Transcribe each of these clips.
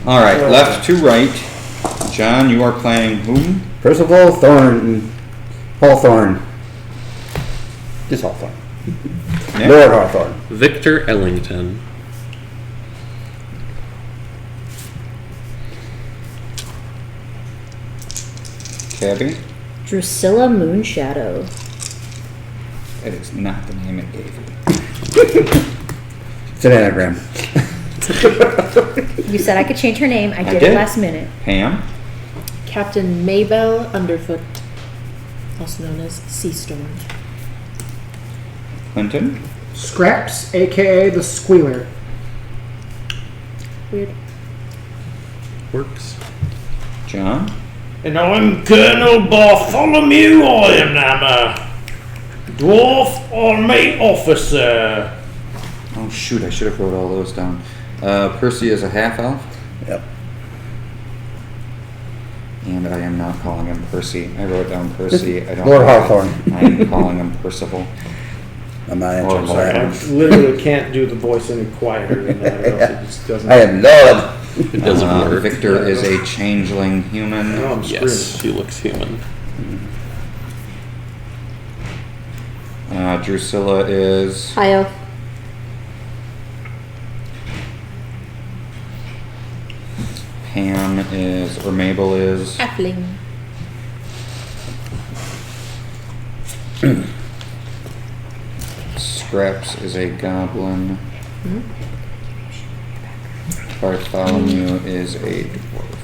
All right, left to right. John, you are playing whom? Percival Thorne. Hawthorne. Just Hawthorne. Lord Hawthorne. Victor Ellington. Tabby? Drusilla Moonshadow. That is not the name it gave you. It's an anagram. You said I could change her name. I did it last minute. Pam? Captain Maybelle Underfoot, also known as Sea Storm. Clinton? Scraps, a.k.a. the Squealer. Weird. Works. John? And I'm Colonel Bartholomew Ironhammer, Dwarf Army Officer. Oh, shoot, I should have wrote all those down. Percy is a half-elf? Yep. And I am not calling him Percy. I wrote down Percy. I don't Lord know. Hawthorne. I am calling him Percival. I'm not answering Lord I that. literally can't do the voice any quieter than that, or else it just doesn't. I am Lord. It doesn't work. Victor is a changeling human. No, I'm Yes, screaming. he looks human. Drusilla is... High elf. Pam is... Or Mabel is... Halfling. Scraps is a goblin. Bartholomew is a dwarf.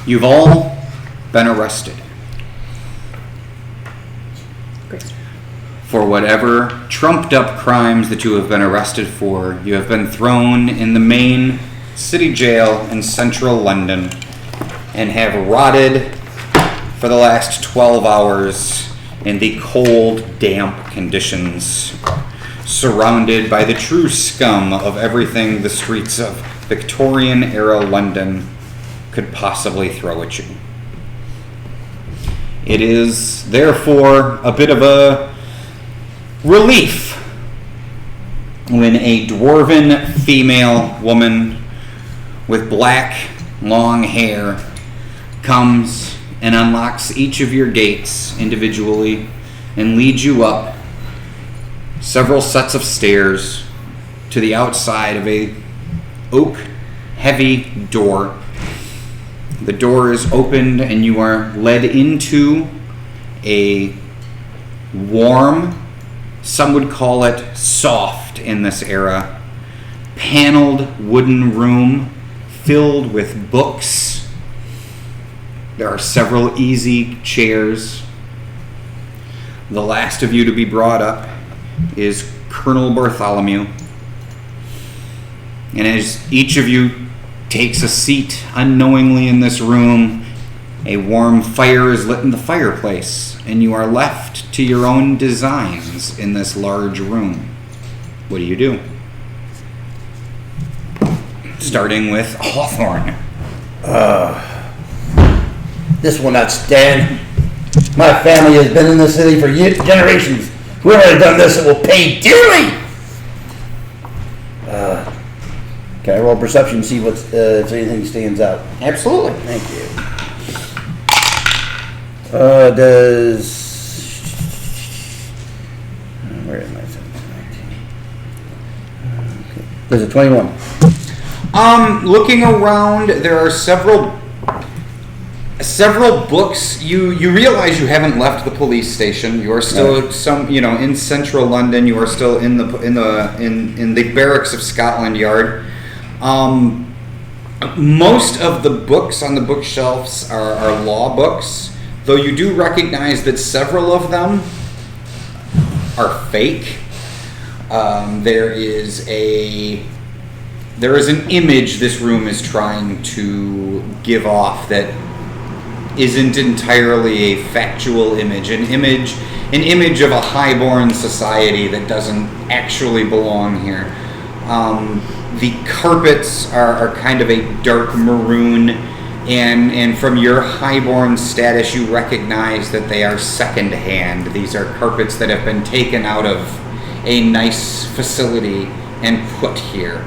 You've all been arrested for whatever trumped up crimes that you have been arrested for. You have been thrown in the main city jail in central London and have rotted for the last 12 hours in the cold, damp conditions, surrounded by the true scum of everything the streets of Victorian-era London could possibly throw at you. It is, therefore, a bit of a relief when a dwarven female woman with black, long hair comes and unlocks each of your gates individually and leads you up several sets of stairs to the outside of a oak heavy door. The door is opened and you are led into a warm, some would call it soft in this era, paneled wooden room filled with books. There are several easy chairs. The last of you to be brought up is Colonel Bartholomew. And as each of you takes a seat unknowingly in this room, a warm fire is lit in the fireplace, and you are left to your own designs in this large room. What do? Starting with Hawthorne. This will not stand. My family has been in the city for generations. Whoever has done this will pay dearly. Can I roll perception, see if anything stands out? Absolutely. Thank you. Where am I? 19. Okay. There's a 21. Looking around, there are several books. You realize you haven't left the police station. You are still in central London. You are still in the barracks of Scotland Yard. Most of the books on the bookshelves are law books, though you do recognize that several of them are fake. There is an image this room is trying to give off that isn't entirely a factual image, an image of a highborn society that doesn't actually belong here. The carpets are kind of a dark maroon, And from your highborn status, you recognize that they are second-hand. These are carpets that have been taken out of a nice facility and put here.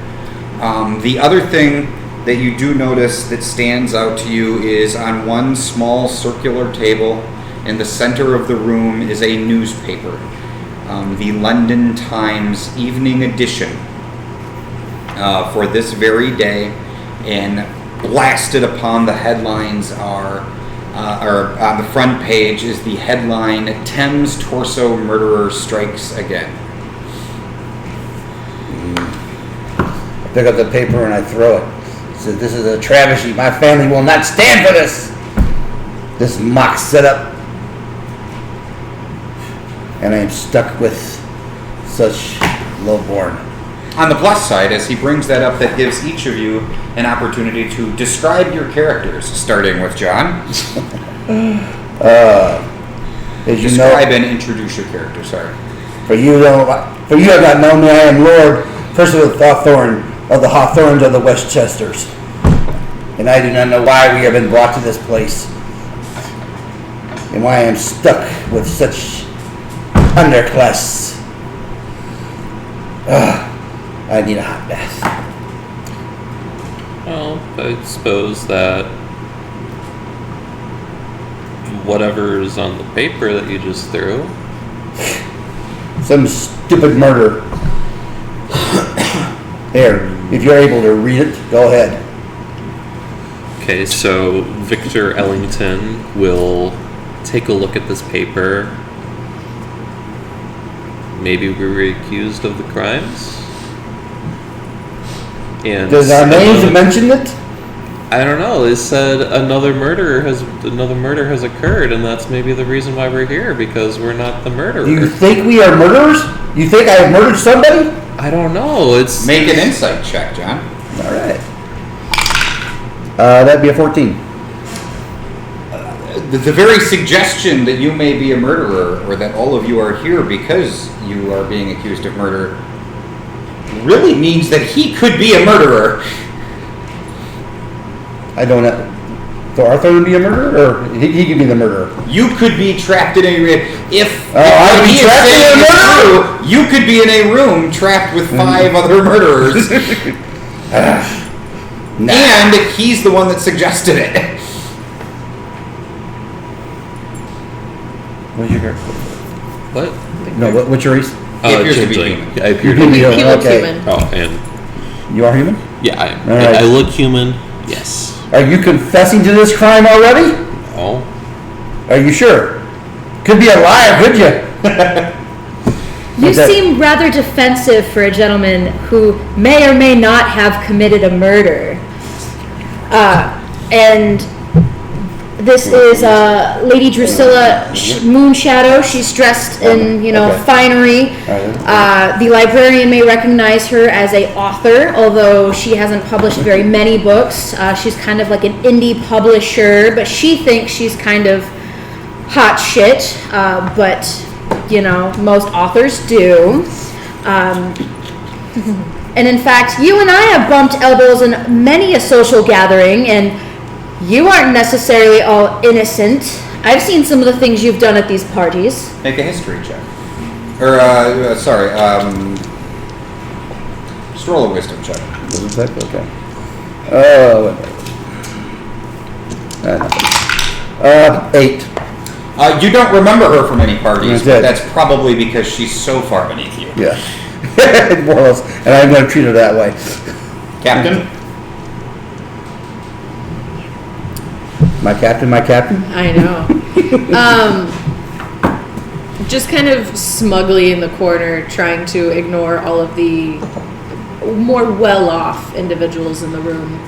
The other thing that you do notice that stands out to you is on one small circular table in the center of the room is a newspaper, the London Times Evening Edition for this very day, and blasted upon the headlines or on the front page is the headline, "Thames Torso Murderer Strikes Again." I pick up the paper and I throw it. I said, "This is a travesty. My family will not stand for this. This mock setup. And I am stuck with such lowborn." On the plus side, as he brings that up, that gives each of you an opportunity to describe your characters, starting with John. As you Describe know, and introduce your character, sorry. for you have not known me. I am Lord Percival Hawthorne of the Hawthorns of the Westchesters, and I do not know why we have been brought to this place, and why I am stuck with such underclass. I need a hot bath. Well, I suppose that whatever's on the paper that you just threw. Some stupid murder. There, if you're able to read it, go ahead. Okay, so Victor Ellington will take a look at this paper. Maybe we were accused of the crimes? And Does our names mention it? I don't know. It said another murder has occurred, and that's maybe the reason why we're here, because we're not the murderer. Do you think we are murderers? You think I have murdered somebody? I don't know. It's Make an insight check, John. All right. That'd be a 14. The very suggestion that you may be a murderer, or that all of you are here because you are being accused of murder, really means that he could be a murderer. I don't have. So Arthur would be a murderer, or he could be the murderer? You could be trapped in a if I would be he is trapped saying in a it's murderer? true, you could be in a room trapped with 5 other murderers, Nah. and he's the one that suggested it. What's your character? what? No, what's your race? He appears to be changeling. human. I appear to You be. human. He looks Okay. human. Oh, and You are human? yeah, I am. All right. I look human. Yes. Are you confessing to this crime already? Oh. Are you sure? Could be a liar, could you? You Is that- seem rather defensive for a gentleman who may or may not have committed a murder. And this is Lady Drusilla Moonshadow. She's dressed in, Okay. finery. The librarian may recognize her as a author, although she hasn't published very many books. She's kind of like an indie publisher, but she thinks she's kind of hot shit. But most authors do. And in fact, you and I have bumped elbows in many a social gathering, and you aren't necessarily all innocent. I've seen some of the things you've done at these parties. Make a history check. Or, just roll a wisdom check. Okay. Oh, 8. You don't remember her from any parties, Okay. but that's probably because she's so far beneath you. Yeah. More or less. And I'm going to treat her that way. Captain? My captain? I know. Just kind of smugly in the corner, trying to ignore all of the more well-off individuals in the room.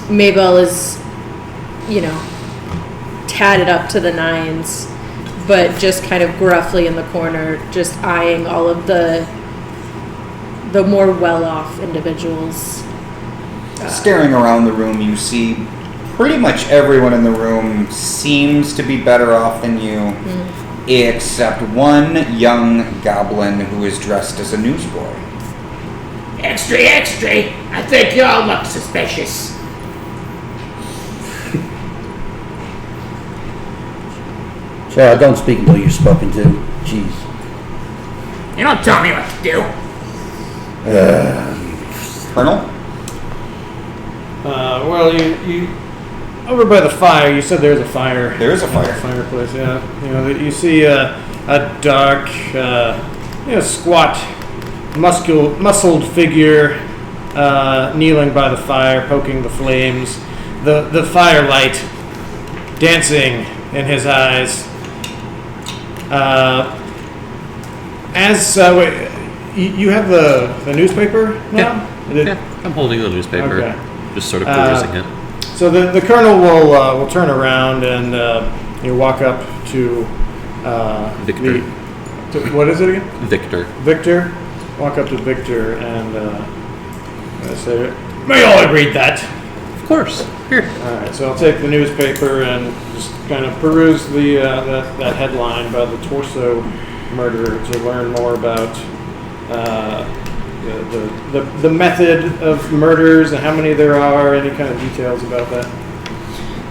Mabel is, tatted up to the nines, but just kind of gruffly in the corner, just eyeing all of the more well-off individuals. Staring around the room, you see pretty much everyone in the room seems to be better off than you, except one young goblin who is dressed as a newsboy. Extra, extra. I think y'all look suspicious. Sure, don't speak until you're spoken to. Jeez. You don't tell me what to do. Colonel? Well, you over by the fire. You said there's a fire. There is a fire. Fireplace. Yeah. You know, you see a dark, squat, muscled figure kneeling by the fire, poking the flames. The firelight dancing in his eyes. You have the newspaper now? Yeah, I'm holding the newspaper, Okay. just sort of perusing it. So the colonel will turn around and you walk up to Victor. What is it again? Victor. Victor. Walk up to Victor and say, "May I read that?" Of course. Here. All right. So I'll take the newspaper and just kind of peruse that headline about the torso murderer to learn more about the method of murders and how many there are, any kind of details about that.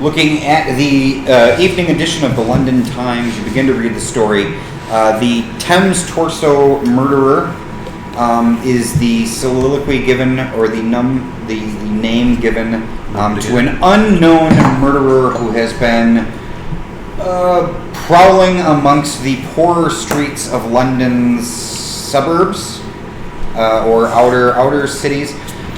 Looking at the evening edition of the London Times, you begin to read the story. The Thames torso murderer is the soliloquy given, or the name given to an unknown murderer who has been prowling amongst the poorer streets of London's suburbs or outer cities.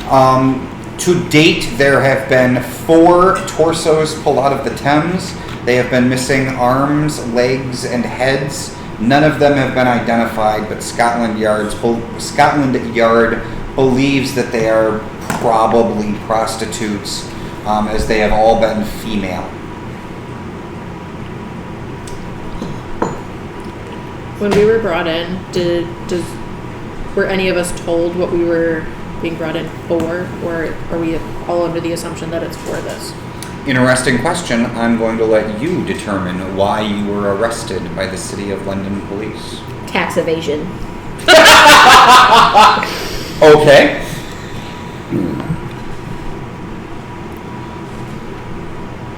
To date, there have been 4 torsos pulled out of the Thames. They have been missing arms, legs, and heads. None of them have been identified, but Scotland Yard believes that they are probably prostitutes, as they have all been female. When we were brought in, were any of us told what we were being brought in for, or are we all under the assumption that it's for this? Interesting question. I'm going to let you determine why you were arrested by the City of London Police. Tax evasion. Okay.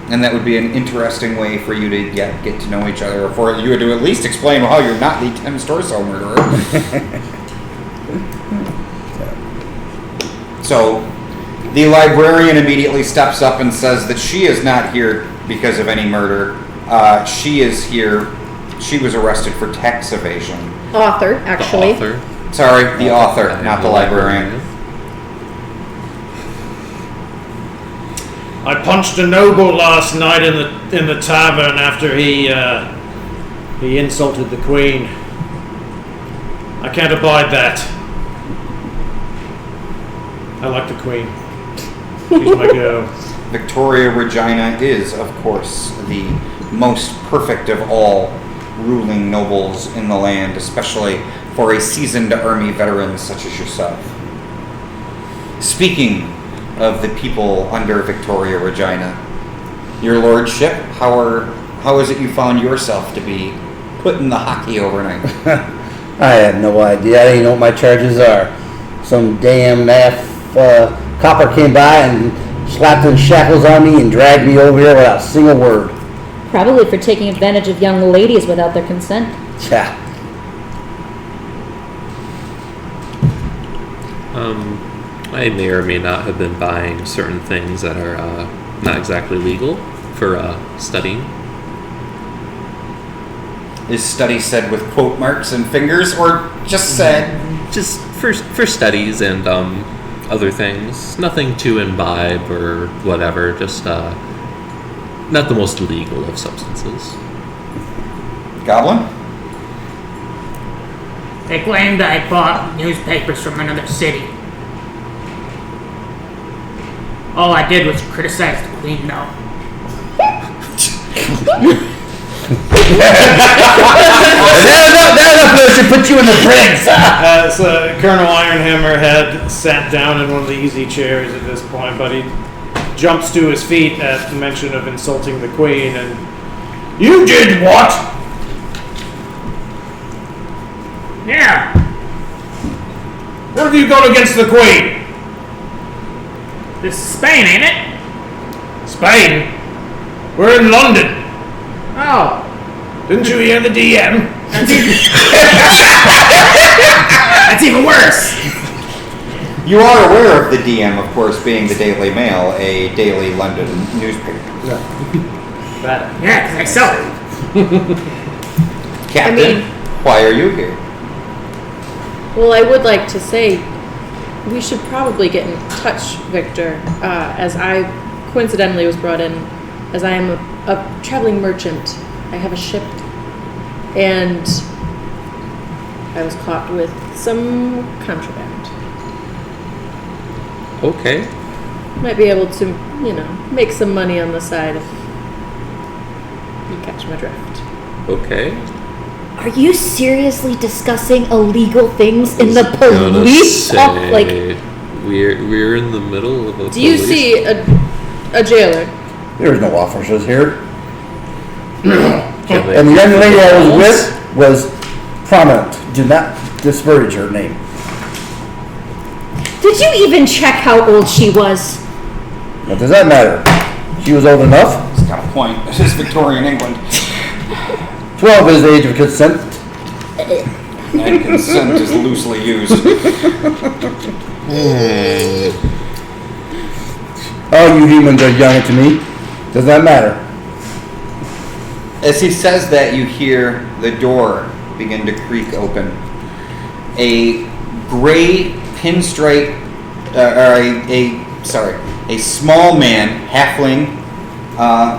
And that would be an interesting way for you to get to know each other, or for you to at least explain how you're not the Thames torso murderer. So, the librarian immediately steps up and says that she is not here because of any murder. She is here. She was arrested for tax evasion. Author, actually. The author. Sorry, the author, not the librarian. I punched a noble last night in the tavern after he insulted the Queen. I can't abide that. I like the Queen. She's my girl. Victoria Regina is, of course, the most perfect of all ruling nobles in the land, especially for a seasoned army veteran such as yourself. Speaking of the people under Victoria Regina, your lordship, how is it you found yourself to be put in the hockey overnight? I have no idea. I don't even know what my charges are. Some damn copper came by and slapped in shackles on me and dragged me over here without a single word. Probably for taking advantage of young ladies without their consent. Yeah. I may or may not have been buying certain things that are not exactly legal for studying. Is study said with quote marks and fingers, or just said? Just for studies and other things. Nothing to imbibe or whatever. Just not the most legal of substances. Goblin? They claimed I bought newspapers from another city. All I did was criticize the Queen, though. That should put you in the bricks. So Colonel Ironhammer had sat down in one of the easy chairs at this point, but he jumps to his feet at mention of insulting the Queen, and you did what? Yeah. What have you got against the Queen? This is Spain, ain't it? Spain? We're in London. Oh. Didn't you hear the DM? That's even worse. You are aware of the DM, of course, being the Daily Mail, a daily London newspaper. Yeah, because I sell it. Captain, why are you here? Well, I would like to say we should probably get in touch, Victor, as I coincidentally was brought in, as I am a traveling merchant. I have a ship, and I was caught with some contraband. Okay. Might be able to, make some money on the side if you catch my drift. Okay. Are you seriously discussing illegal things in the Gonna police? say, Like, we're in the middle of a Do you police- see a jailer? There's no officers here. Can they And the young keep lady I was balls? with was prominent. Do not disparage her name. did you even check how old she was? What does that matter? She was old enough. That's got a point. This is Victorian England. 12 is the age of consent. And consent is loosely used. All you humans are young to me. Does that matter? As he says that, you hear the door begin to creak open. A gray pinstripe, a small man, halfling,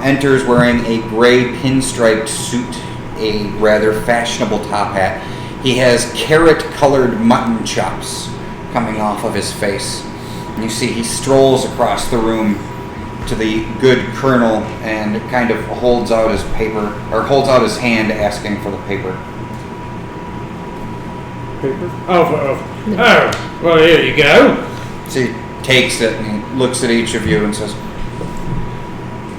enters wearing a gray pinstriped suit, a rather fashionable top hat. He has carrot-colored mutton chops coming off of his face. And you see he strolls across the room to the good colonel and kind of holds out his paper, or holds out his hand asking for the paper. Paper? Oh, well, here you go. So he takes it and he looks at each of you and says,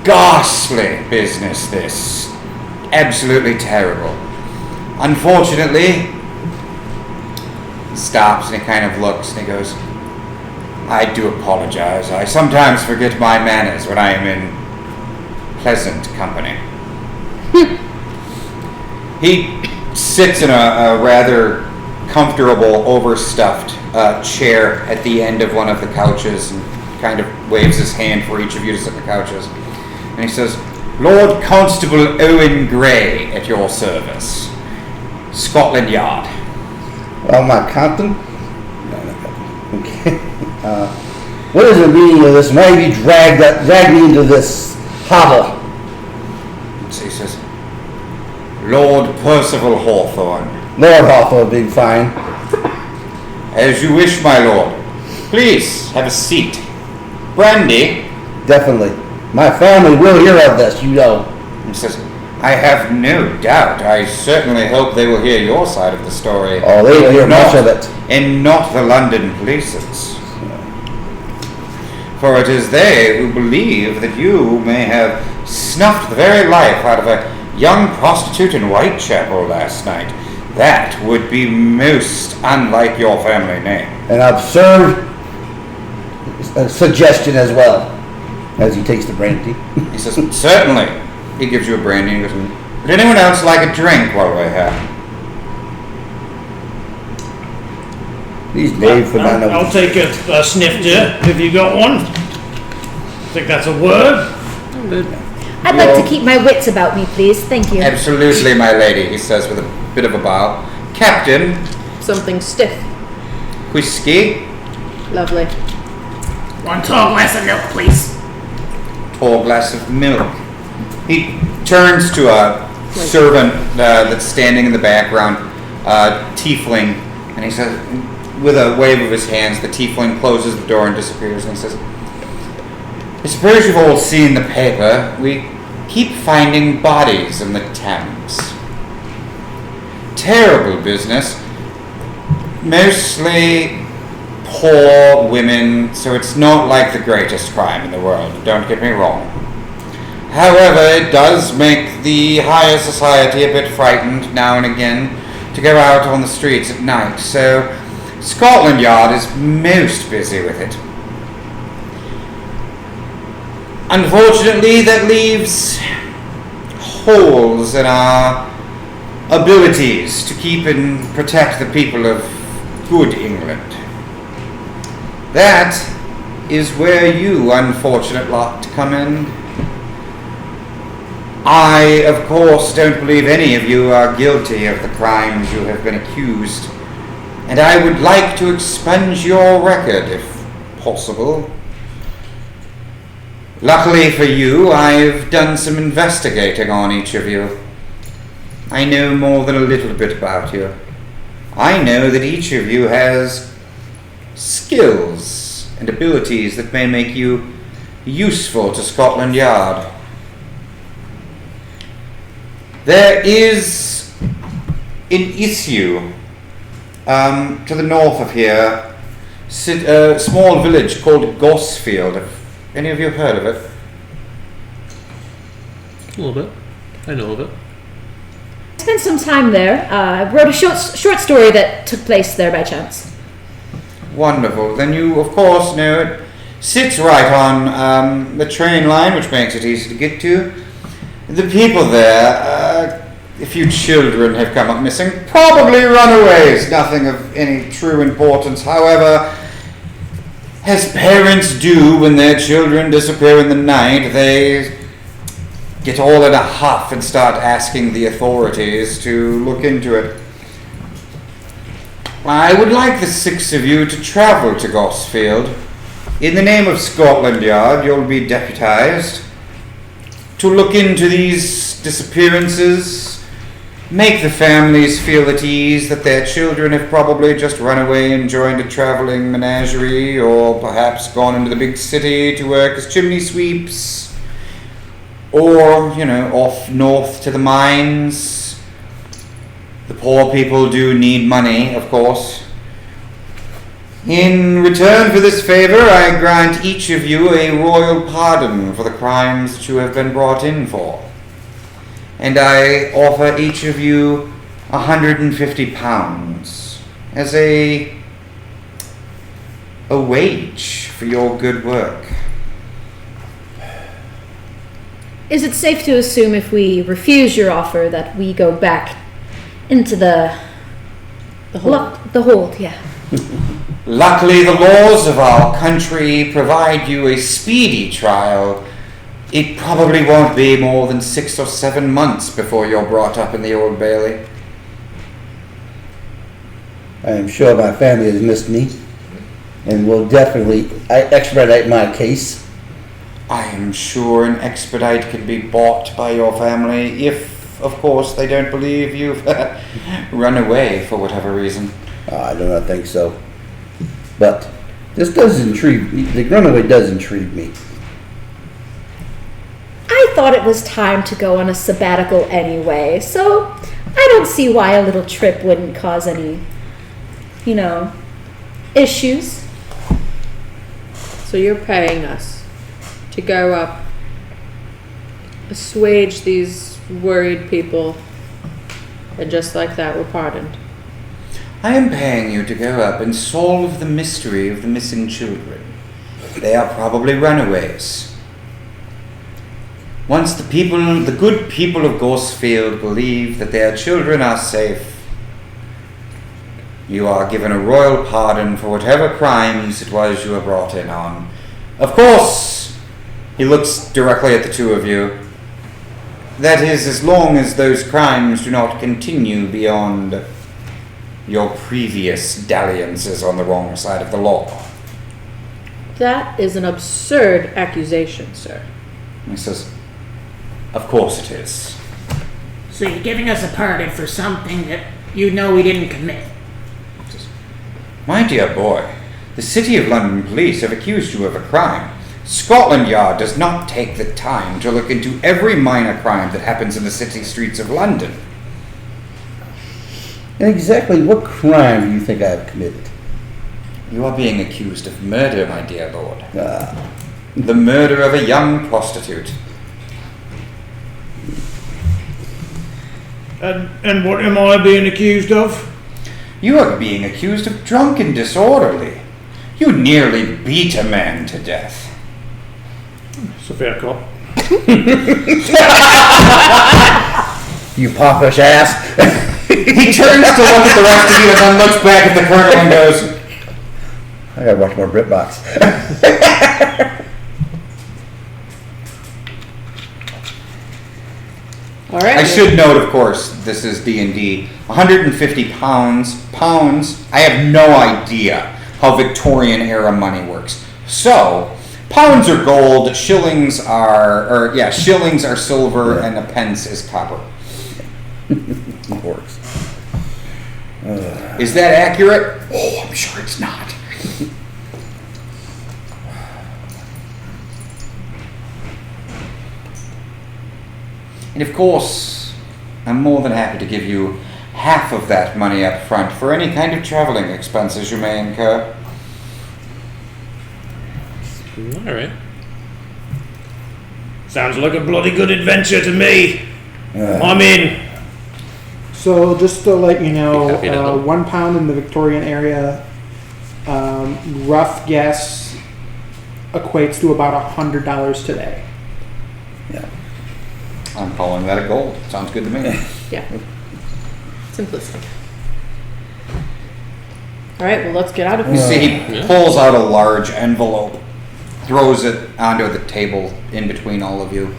"Ghastly business, this. Absolutely terrible. Unfortunately," he stops and he kind of looks and he goes, "I do apologize. I sometimes forget my manners when I am in pleasant company." He sits in a rather comfortable, overstuffed chair at the end of one of the couches and kind of waves his hand for each of you to sit in the couches. And he says, "Lord Constable Owen Gray at your service. Scotland Yard." Well, my captain. Okay. What is the meaning of this? Why have you dragged me into this hovel? So he says, "Lord Percival Hawthorne." Lord Hawthorne being fine. "As you wish, my lord. Please, have a seat. Brandy?" Definitely. My family will hear of this, He says, "I have no doubt. I certainly hope they will hear your side of the story. Oh, they will hear much of it. And not the London police's. For it is they who believe that you may have snuffed the very life out of a young prostitute in Whitechapel last night. That would be most unlike your family name." An absurd suggestion as well, as he takes the brandy. He says, "Certainly." He gives you a brandy and goes, "Would anyone else like a drink while we're here?" These Dave would not know. I'll take a snifter if you got one. Think that's a word? I'd like to keep my wits about me, please. Thank you. "Absolutely, my lady," he says with a bit of a bow. "Captain, Something stiff. whiskey?" Lovely. One tall glass of milk, please. "Tall glass of milk." He turns to a servant that's standing in the background, tiefling, and he says, with a wave of his hands, the tiefling closes the door and disappears, and he says, "I suppose you've all seen the paper. We keep finding bodies in the Thames. Terrible business. Mostly poor women, so it's not like the greatest crime in the world, don't get me wrong. However, it does make the higher society a bit frightened now and again to go out on the streets at night, so Scotland Yard is most busy with it. Unfortunately, that leaves holes in our abilities to keep and protect the people of good England. That is where you, unfortunate lot, come in. I, of course, don't believe any of you are guilty of the crimes you have been accused, and I would like to expunge your record, if possible. Luckily for you, I've done some investigating on each of you. I know more than a little bit about you. I know that each of you has skills and abilities that may make you useful to Scotland Yard. There is an issue to the north of here, a small village called Gosfield. Have any of you heard of it? A little bit. I know of it. I spent some time there. I wrote a short story that took place there by chance. Wonderful. Then you, of course, know it. Sits right on the train line, which makes it easy to get to. The people there, a few children have come up missing, probably runaways, nothing of any true importance. However, as parents do when their children disappear in the night, they get all in a huff and start asking the authorities to look into it. I would like the 6 of you to travel to Gosfield. In the name of Scotland Yard, you'll be deputized to look into these disappearances, make the families feel at ease that their children have probably just run away and joined a traveling menagerie, or perhaps gone into the big city to work as chimney sweeps, or, off north to the mines. The poor people do need money, of course. In return for this favor, I grant each of you a royal pardon for the crimes that you have been brought in for. And I offer each of you £150 as a wage for your good work. Is it safe to assume if we refuse your offer that we go back into the hold? The hold, yeah. Luckily, the laws of our country provide you a speedy trial. It probably won't be more than 6 or 7 months before you're brought up in the Old Bailey. I am sure my family has missed me and will definitely expedite my case. I am sure an expedite can be bought by your family if, of course, they don't believe you've run away for whatever reason. I do not think so. But this does intrigue me. The runaway does intrigue me. I thought it was time to go on a sabbatical anyway, so I don't see why a little trip wouldn't cause any, issues. So you're paying us to go up, assuage these worried people, and just like that, we're pardoned. I am paying you to go up and solve the mystery of the missing children. They are probably runaways. Once the good people of Gosfield believe that their children are safe, you are given a royal pardon for whatever crimes it was you were brought in on. Of course, he looks directly at the 2 of you. That is, as long as those crimes do not continue beyond your previous dalliances on the wrong side of the law. That is an absurd accusation, sir. He says, of course it is. So you're giving us a pardon for something that you know we didn't commit. My dear boy, the City of London Police have accused you of a crime. Scotland Yard does not take the time to look into every minor crime that happens in the city streets of London. And exactly what crime do you think I have committed? You are being accused of murder, my dear lord. The murder of a young prostitute. And what am I being accused of? You are being accused of drunken disorderly. You nearly beat a man to death. It's a fair call. You popish ass. He turns to look at the rest of you and then looks back at the colonel and goes, I gotta watch more BritBox. All right. I should note, of course, this is D&D. 150 pounds. I have no idea how Victorian era money works. So, pounds are gold, shillings are silver, and a pence is copper. It works. Is that accurate? Oh, I'm sure it's not. And of course, I'm more than happy to give you half of that money up front for any kind of traveling expenses you may incur. All right. Sounds like a bloody good adventure to me. I'm in. So just to let you Be know, happy to help. 1 pound in the Victorian area, rough guess, equates to about $100 today. Yeah. I'm calling that a gold. Sounds good to me. Yeah. Simplistic. All right. Well, let's get out of You here. see, he pulls out a large envelope, throws it onto the table in between all of you.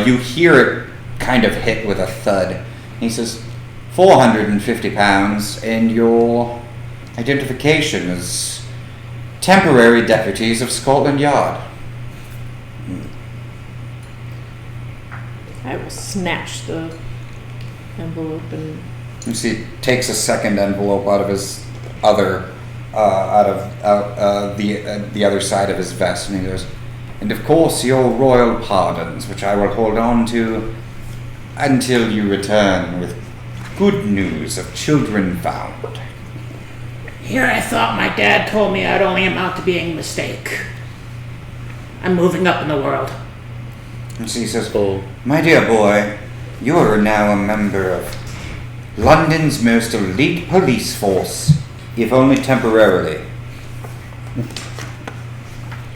You hear it kind of hit with a thud. He says, 450 pounds and your identification as temporary deputies of Scotland Yard. I will snatch the envelope and You see, he takes a second envelope out of his other, the other side of his vest, and he goes, and of course your royal pardons, which I will hold on to until you return with good news of children found. Here I thought my dad told me I'd only amount to being a mistake. I'm moving up in the world. And so he says, Oh, my dear boy, you are now a member of London's most elite police force, if only temporarily.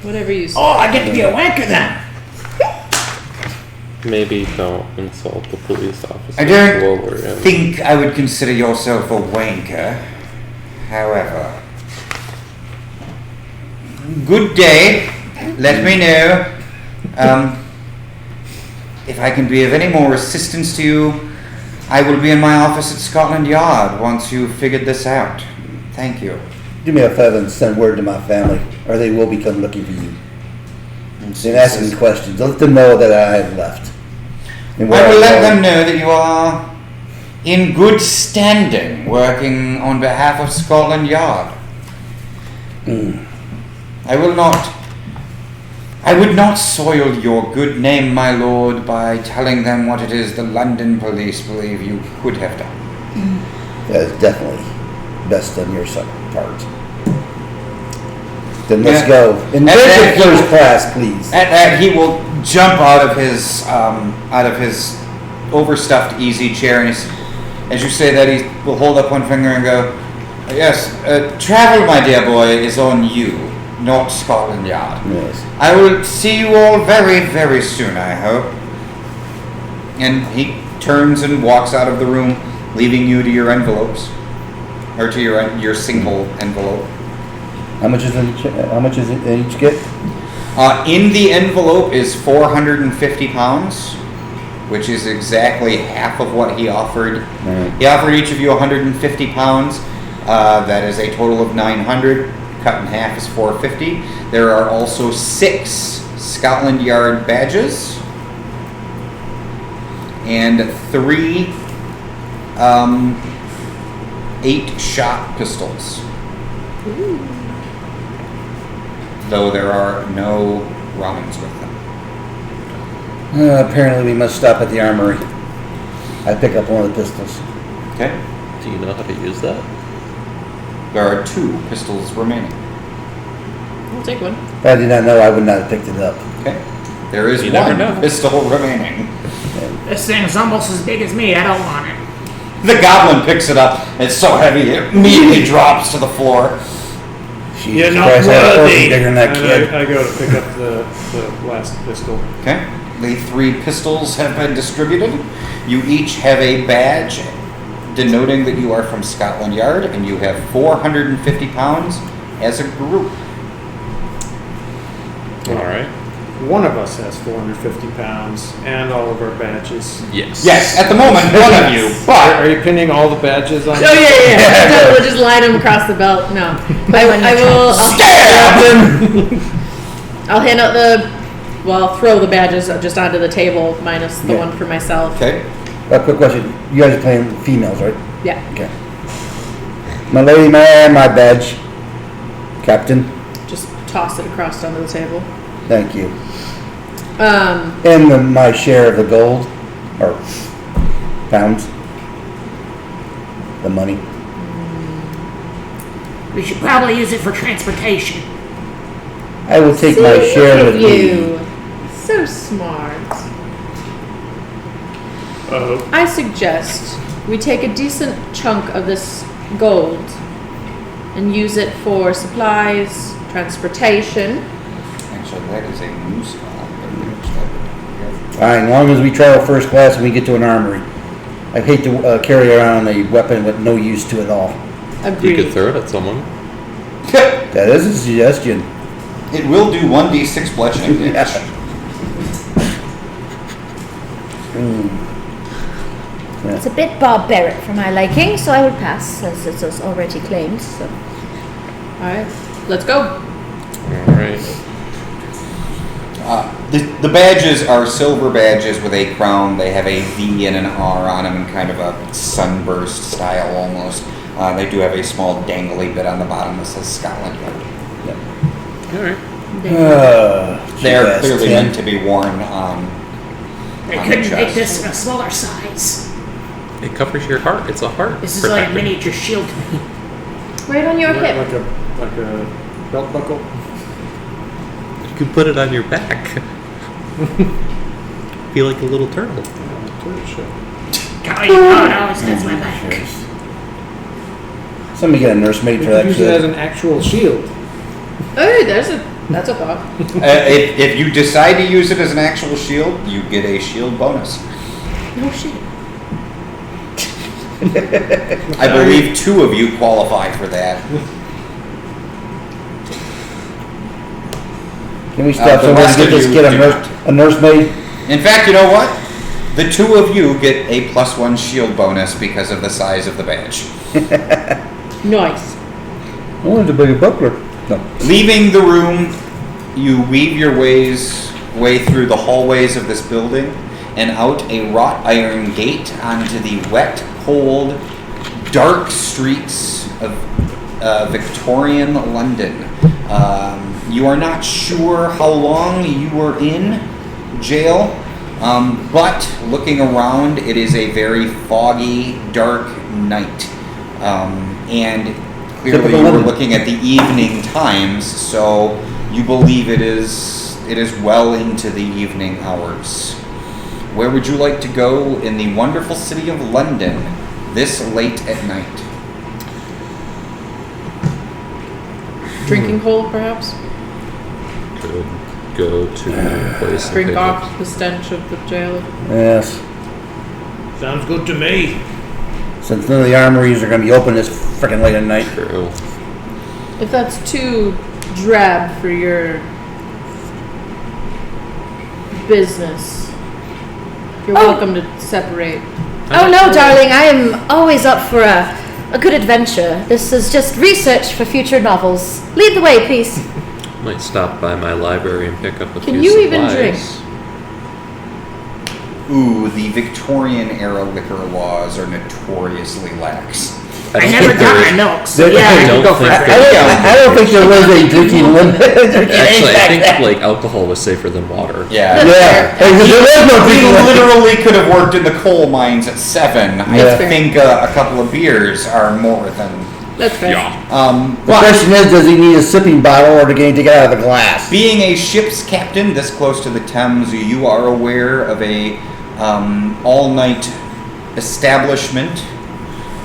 whatever you say. Oh, I get to be a wanker then. maybe don't insult the police officer. I don't while we're in. think I would consider yourself a wanker. However, good day. Let me know if I can be of any more assistance to you. I will be in my office at Scotland Yard once you've figured this out. Thank you. Do me a favor and send word to my family, or they will become looking for you. And ask me questions. Let them know that I have left. And where I will I'm let going. them know that you are in good standing, working on behalf of Scotland Yard. I would not soil your good name, my lord, by telling them what it is the London police believe you could have done. That is definitely best on your part. Then let's Yeah. go. In And then he first will- class, please. At that, he will jump out of his overstuffed easy chair, and as you say that, he will hold up one finger and go, "Yes, travel, my dear boy, is on you, not Scotland Yard. Yes. I will see you all very, very soon, I hope." And he turns and walks out of the room, leaving you to your envelopes, or to your single envelope. How much is in each get? In the envelope is 450 pounds, which is exactly half of what he offered. Right. He offered each of you 150 pounds. That is a total of 900. Cut in half is 450. There are also 6 Scotland Yard badges and 3 8-shot pistols. Though there are no rounds with them. Apparently we must stop at the armory. I pick up one of the pistols. Okay. Do you know how to use that? There are 2 pistols remaining. I'll take one. If I did not know, I would not have picked it up. Okay. There is You never one know. pistol remaining. This thing's almost as big as me. I don't want it. The goblin picks it up. It's so heavy it immediately drops to the floor. You're Jesus not Christ, I had a worthy. bigger than that And kid. I go to pick up the last pistol. Okay. The 3 pistols have been distributed. You each have a badge denoting that you are from Scotland Yard, and you have 450 pounds as a group. All right. One of us has 450 pounds and all of our badges. Yes. Yes, at the moment, one of you, Are but you pinning all the badges on? Oh yeah. No, we'll just line them across the belt. No, I will. I'll hand out I'll throw the badges just onto the table, minus the Yeah. one for myself. okay. A quick question. You guys are playing females, right? Yeah. Okay. My lady, my badge. Captain, Just toss it across onto the table. thank you. Um, And my share of the gold, or pounds. The money. We should probably use it for transportation. I will take my see, share look with at me. you. So smart. Uh-oh. I suggest we take a decent chunk of this gold and use it for supplies, transportation. Actually, that is a moose. Fine, as long as we travel first class and we get to an armory. I hate to carry around a weapon with no use to it all. You Agreed. could throw it at someone. That is a suggestion. It will do 1d6 bludgeoning damage. It's a bit barbaric for my liking, so I would pass, as it was already claimed. So. All right, let's go. All right. The badges are silver badges with a crown. They have a V and an R on them in kind of a sunburst style almost. They do have a small dangly bit on the bottom that says Scotland Yard. All right. They're clearly 10. meant to be worn on They the couldn't make chest. this in a smaller size. It covers your heart. It's a heart. This is like a protector. miniature shield to me. Right on your hip. Like a belt buckle. You can put it on your back. Feel like a little turtle. Turtle shell. God, it always gets my back. Somebody get a nursemaid You for that could use it as shit. an actual shield. Oh, that's a thought. If you decide to use it as an actual shield, you get a shield bonus. No shit. I believe 2 of you qualify for that. Can we stop the somewhere to rest get of this you kid do a nursemaid? In fact, you know what? The 2 of you get a +1 shield bonus because of the size of the badge. Nice. I wanted to bring a buckler. No. Leaving the room, you weave your way through the hallways of this building and out a wrought iron gate onto the wet, cold, dark streets of Victorian London. You are not sure how long you were in jail, but looking around, it is a very foggy, dark night. And clearly Typical you were London. looking at the evening times, so you believe it is well into the evening hours. Where would you like to go in the wonderful city of London this late at night? Drinking hole, perhaps. Could go to a place. and Drink pick off up- the stench of the jail. Yes. Sounds good to me. Since none of the armories are going to be open this freaking late at night. True. If that's too drab for your business, you're Oh. welcome to separate. Oh no, darling, I am always up for a good adventure. This is just research for future novels. Lead the way, please. Might stop by my library and pick up a few Can you even supplies. Ooh, the Victorian era liquor laws are notoriously lax. I don't never think got there my is- milk, so There- yeah, I I can don't go for think that. I don't think there was a drinking limit. Actually, I think like alcohol was safer than water. Yeah. Yeah. Hey, there was no We drinking limit. literally could have worked in the coal mines at 7. I Yeah. think a couple of beers are more than. That's fair. The But question is, does he need a sipping bottle or to get it out of the glass? being a ship's captain this close to the Thames, you are aware of a all-night establishment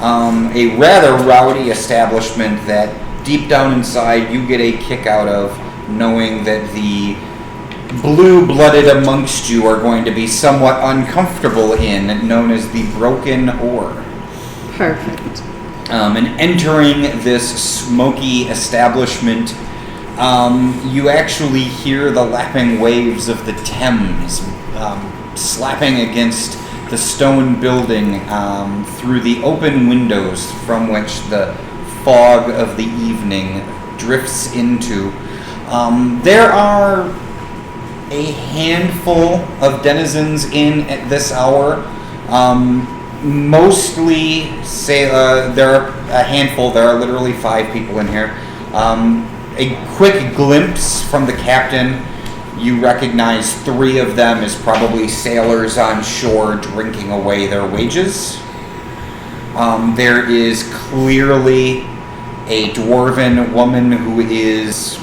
a rather rowdy establishment that deep down inside you get a kick out of, knowing that the blue-blooded amongst you are going to be somewhat uncomfortable in, known as the Broken Oar. Perfect. And entering this smoky establishment, you actually hear the lapping waves of the Thames slapping against the stone building through the open windows from which the fog of the evening drifts into. There are a handful of denizens in at this hour. Mostly, there are a handful. There are literally 5 people in here. A quick glimpse from the captain. You recognize 3 of them as probably sailors on shore drinking away their wages. There is clearly a dwarven woman who is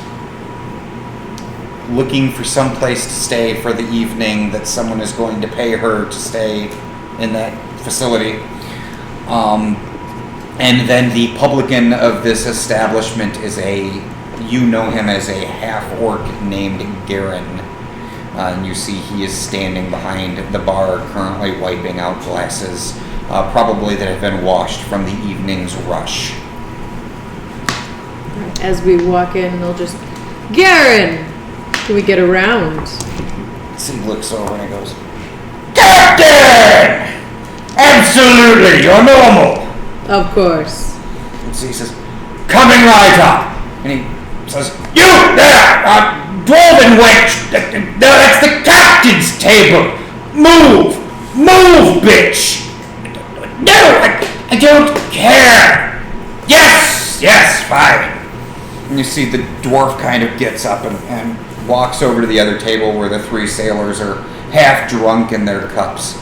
looking for some place to stay for the evening, that someone is going to pay her to stay in that facility. And then the publican of this establishment is you know him as a half-orc named Garen. And you see he is standing behind the bar, currently wiping out glasses, probably that have been washed from the evening's rush. As we walk in, they'll just, Garen, can we get around? So he looks over and he goes, Captain! Absolutely, you're normal. Of course. And so he says, coming right up. And he says, you there, dwarven wench, that's the captain's table. Move, bitch. No, I don't care. Yes, fine. And you see the dwarf kind of gets up and walks over to the other table where the 3 sailors are half drunk in their cups.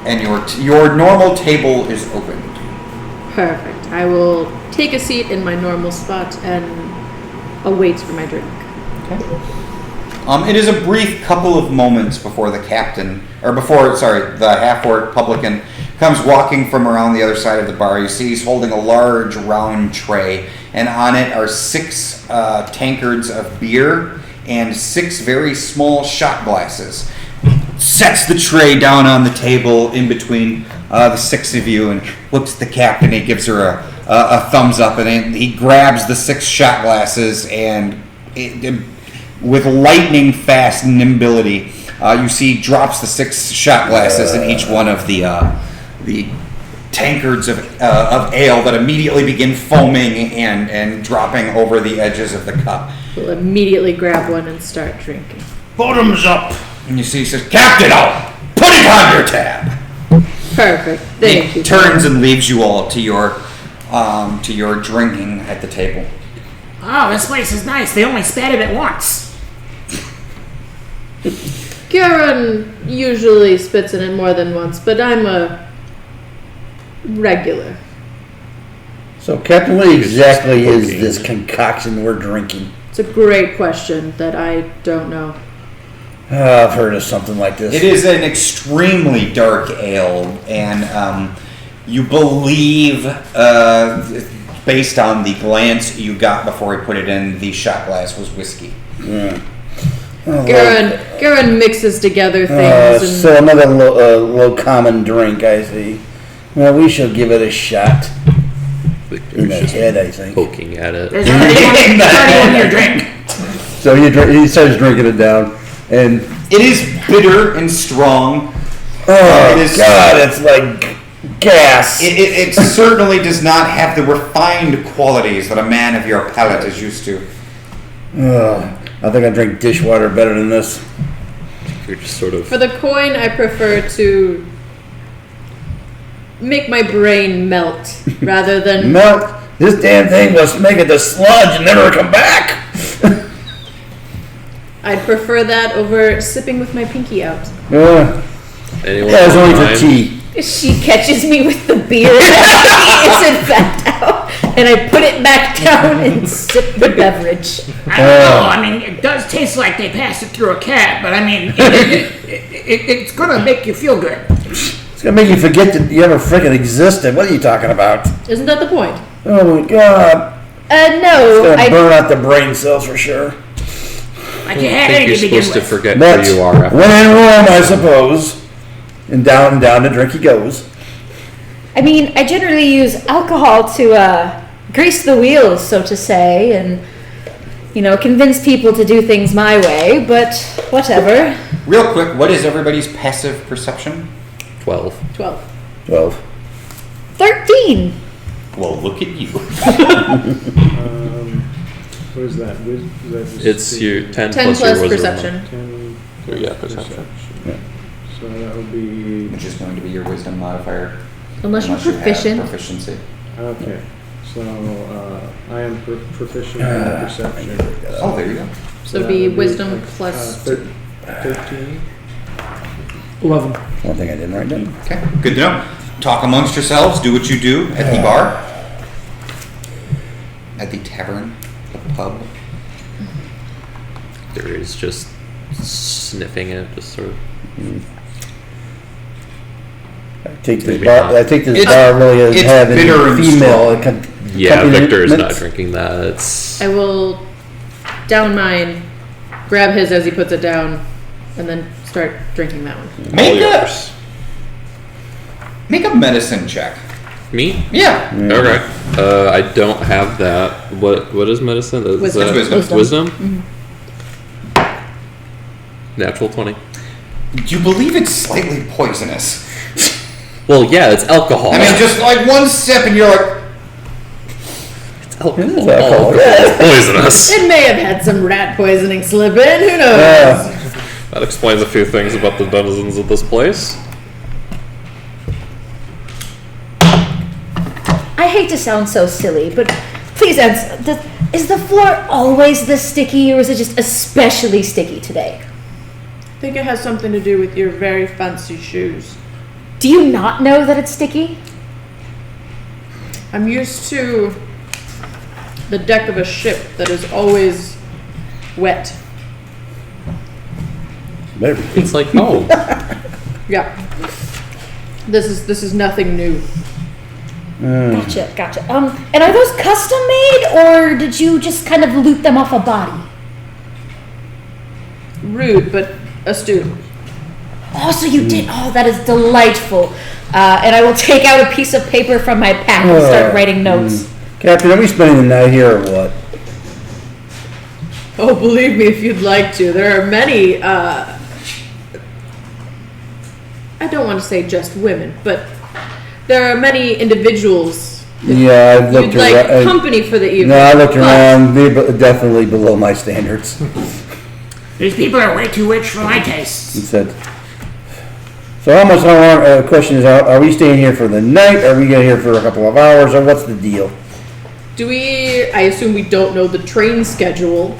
And your normal table is opened. Perfect. I will take a seat in my normal spot and await for my drink. Okay. It is a brief couple of moments before the half-orc publican comes walking from around the other side of the bar. You see he's holding a large round tray, and on it are 6 tankards of beer and 6 very small shot glasses. Sets the tray down on the table in between the 6 of you and looks at the captain. He gives her a thumbs up, and he grabs the 6 shot glasses and with lightning fast nimbility, you see drops the 6 shot glasses in each one of the tankards of ale that immediately begin foaming and dropping over the edges of the cup. We'll immediately grab one and start drinking. Bottoms up! And you see he says, Captain, I'll put it on your tab! Perfect. Thank you. Turns and leaves you all to your drinking at the table. Oh, this place is nice. They only spat it once. Garen usually spits in it more than once, but I'm a regular. So, Captain, what exactly is this concoction we're drinking? It's a great question that I don't know. I've heard of something like this. It is an extremely dark ale, and you believe, based on the glance you got before he put it in, the shot glass was whiskey. Yeah. Garen mixes together things. So another low common drink, I see. Well, we shall give it a shot. In the head, I think. Poking at it. There's already in your drink. So he starts drinking it down, and it is bitter and strong. Oh God, it's like gas. It certainly does not have the refined qualities that a man of your palate is used to. I think I drink dishwater better than this. You're just sort of... For the coin, I prefer to make my brain melt rather than... Melt? This damn thing must make it to sludge and never come back. I'd prefer that over sipping with my pinky out. Anyone Yeah, it's only for mind? tea. She catches me with the beer and isn't that out, and I put it back down and sip the beverage. I don't know. I mean, it does taste like they passed it through a cat, but I mean, it's gonna make you feel good. It's gonna make you forget that you ever freaking existed. What are you talking about? Isn't that the point? Oh my god. No, It's gonna I burn out the brain cells for sure. Like you I had think it you're to begin supposed to with. forget But who you are after. when in Rome, I suppose. And down the drink he goes. mean, I generally use alcohol to grease the wheels, so to say, and convince people to do things my way. But whatever. Real quick, what is everybody's passive perception? 12. 12. 12. 13. Well, look at you. What is that? Is that just It's your 10, 10 plus plus your wisdom. perception. 10 Yeah, perception. So that would be Which is going to be your wisdom modifier. Unless you're you have proficient. proficiency. okay. So I am proficient in perception. Oh, there you go. So that it'd be would wisdom like, plus 13. 11. One thing I didn't write down. Okay, good to know. Talk amongst yourselves. Do what you do at the bar, at the tavern, the pub. There is just sniffing it, just sort of. I think this Maybe bar. not. I think this It's- bar really doesn't it's have bitter any and female. Yeah, Victor is not accompaniment. drinking that. It's. I will down mine, grab his as he puts it down, and then start drinking that one. Make a medicine check. Me? Yeah. Okay. I don't have that. What is medicine? Is Wisdom. that Wisdom. Wisdom? Natural 20. Do you believe it's slightly poisonous? Well, yeah, it's alcohol. I mean, just like one sip and you're like, it's alcohol. It is alcohol, Alcohol is poisonous. It may have had some rat poisoning slip in. Who knows? That explains a few things about the denizens of this place. I hate to sound so silly, but please answer. Is the floor always this sticky, or is it just especially sticky today? I think it has something to do with your very fancy shoes. Do you not know that it's sticky? I'm used to the deck of a ship that is always wet. Maybe. It's like home. Yeah. This is nothing new. Gotcha. And are those custom made, or did you just kind of loot them off a body? Rude, but astute. Oh, so you did. Oh, that is delightful. And I will take out a piece of paper from my pack and start writing notes. Captain, are we spending the night here or what? Oh, believe me if you'd like to. There are many, I don't want to say just women, but there are many individuals. Yeah, I've looked You'd like around. company for the evening. No, I looked but around. They're definitely below my standards. These people are way too rich for my tastes. He said. So how much longer? Question is, are we staying here for the night? Are we getting here for a couple of hours, or what's the deal? Do we, I assume we don't know the train schedule.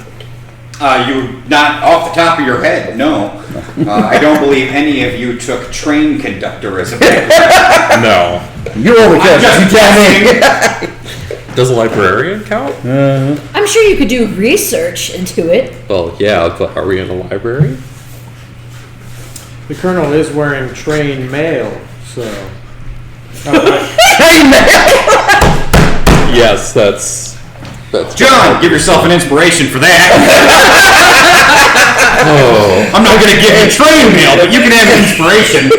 you not off the top of your head, no. I don't believe any of you took train conductor as a background. No. You're over I'm just You tell me. Does a librarian count? I'm sure you could do research into it. Well, yeah, but are we in a library? The colonel is wearing train mail, so. Yes, that's John, give yourself an inspiration for that. Oh, I'm not going to give you train mail, but you can have inspiration.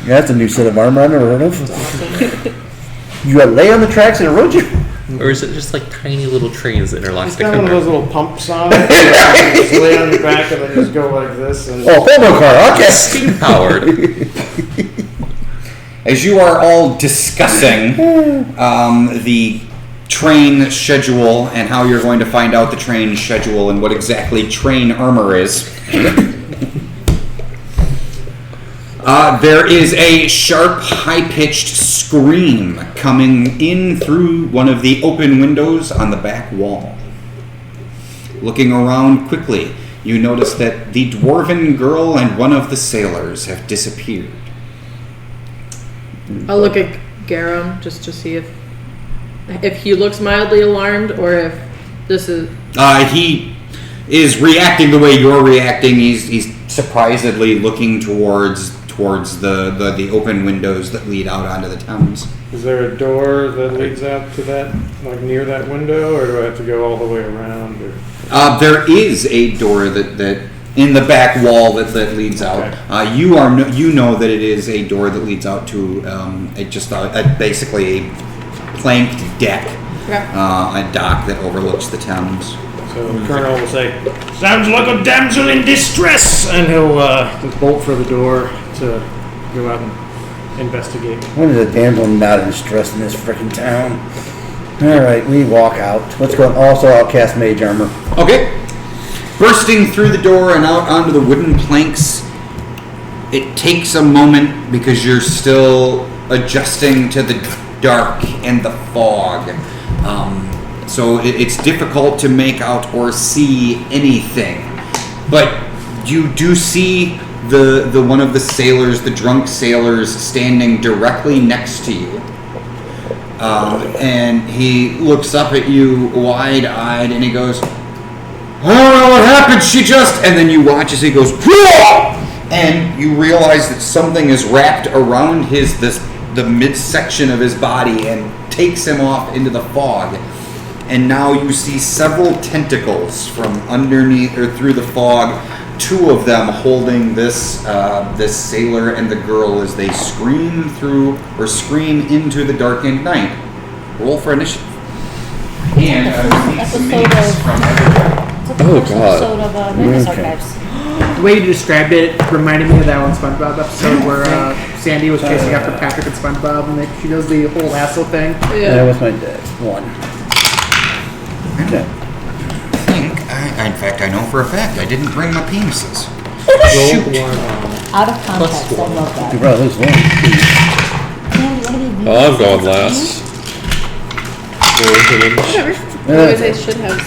Yeah, that's a new set of armor I've never heard of. You got lay on the tracks and it rode you. or is it just like tiny little trains that interlock It's got one of together? those little pumps on it. You just lay on your back and then just go like this. And Oh, hobo car. Okay. Steam powered. As you are all discussing the train schedule and how you're going to find out the train schedule and what exactly train armor is, there is a sharp, high-pitched scream coming in through one of the open windows on the back wall. Looking around quickly, you notice that the dwarven girl and one of the sailors have disappeared. I'll look at Garum just to see if he looks mildly alarmed or if this is. He is reacting the way you're reacting. He's surprisedly looking towards the open windows that lead out onto the Thames. Is there a door that leads out to that, like near that window, or do I have to go all the way around? Or? There is a door that in the back wall that leads out. Okay. You know that it is a door that leads out to basically a planked deck, a dock that overlooks the Thames. So the colonel will say, "Sounds like a damsel in distress," and he'll just bolt for the door to go out and investigate. When is a damsel not in distress in this freaking town? Alright, we walk out. Let's go. Also, I'll cast Mage Armor. Okay. Bursting through the door and out onto the wooden planks, it takes a moment because you're still adjusting to the dark and the fog. So it's difficult to make out or see anything. But you do see the one of the sailors, the drunk sailors, standing directly next to you. And he looks up at you wide-eyed and he goes, "I don't know what happened, she just..." And then you watch as he goes, "Whoa!" And you realize that something is wrapped around the midsection of his body and takes him off into the fog. And now you see several tentacles from underneath or through the fog, two of them holding this sailor and the girl as they scream into the darkened night. Roll for initiative. And Episode of episode of Nervous Archives. The way you described it reminded me of that one SpongeBob episode where Sandy was chasing after Patrick and SpongeBob, and she does the whole hassle thing. Yeah, what's my dex? 1. Okay. In fact, I know for a fact I didn't bring my penises. Shoot. Out of context, I love that. You brought this one. Oh, I'm going last. Whatever. Otherwise, I should have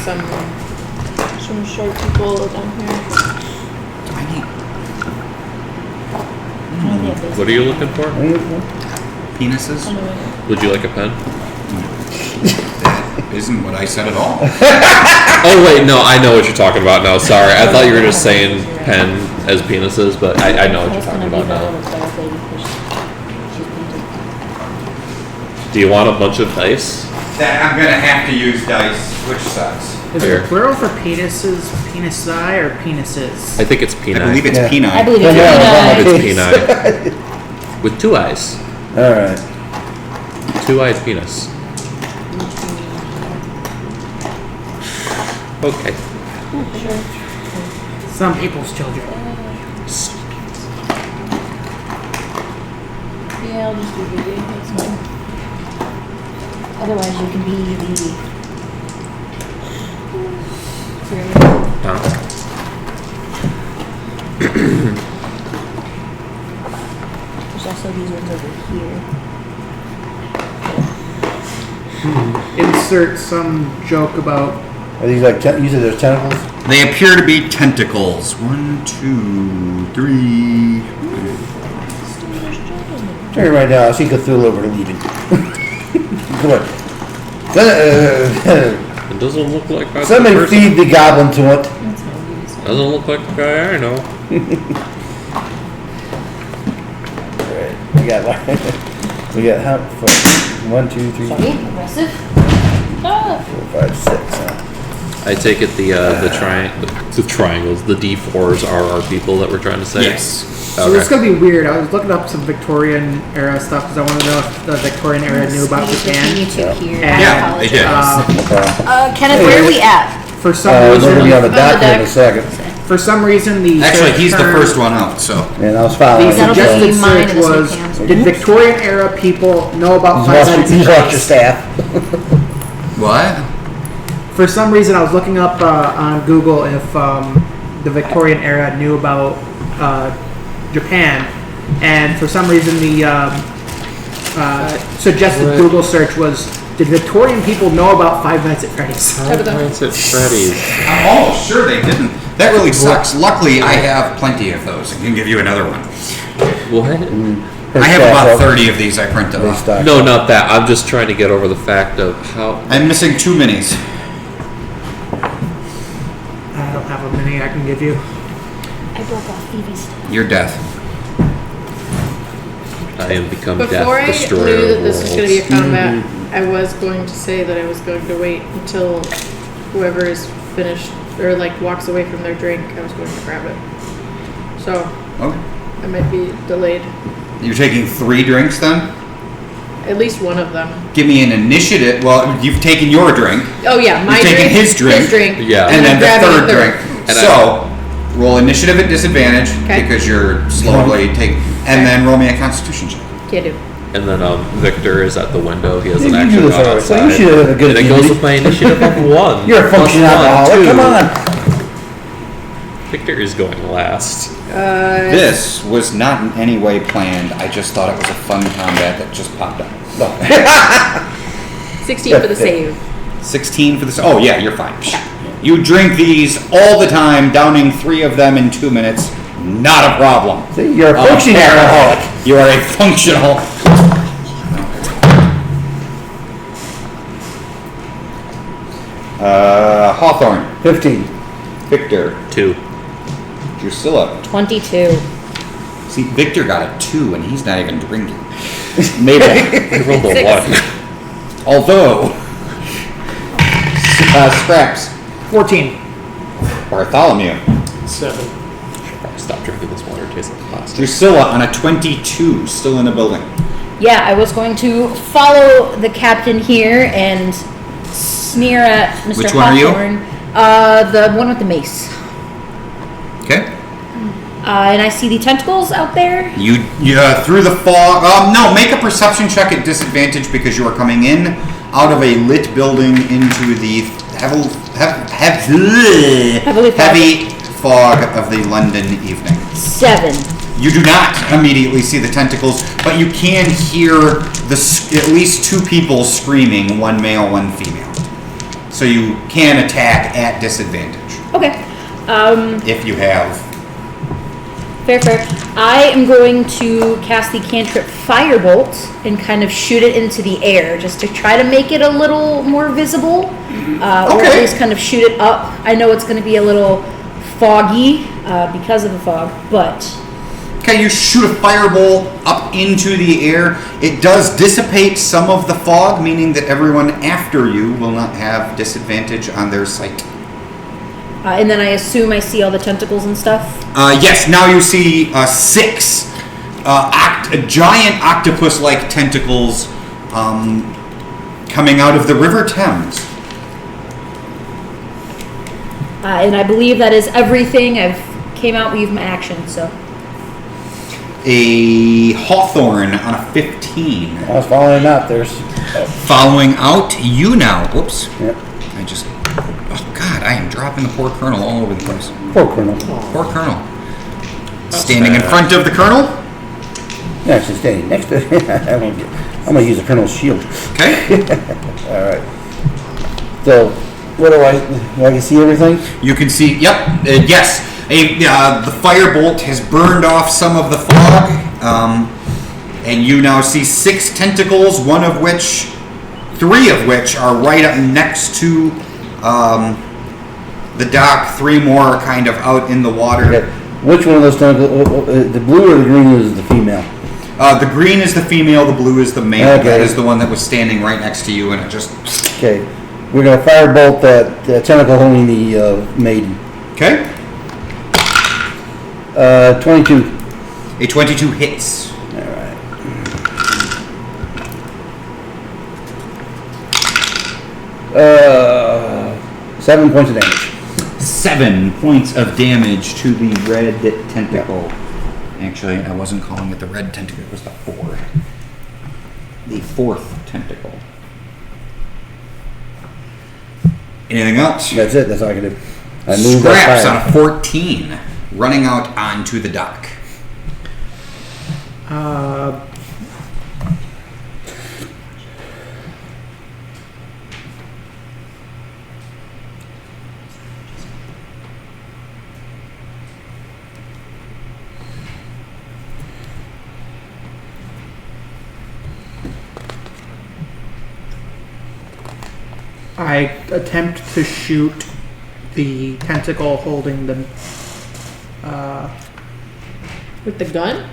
some short people down here. What are you looking for? Penises? Would you like a pen? That isn't what I said at all. Oh wait, no, I know what you're talking about now. Sorry, I thought you were just saying pen as penises, but I know what you're talking about now. Do you want a bunch of dice? That I'm gonna have to use dice. Which sucks? Is Here. it plural for penises, penisi, or penises? I think it's peni. I believe it's Yeah. peni. I believe it's Yeah. It's peni. With 2 eyes. Alright. 2-eyed penis. Okay. Some people's children. Yeah, I'll just do video. That's fine. Otherwise, you can be the. Huh? There's also these ones over here. Insert some joke about. Are these like, you said there's tentacles? They appear to be tentacles. 1, 2, 3. Turn it right now. I see Cthulhu over leaving. Come on. It doesn't look like that's Somebody the person. feed the goblin to it. Doesn't look like the guy I know. Alright, we got how? 1, 2, 3, 4, Sorry, aggressive. 5, 6. Huh? I take it the triangles, the D4s are our people that we're trying to say. Yes. So this is gonna be weird. I was looking up some Victorian era stuff because I want to know if the Victorian era knew about Japan. You two here. And, Yeah, they did. No problem. Kenneth, where are we at? For some We're gonna be reason, on the dock here in a deck. second. for some reason, the Actually, search he's the term- first one out, so. And I was following. The That'll be suggested mine search and this will was: be Pam's. did Victorian era people know about He's 5 minutes lost in your space? staff. What? For some reason, I was looking up on Google if the Victorian era knew about Japan, and for some reason, the suggested Google search was: did Victorian people know about 5 Nights at Freddy's? It's at Freddy's. Oh, sure they didn't. That really sucks. Luckily, I have plenty of those. I can give you another one. What? I have about 30 of these I printed off. No, not that. I'm just trying to get over the fact of how. I'm missing 2 minis. I don't have a mini I can give you. I broke off Phoebe's stuff. You're death. I am become Before death, I destroyer knew of that this was going to be a worlds. combat, I was going to say that I was going to wait until whoever is finished or like walks away from their drink. I was going to grab it. So Okay. I might be delayed. You're taking 3 drinks then? At least one of them. Give me an initiative. Well, you've taken your drink. Oh yeah, my You've taken drink. his drink. His drink. Yeah. And then I'm the grabbing third a drink. And So, roll initiative at disadvantage Okay. because you're slowly taking, and then roll me a Constitution check. Can't do. And then Victor is at the window. He has You an do action this gone already, so you outside. should have a good and it goes immunity. with my initiative of 1. You're a functioning Plus 1, alcoholic. 2. Come on. Victor is going last. This was not in any way planned. I just thought it was a fun combat that just popped up. 16 for the save. 16 for this. Oh yeah, you're fine. You drink these all the time, downing 3 of them in 2 minutes. Not a problem. See, you're a functioning alcoholic. You are a functional. Hawthorne, 15. Victor, 2. Drusilla. 22. See, Victor got a 2 and he's not even drinking. Mabel. I rolled a 1. Although, Scraps, 14. Bartholomew, 7. Probably stop drinking this water. It tastes like plastic. Drusilla on a 22, still in the building. Yeah, I was going to follow the captain here and sneer at Mr. Which one are you? Hawthorne. The one with the mace. Okay. And I see the tentacles out there. You through the fog. No, make a perception check at disadvantage because you are coming in out of a lit building into the heavy fog of the London evening. 7. You do not immediately see the tentacles, but you can hear at least 2 people screaming, one male, one female. So you can attack at disadvantage Okay. if you have. Fair. I am going to cast the cantrip Firebolt and kind of shoot it into the air just to try to make it a little more visible. Or at Okay. least kind of shoot it up. I know it's going to be a little foggy because of the fog, but Okay, you shoot a fireball up into the air. It does dissipate some of the fog, meaning that everyone after you will not have disadvantage on their sight. and then I assume I see all the tentacles and stuff. Yes, now you see 6 giant octopus-like tentacles coming out of the River Thames. And I believe that is everything. I've came out with my action, so. A Hawthorne on a 15. I was following up. There's. Following out, you now. Whoops. Yep. Oh God, I am dropping the poor Colonel all over the place. Poor Colonel. Poor Colonel. Standing in front of the Colonel. Yeah, actually standing next to it. I'm going to use the Colonel's shield. Okay. All right. So, what do I can see everything? You can see, yep, yes. The firebolt has burned off some of the fog, and you now see 6 tentacles, 3 of which are right up next to the dock. 3 more are kind of out in the water. Okay. Which one of those tentacles, the blue or the green is the female? The green is the female, the blue is the male. Okay. That is the one that was standing right next to you, and it just... Okay. We're going to firebolt the tentacle holding the maiden. Okay. 22. A 22 hits. All right. 7 points of damage. 7 points of damage to the red tentacle. Actually, I wasn't calling it the red tentacle, it was the 4. The 4th tentacle. Anything else? That's it. That's all I can do. I moved Scraps on that a 14, running out onto the dock. I attempt to shoot the tentacle holding the With the gun?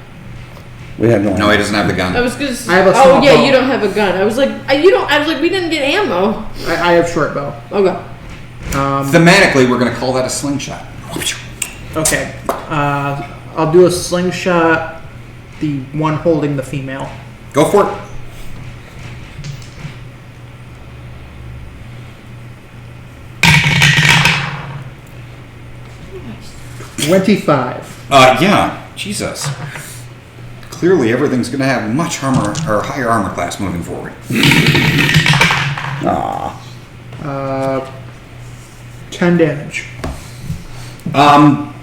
We have no. No, he doesn't have the gun. I was gonna. I have a oh small yeah, bow. you don't have a gun. I was like, you don't. I was like, we didn't get ammo. I have short bow. Okay. Thematically, we're going to call that a slingshot. Okay. I'll do a slingshot. The one holding the female. Go for it. Nice. 25. Yeah. Jesus. Clearly, everything's going to have much armor or higher armor class moving forward. Aw. 10 damage. After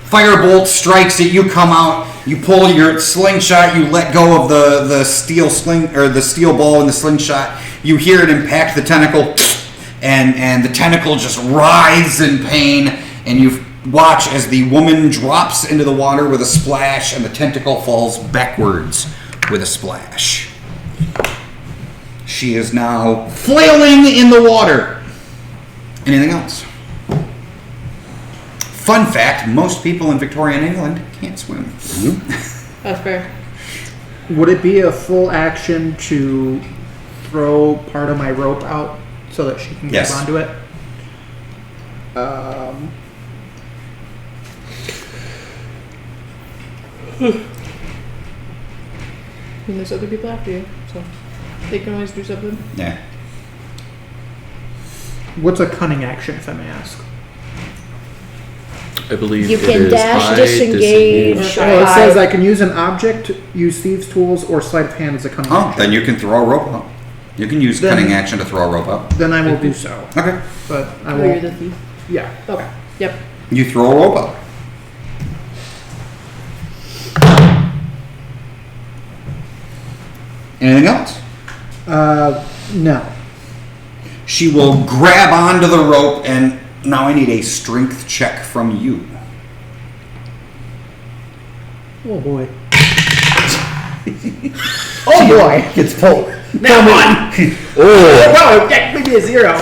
firebolt strikes it, you come out, you pull your slingshot, you let go of the steel sling or the steel ball in the slingshot. You hear it impact the tentacle, and the tentacle just writhes in pain, and you watch as the woman drops into the water with a splash, and the tentacle falls backwards with a splash. She is now flailing in the water. Anything else? Fun fact, most people in Victorian England can't swim. That's fair. Would it be a full action to throw part of my rope out so that she can Yes. grab onto it? And there's other people after you, so they can always do something. Yeah. What's a cunning action, if I may ask? I believe You it can is dash, hide, disengage. disengage. It says I can use an object, use thieves' tools, or sleight of hand as a cunning Oh, action. then you can throw a rope up. You can use Then- cunning action to throw a rope up. Then I will do so. Okay. But I Oh, you're won't. the thief. Yeah. Okay. Yep. You throw a rope up. Anything else? No. She will grab onto the rope, and now I need a strength check from you. Oh boy. Oh boy. Gets pulled. Now one. Oh, yeah, maybe a 0.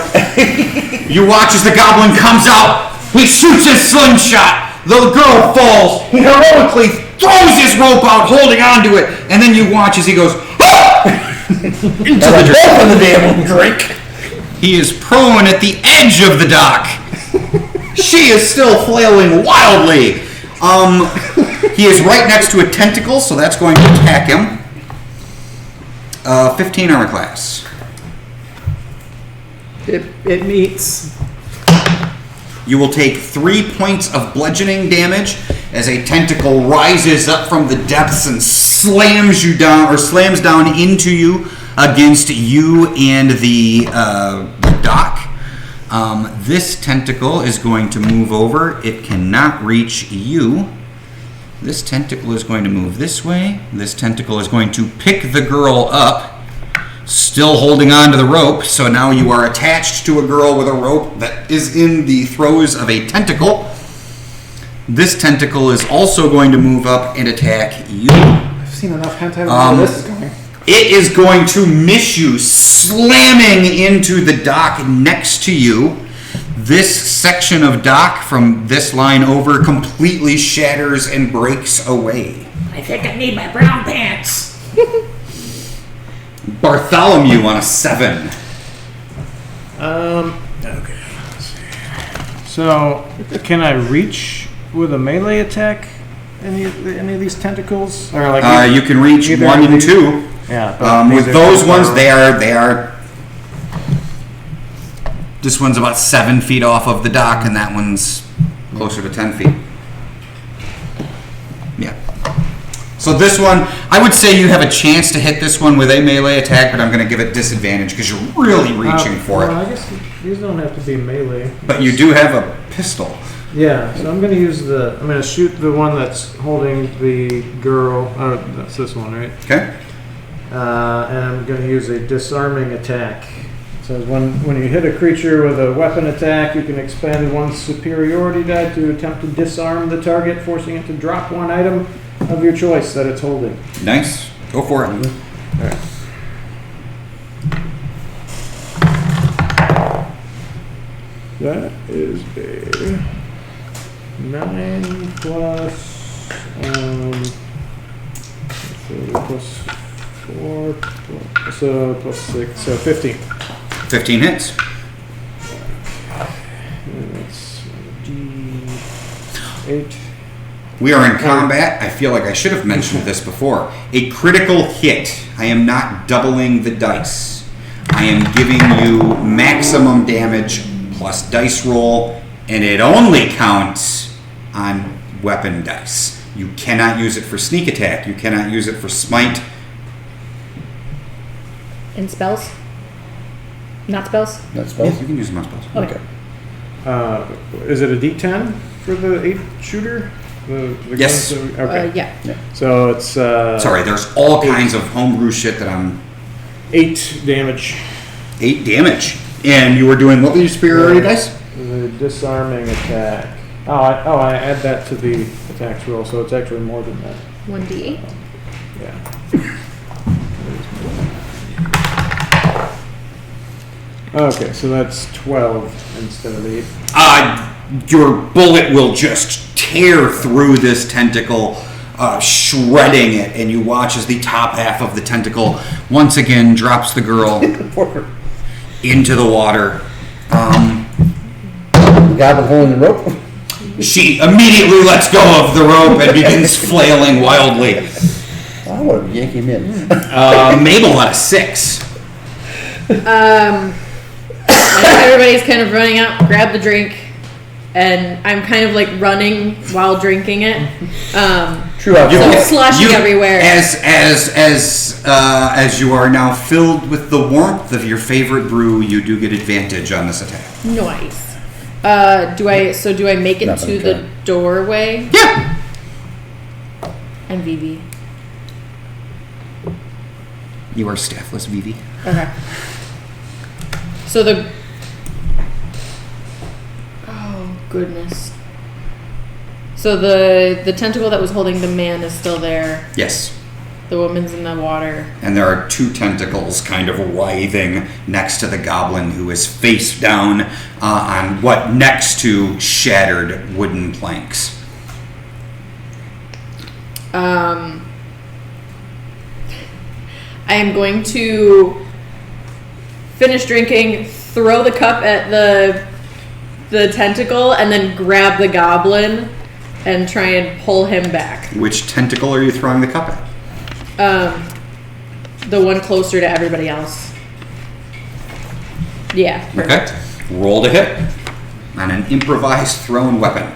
You watch as the goblin comes out. He shoots his slingshot. The girl falls. He heroically throws his rope out, holding onto it, and then you watch as he goes into the Both of the damn drink. He is prone at the edge of the dock. She is still flailing wildly. He is right next to a tentacle, so that's going to attack him. 15 armor class. It meets. You will take 3 points of bludgeoning damage as a tentacle rises up from the depths and slams you down, or slams down into you against you and the dock. This tentacle is going to move over. It cannot reach you. This tentacle is going to move this way. This tentacle is going to pick the girl up, still holding on to the rope. So now you are attached to a girl with a rope that is in the throes of a tentacle. This tentacle is also going to move up and attack you. I've seen enough hentai to know where this is going. It is going to miss you, slamming into the dock next to you. This section of dock from this line over completely shatters and breaks away. I think I need my brown pants. Bartholomew on a 7. Okay. Let's see. So, can I reach with a melee attack any of these tentacles? Or like You can reach either 1 of and these- 2. Yeah. but With these are those so ones, far- they are. This one's about 7 feet off of the dock, and that one's closer to 10 feet. Yeah. So this one, I would say you have a chance to hit this one with a melee attack, but I'm going to give it disadvantage because you're really reaching for well, it. I guess these don't have to be melee. But you do have a pistol. Yeah, so I'm gonna use I'm gonna shoot the one that's holding the girl. That's this one, right? Okay. And I'm gonna use a disarming attack. So when you hit a creature with a weapon attack, you can expend one's superiority die to attempt to disarm the target, forcing it to drop one item of your choice that it's holding. Nice. Go for it. Alright. That is a 9 plus Plus 4, so plus 6, so 15. 15 hits. And that's D8. We are in combat. I feel like I should have mentioned this before. A critical hit. I am not doubling the dice. I am giving you maximum damage plus dice roll, and it only counts on weapon dice. You cannot use it for sneak attack. You cannot use it for smite. And spells? Not spells? Not spells? Yes, you can use them on spells. Okay. Is it a D10 for the 8 shooter? The Yes. guns that okay. Yeah. So it's Sorry, there's all kinds of homebrew shit that I'm... 8 damage. 8 damage. And you were doing what with your superiority dice? The disarming attack. I add that to the attacks roll, so it's actually more than that. 1d8. Yeah. Okay, so that's 12 instead of 8. Your bullet will just tear through this tentacle, shredding it, and you watch as the top half of the tentacle once again drops the girl into the water. Goblin holding the rope. She immediately lets go of the rope and begins flailing wildly. I want to yank him in. Mabel at a 6. Everybody's kind of running out, grab the drink, and I'm kind of like running while drinking it. True outcome. So sloshing everywhere. As you are now filled with the warmth of your favorite brew, you do get advantage on this attack. Nice. Do I make it Nothing to to the doorway? Yeah. And Vivi. You are staffless, Vivi. Okay. So oh goodness. So the tentacle that was holding the man is still there. Yes. The woman's in the water. And there are 2 tentacles kind of writhing next to the goblin, who is face down on what next to shattered wooden planks. I am going to finish drinking, throw the cup at the tentacle, and then grab the goblin and try and pull him back. Which tentacle are you throwing the cup at? The one closer to everybody else. Yeah. Perfect. Okay. Roll to hit on an improvised thrown weapon.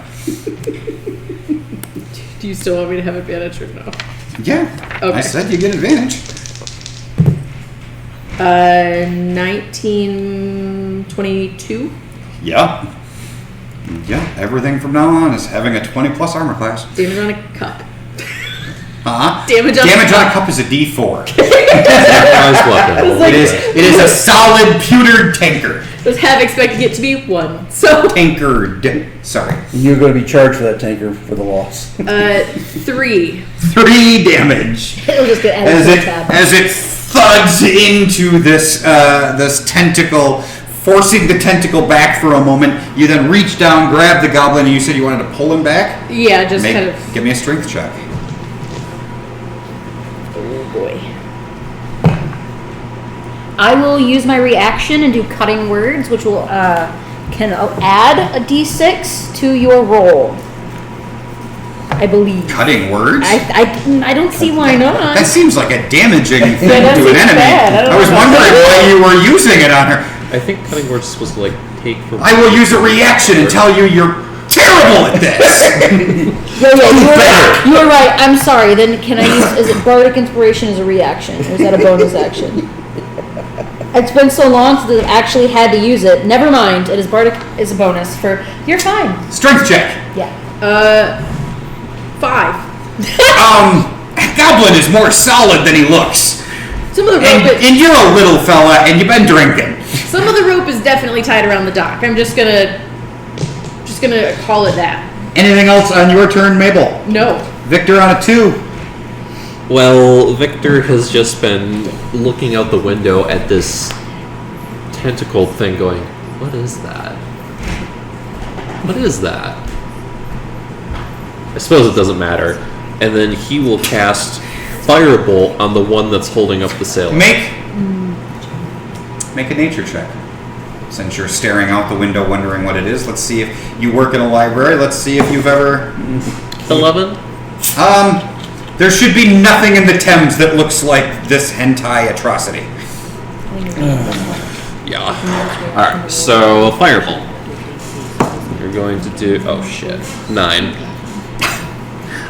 Do you still want me to have advantage or no? Yeah. Okay. I said you get advantage. 1922. Yeah. Yeah. Everything from now on is having a 20 plus armor class. Damage on a cup. Damage on a cup is a D4. It It is a solid pewtered tankard. I was half expecting it to be 1. So Tankard. Sorry. You're going to be charged for that tanker for the loss. 3. 3 damage. It'll just get added to the tab. As it thuds into this this tentacle, forcing the tentacle back for a moment. You then reach down, grab the goblin, and you said you wanted to pull him back? Yeah, just kind of. Give me a strength check. Oh boy. I will use my reaction and do cutting words, which will can add a d6 to your roll. I believe. Cutting words? I don't see why not. That seems like a damaging thing that to an seems enemy. bad. I was wondering why you were using it on her. I think cutting words is supposed to like take from. I will use a reaction and tell you you're terrible at this. Yeah, you were right. I'm sorry. Then can I use? Is it bardic inspiration as a reaction, or is that a bonus action? It's been so long since I've actually had to use it. Never mind. It is bardic is a bonus for. You're fine. Strength check. Yeah. 5. Goblin is more solid than he looks. Some of the rope. And you're a little fella, and you've been drinking. Some of the rope is definitely tied around the dock. I'm just gonna call it that. Anything else on your turn, Mabel? No. Victor on a 2. Well, Victor has just been looking out the window at this tentacle thing going, what is that? What is that? I suppose it doesn't matter. And then he will cast Firebolt on the one that's holding up the sail. Make a nature check. Since you're staring out the window wondering what it is, let's see if you work in a library. Let's see if you've ever... 11? There should be nothing in the Thames that looks like this hentai atrocity. Yeah. Alright, so Firebolt. You're going to do... Oh, shit. 9.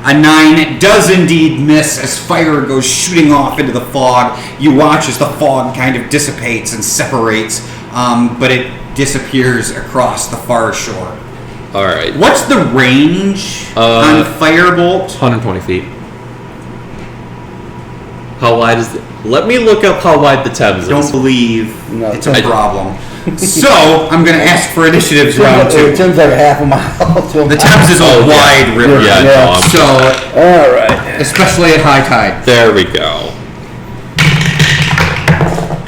A 9 does indeed miss as fire goes shooting off into the fog. You watch as the fog kind of dissipates and separates, but it disappears across the far shore. Alright. What's the range on Firebolt? 120 feet. How wide is it? Let me look up how wide the Thames Don't is. believe No, it's a I- problem. So, I'm going to ask for initiatives round 2. It turns like a half a mile to a The mile. Thames is a wide river. Yeah, Yeah. no, I'm- So, All right. especially at high tide. There we go.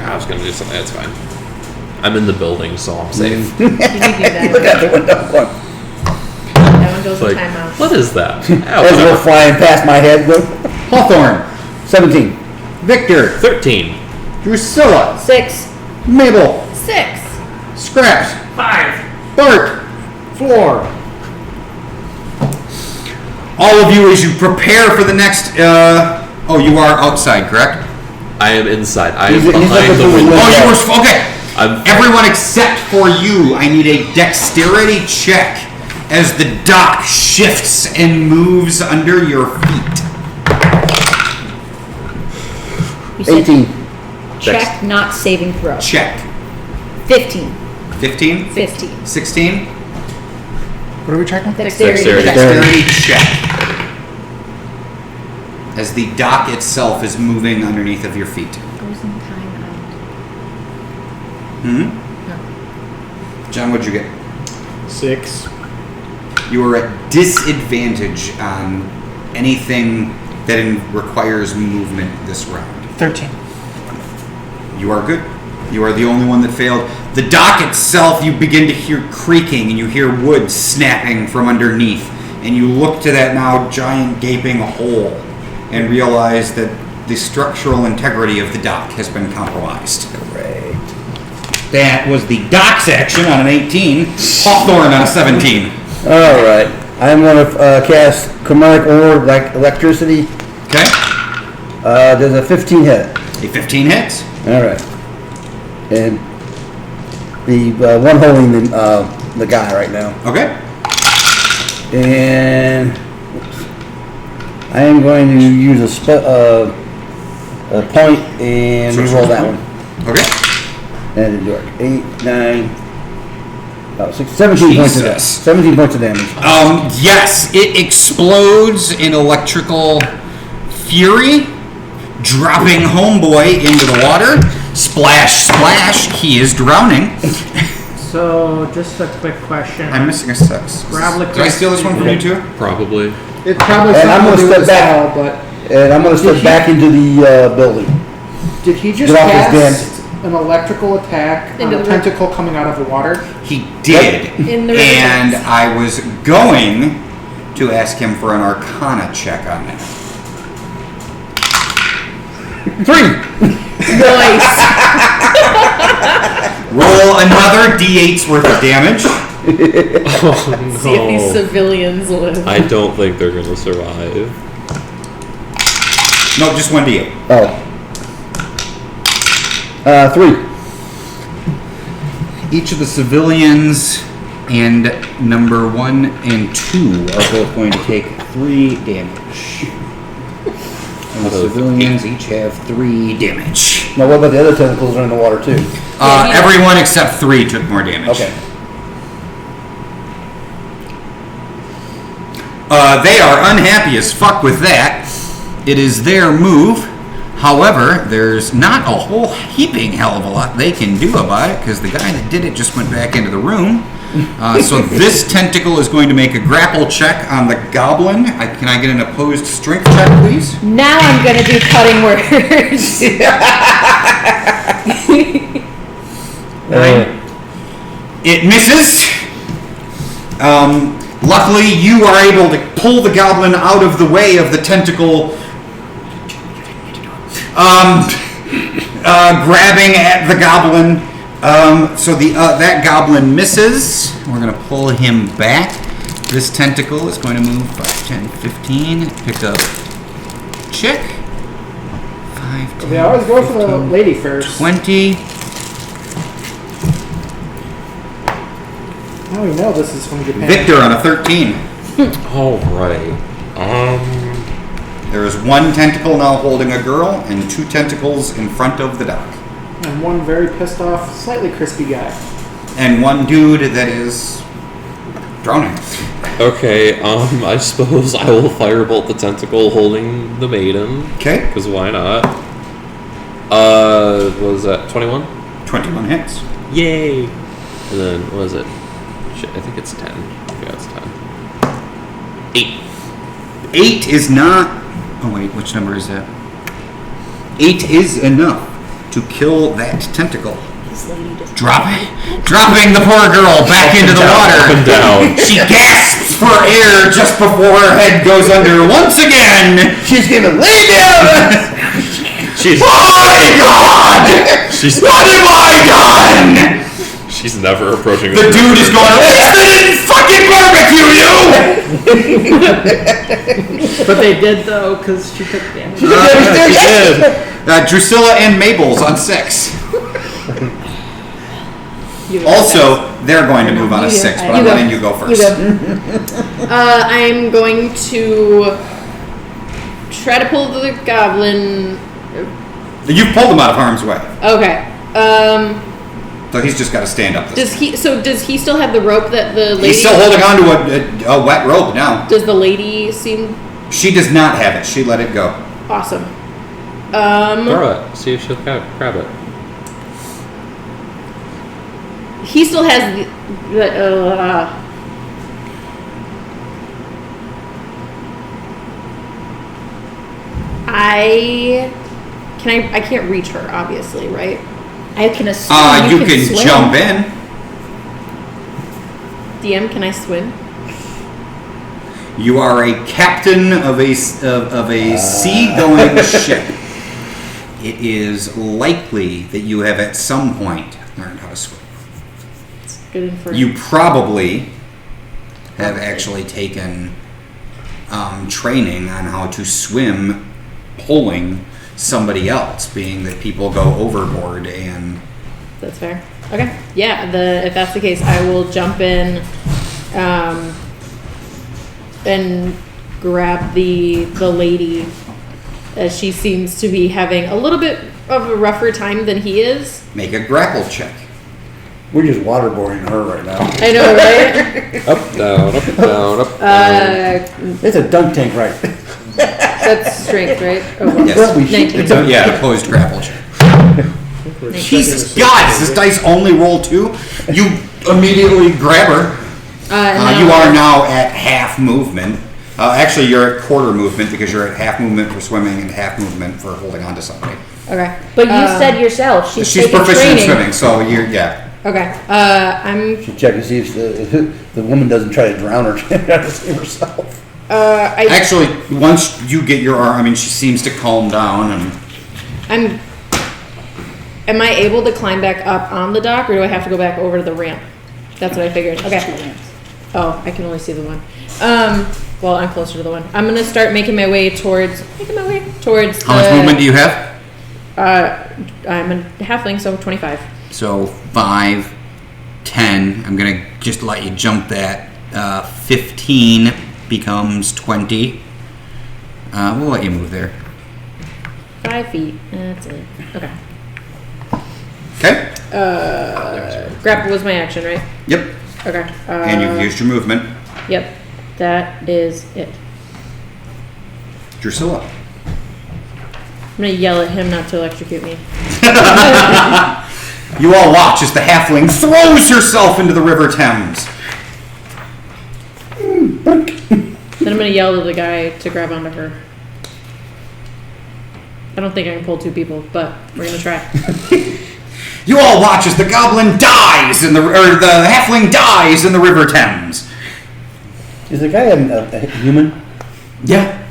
I was going to do something. That's fine. I'm in the building, so I'm safe. You do that. Look out the window. Going, That one goes Like, to timeout. what is that? as we're flying past my head. Going, Hawthorne, 17. Victor, 13. Drusilla, 6. Mabel, 6. Scraps, 5. Bart. 4. All of you, as you prepare for the next, you are outside, correct? I am inside. I am He's behind looking the through the window. window. Oh, you were, okay. I'm- Everyone except for you, I need a dexterity check as the dock shifts and moves under your feet. You said 18. check, not saving throw. Check. 15. 15? 15. 16? What are we checking? Dexterity. Dexterity. check. Dexterity check. As the dock itself is moving underneath of your feet. Frozen timeout. Hmm? John, what'd you get? 6. You are at disadvantage on anything that requires movement this round. 13. You are good. You are the only one that failed. The dock itself, you begin to hear creaking and you hear wood snapping from underneath. And you look to that now giant gaping hole and realize that the structural integrity of the dock has been compromised. Great. That was the dock section on an 18, Hawthorne on a 17. All right. I'm going to cast chromatic orb like electricity. Okay? There's a 15 hit. A 15 hits. All right. And the one holding the guy right now. Okay. And I am going to use a point and reroll that one. Okay. And it work. 8, 9, 17 points of damage. Jesus. 17 points of damage. Yes, it explodes in electrical fury, dropping homeboy into the water. Splash, splash, he is drowning. So, just a quick question. I'm missing a 6. Grab Did I steal this one from you too? Probably. It probably And I'm something gonna to do with step back. the spell, but And I'm going to step Did he- back into the building. did he just Get off his cast an electrical attack on Into a the tentacle coming out of the water? He did. In the river And Thames. I was going to ask him for an Arcana check on that. 3. Nice. Roll another D8's worth of damage. See if these civilians live. I don't think they're going to survive. No, just 1D8. Oh. 3. Each of the civilians and number 1 and 2 are both going to take 3 damage. And the civilians each have 3 damage. Now, what about the other tentacles that are in the water, too? Everyone except 3 took more damage. Okay. They are unhappy as fuck with that. It is their move. However, there's not a whole heaping hell of a lot they can do about it because the guy that did it just went back into the room. So this tentacle is going to make a grapple check on the goblin. Can I get an opposed strength check, please? Now I'm gonna do cutting words. It misses. Luckily, you are able to pull the goblin out of the way of the tentacle, grabbing at the goblin. So that goblin misses. We're going to pull him back. This tentacle is going to move 5, 10, 15. Pick up chick. 5, 10, They always go for the lady first. 20. Oh, you know this is from Japan. Victor on a 13. All right. There is one tentacle now holding a girl and 2 tentacles in front of the dock. And one very pissed off, slightly crispy guy. And one dude that is drowning. Okay. I suppose I will firebolt the tentacle holding the maiden. Okay. Because why not? Was that 21? 21 hits. Yay! And then what is it? Shit, I think it's 10. Yeah, it's 10. 8. 8 is not... Oh wait, which number is that? 8 is enough to kill that tentacle. Dropping the poor girl back into the water. Up and down. She gasps for air just before her head goes under once again. She's gonna lay down! She's, Oh my God! she's, What have I done? she's never approaching The dude is going, at least they didn't fucking barbecue you! But they did though, because she took damage. She did. Drusilla and Mabel's on 6. Also, they're going to move on a 6, but I'm letting you go first. I'm going to try to pull the goblin. You've pulled him out of harm's way, Okay. so he's just got to stand up. Does he still have the rope that the lady? He's still holding on to a wet rope now. Does the lady seem She does not have it. She let it go. awesome? Throw it. See if she'll grab it. He still has the I can't reach her, obviously, right? I can assume You can swim. jump in. DM, can I swim? You are a captain of a sea-going ship. It is likely that you have at some point learned how to swim. Good info. You probably have actually taken training on how to swim pulling somebody else, being that people go overboard and... That's fair. Okay. Yeah, if that's the case, I will jump in and grab the lady, as she seems to be having a little bit of a rougher time than he is. Make a grapple check. We're just waterboarding her right now. I know, right? Up, down, up, down, up, down. It's a dunk tank, right? That's strength, right? Oh, well. Yes. Well, we should- 19. It's a, opposed grapple check. Jesus God, does this dice only roll 2? You immediately grab her. No. You are now at half movement. Actually, you're at quarter movement because you're at half movement for swimming and half movement for holding on to somebody. Okay. But you said yourself she's taking proficient training. in swimming, so yeah. Okay. I'm. Should check to see if the woman doesn't try to drown her trying to save herself. Actually, once you get your arm, she seems to calm down and... Am I able to climb back up on the dock, or do I have to go back over to the ramp? That's what I figured. Okay. Oh, I can only see the one. Well, I'm closer to the one. I'm gonna start making my way towards. How much movement do you have? I'm a halfling, so 25. So 5, 10. I'm gonna just let you jump that. 15 becomes 20. We'll let you move there. 5 feet. That's it. Okay. Okay. Grapple was my action, right? Yep. Okay. And you've used your movement. Yep. That is it. Drusilla. I'm gonna yell at him not to electrocute me. You all watch as the halfling throws herself into the River Thames. Then I'm gonna yell to the guy to grab onto her. I don't think I can pull 2 people, but we're gonna try. You all watch as the goblin dies the halfling dies in the River Thames. Is the guy a human? Yeah.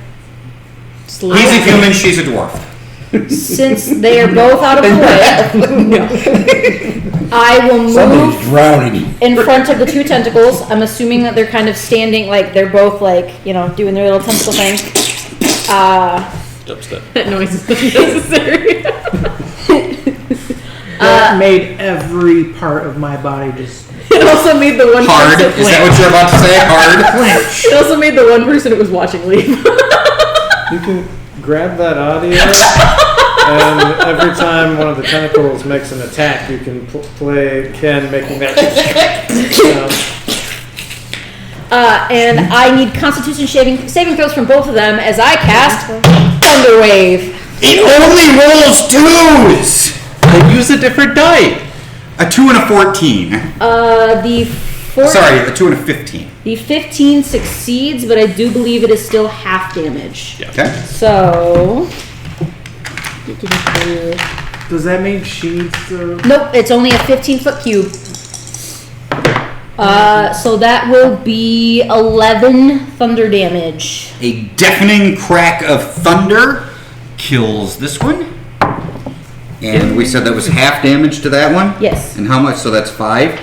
He's a human, she's a dwarf. Since they are both out of the way, I will Somebody's move drowning. in front of the two tentacles. I'm assuming that they're kind of standing, like they're both like, you know, doing their little tentacle thing. Dubstep. That noise is unnecessary. That made every part of my body just. It also made the one Hard. person Is that what you're about to say? Hard. It also made the one person who was watching leave. You can grab that audio, and every time one of the tentacles makes an attack, you can play Ken making that sound. And I need Constitution saving throws from both of them as I cast Thunder Wave. It only rolls 2s! Then use a different die. A 2 and a 14. Sorry, a 2 and a 15. The 15 succeeds, but I do believe it is still half damage. Yeah. Okay. So. Does that mean she needs to? Nope, it's only a 15-foot cube. So that will be 11 thunder damage. A deafening crack of thunder kills this one. And we said that was half damage to that one? Yes. And how much? So that's 5?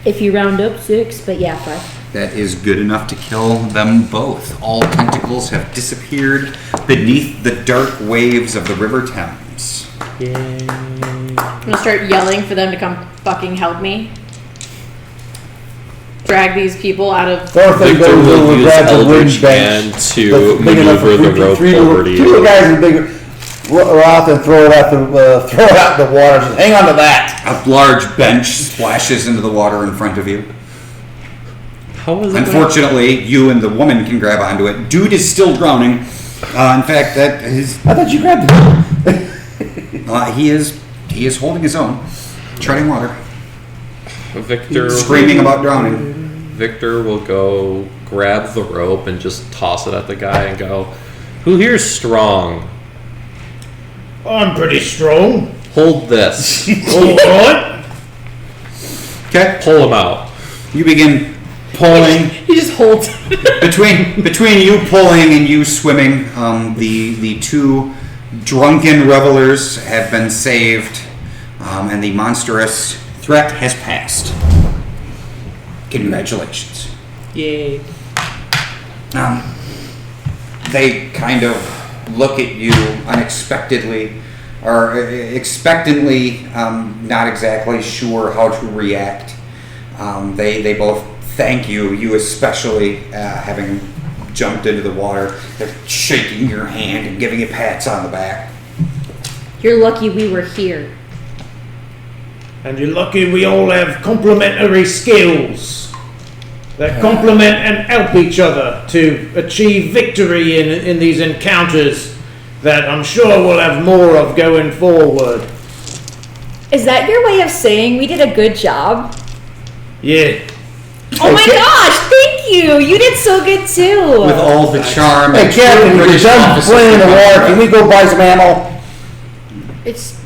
If you round up 6, but yeah, 5. That is good enough to kill them both. All tentacles have disappeared beneath the dark waves of the River Thames. I'm gonna start yelling for them to come fucking help me. Drag these people out of. Victor will use Eldritch Hand to maneuver the rope over to you. Two guys in big rock and throw it out the water. Just hang on to that. A large bench splashes into the water in front of you. How is it? Unfortunately, you and the woman can grab onto it. Dude is still drowning. In fact, that is. I thought you grabbed it. He is holding his own, treading water, Victor screaming about drowning. Victor will go grab the rope and just toss it at the guy and go, "Who here's strong? I'm pretty strong. Hold this." All right. Okay, Pull him out. you begin pulling. He just holds. Between you pulling and you swimming, the two drunken revelers have been saved, and the monstrous threat has passed. Congratulations. Yay. They kind of look at you unexpectedly, or expectantly, not exactly sure how to react. They both thank you, you especially, having jumped into the water. They're shaking your hand and giving you pats on the back. You're lucky we were here. And you're lucky we all have complementary skills that complement and help each other to achieve victory in these encounters that I'm sure we'll have more of going forward. Is that your way of saying we did a good job? Yeah. Oh my gosh, thank you! You did so good too! With all the charm Hey, and Captain, we're British done officers playing the can war. Can we go buy some ammo? It's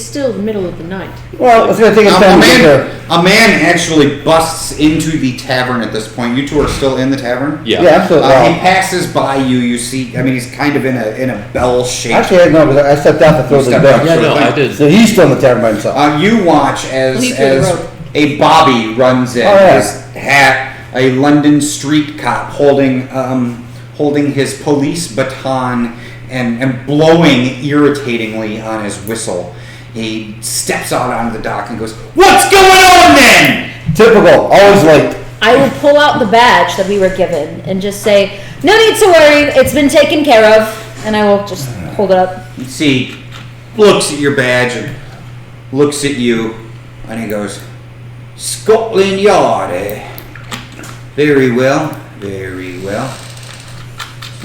still the middle of the night. Well, it's going to take us time to get there. A man actually busts into the tavern at this point. You two are still in the tavern? Yeah. Yeah, absolutely. He passes by you. You see, I mean, he's kind of in a bell shape. Actually, no, because I stepped out to throw You the stepped bell. out. Yeah, no, I did. So he's still in the tavern by himself. You watch as He threw the rope. a Bobby runs in, Oh, yeah. his hat, a London street cop holding his police baton and blowing irritatingly on his whistle. He steps out onto the dock and goes, "What's going on then?" Typical, always late. I will pull out the badge that we were given and just say, no need to worry, it's been taken care of. And I will just hold it up. You see, looks at your badge and looks at you, and he goes, "Scotland Yard, eh? Very well, very well.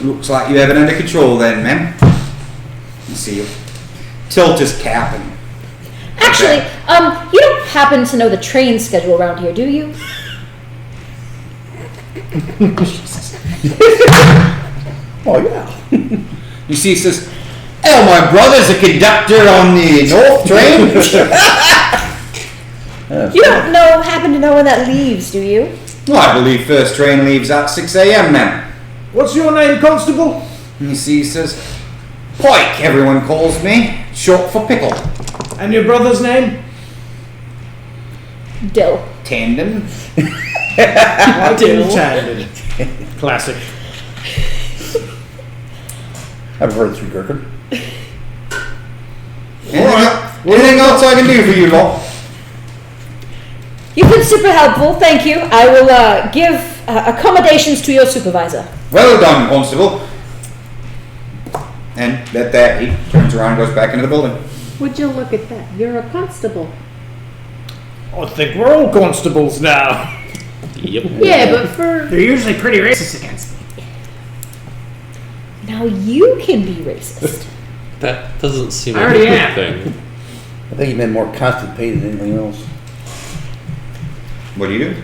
Looks like you have it under control then, ma'am." You see him tilt his cap and... Actually, you don't happen to know the train schedule around here, do you? Oh, yeah. You see, he says, "Oh, my brother's a conductor on the North train." You don't happen to know when that leaves, do you? Well, I believe first train leaves at 6 a.m., ma'am. What's your name, Constable? You see, he says, Pike, everyone calls me, short for pickle. And your brother's name? Dill. Tandem. Tandon. Classic. I've heard through Gherkin. Anything else I can do for you, lot? You've been super helpful, thank you. I will give accommodations to your supervisor. Well done, Constable. And at that, he turns around and goes back into the building. Would you look at that? You're a constable. I think we're all constables now. Yep. Yeah, but for They're usually pretty racist against me. Now you can be racist. That doesn't seem I like a already good am. thing. I think you've been more constipated than anything else. What do you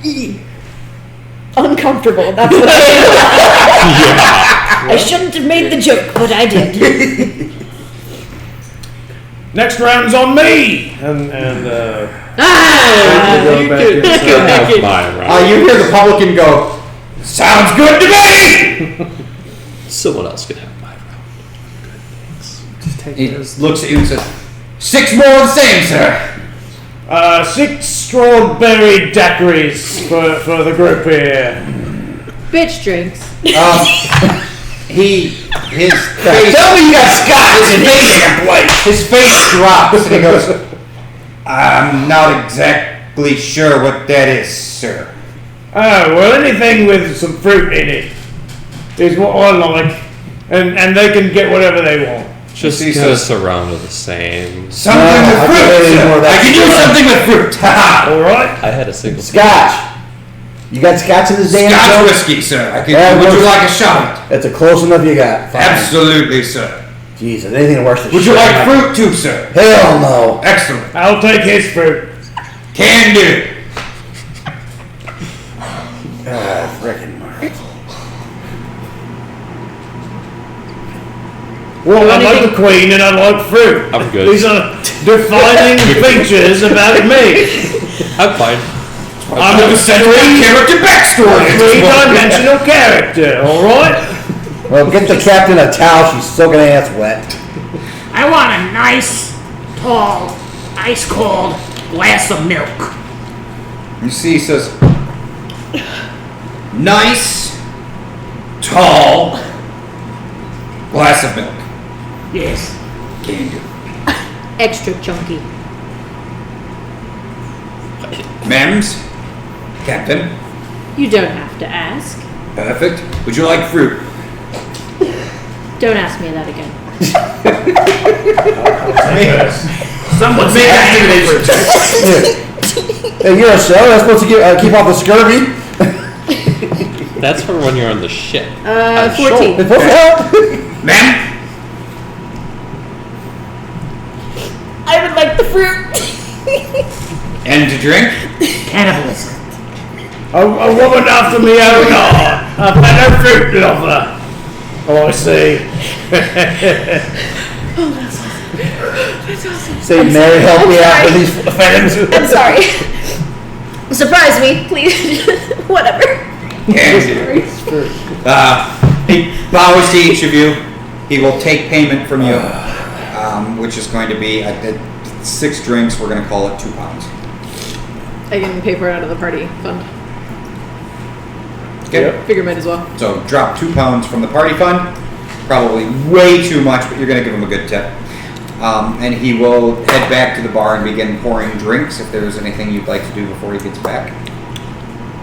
do? Uncomfortable, that's what I I shouldn't have made the joke, but I did. Next round's on me. And You could have my round. You hear the publican go, sounds good to me! Someone else could have my round. Just take He those. looks at you and says, 6 more of the same, sir. 6 strawberry daiquiris for the group here. bitch drinks. His face, Tell me you got Scotch. his face drops and he goes, I'm not exactly sure what that is, sir. Oh, well, anything with some fruit in it is what I like. And they can get whatever they want. Just He get says- us around to the same. Something No, with I fruit, can't sir. anymore. I can do something with fruit. Ha All right? I had a single. Scotch. You got Scotch in this damn Scotch joint? whiskey, sir. I can, Yeah, would you well- like a shot? That's a close enough you got. Fine. Absolutely, sir. Jesus, anything worse than Would you shit. like fruit too, sir? Hell no. Excellent. I'll take his fruit. Can do. Frickin' Mark. Well, I like the queen and I like fruit. I'm good. These are defining features about me. I'm fine. I'm the central character backstory. A three-dimensional character, all right? Well, get the captain a towel. She's soaking ass wet. I want a nice, tall, ice cold glass of milk. You see, he says, nice, tall glass of milk. Yes. Can do. Extra chunky. Ma'ams, Captain, You don't have to ask. perfect. Would you like fruit? Don't ask me that again. Someone's making Hey, you're a show. That's supposed to keep off the scurvy. That's for when you're on the ship. 14. It's supposed to help. Ma'am, I would like the fruit. and to drink? cannibalism. A woman after me own heart. I've had no fruit to offer. Oh, I see. Say, Mary, help me out with these offenders. I'm sorry. Surprise me, please. Whatever. Can do. He bows to each of you. He will take payment from you, which is going to be at 6 drinks. We're going to call it £2. I can pay for it out of the party fund. Okay. Figure might as well. So drop £2 from the party fund. Probably way too much, but you're going to give him a good tip. And he will head back to the bar and begin pouring drinks if there's anything you'd like to do before he gets back.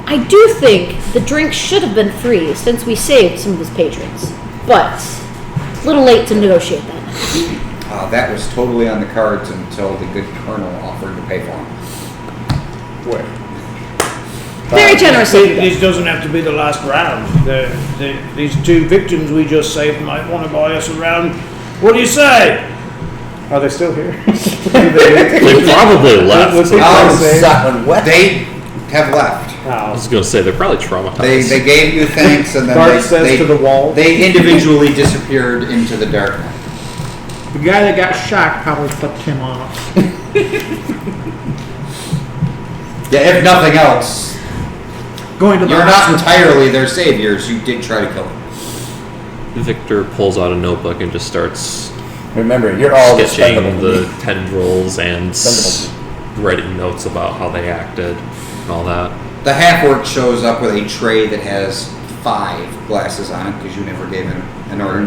I do think the drinks should have been free since we saved some of his patrons. But a little late to negotiate that. That was totally on the cards until the good colonel offered to pay for him. Where? Very generous of you. This doesn't have to be the last round. These 2 victims we just saved might want to buy us a round. What do you say? Are they still here? They probably left. Sopping wet. They have left. I was going to say they're probably traumatized. They gave you thanks and then Bart says to the wall. they individually disappeared into the dark night. The guy that got shot probably flipped him off. Yeah, if nothing else, going to the You're not hospital. entirely their saviors. You did try to kill them. Victor pulls out a notebook and just starts Remember, you're all sketching expendable. the tendrils and Expendable. writing notes about how they acted and all that. The half-orc shows up with a tray that has 5 glasses on it because you never gave him an order.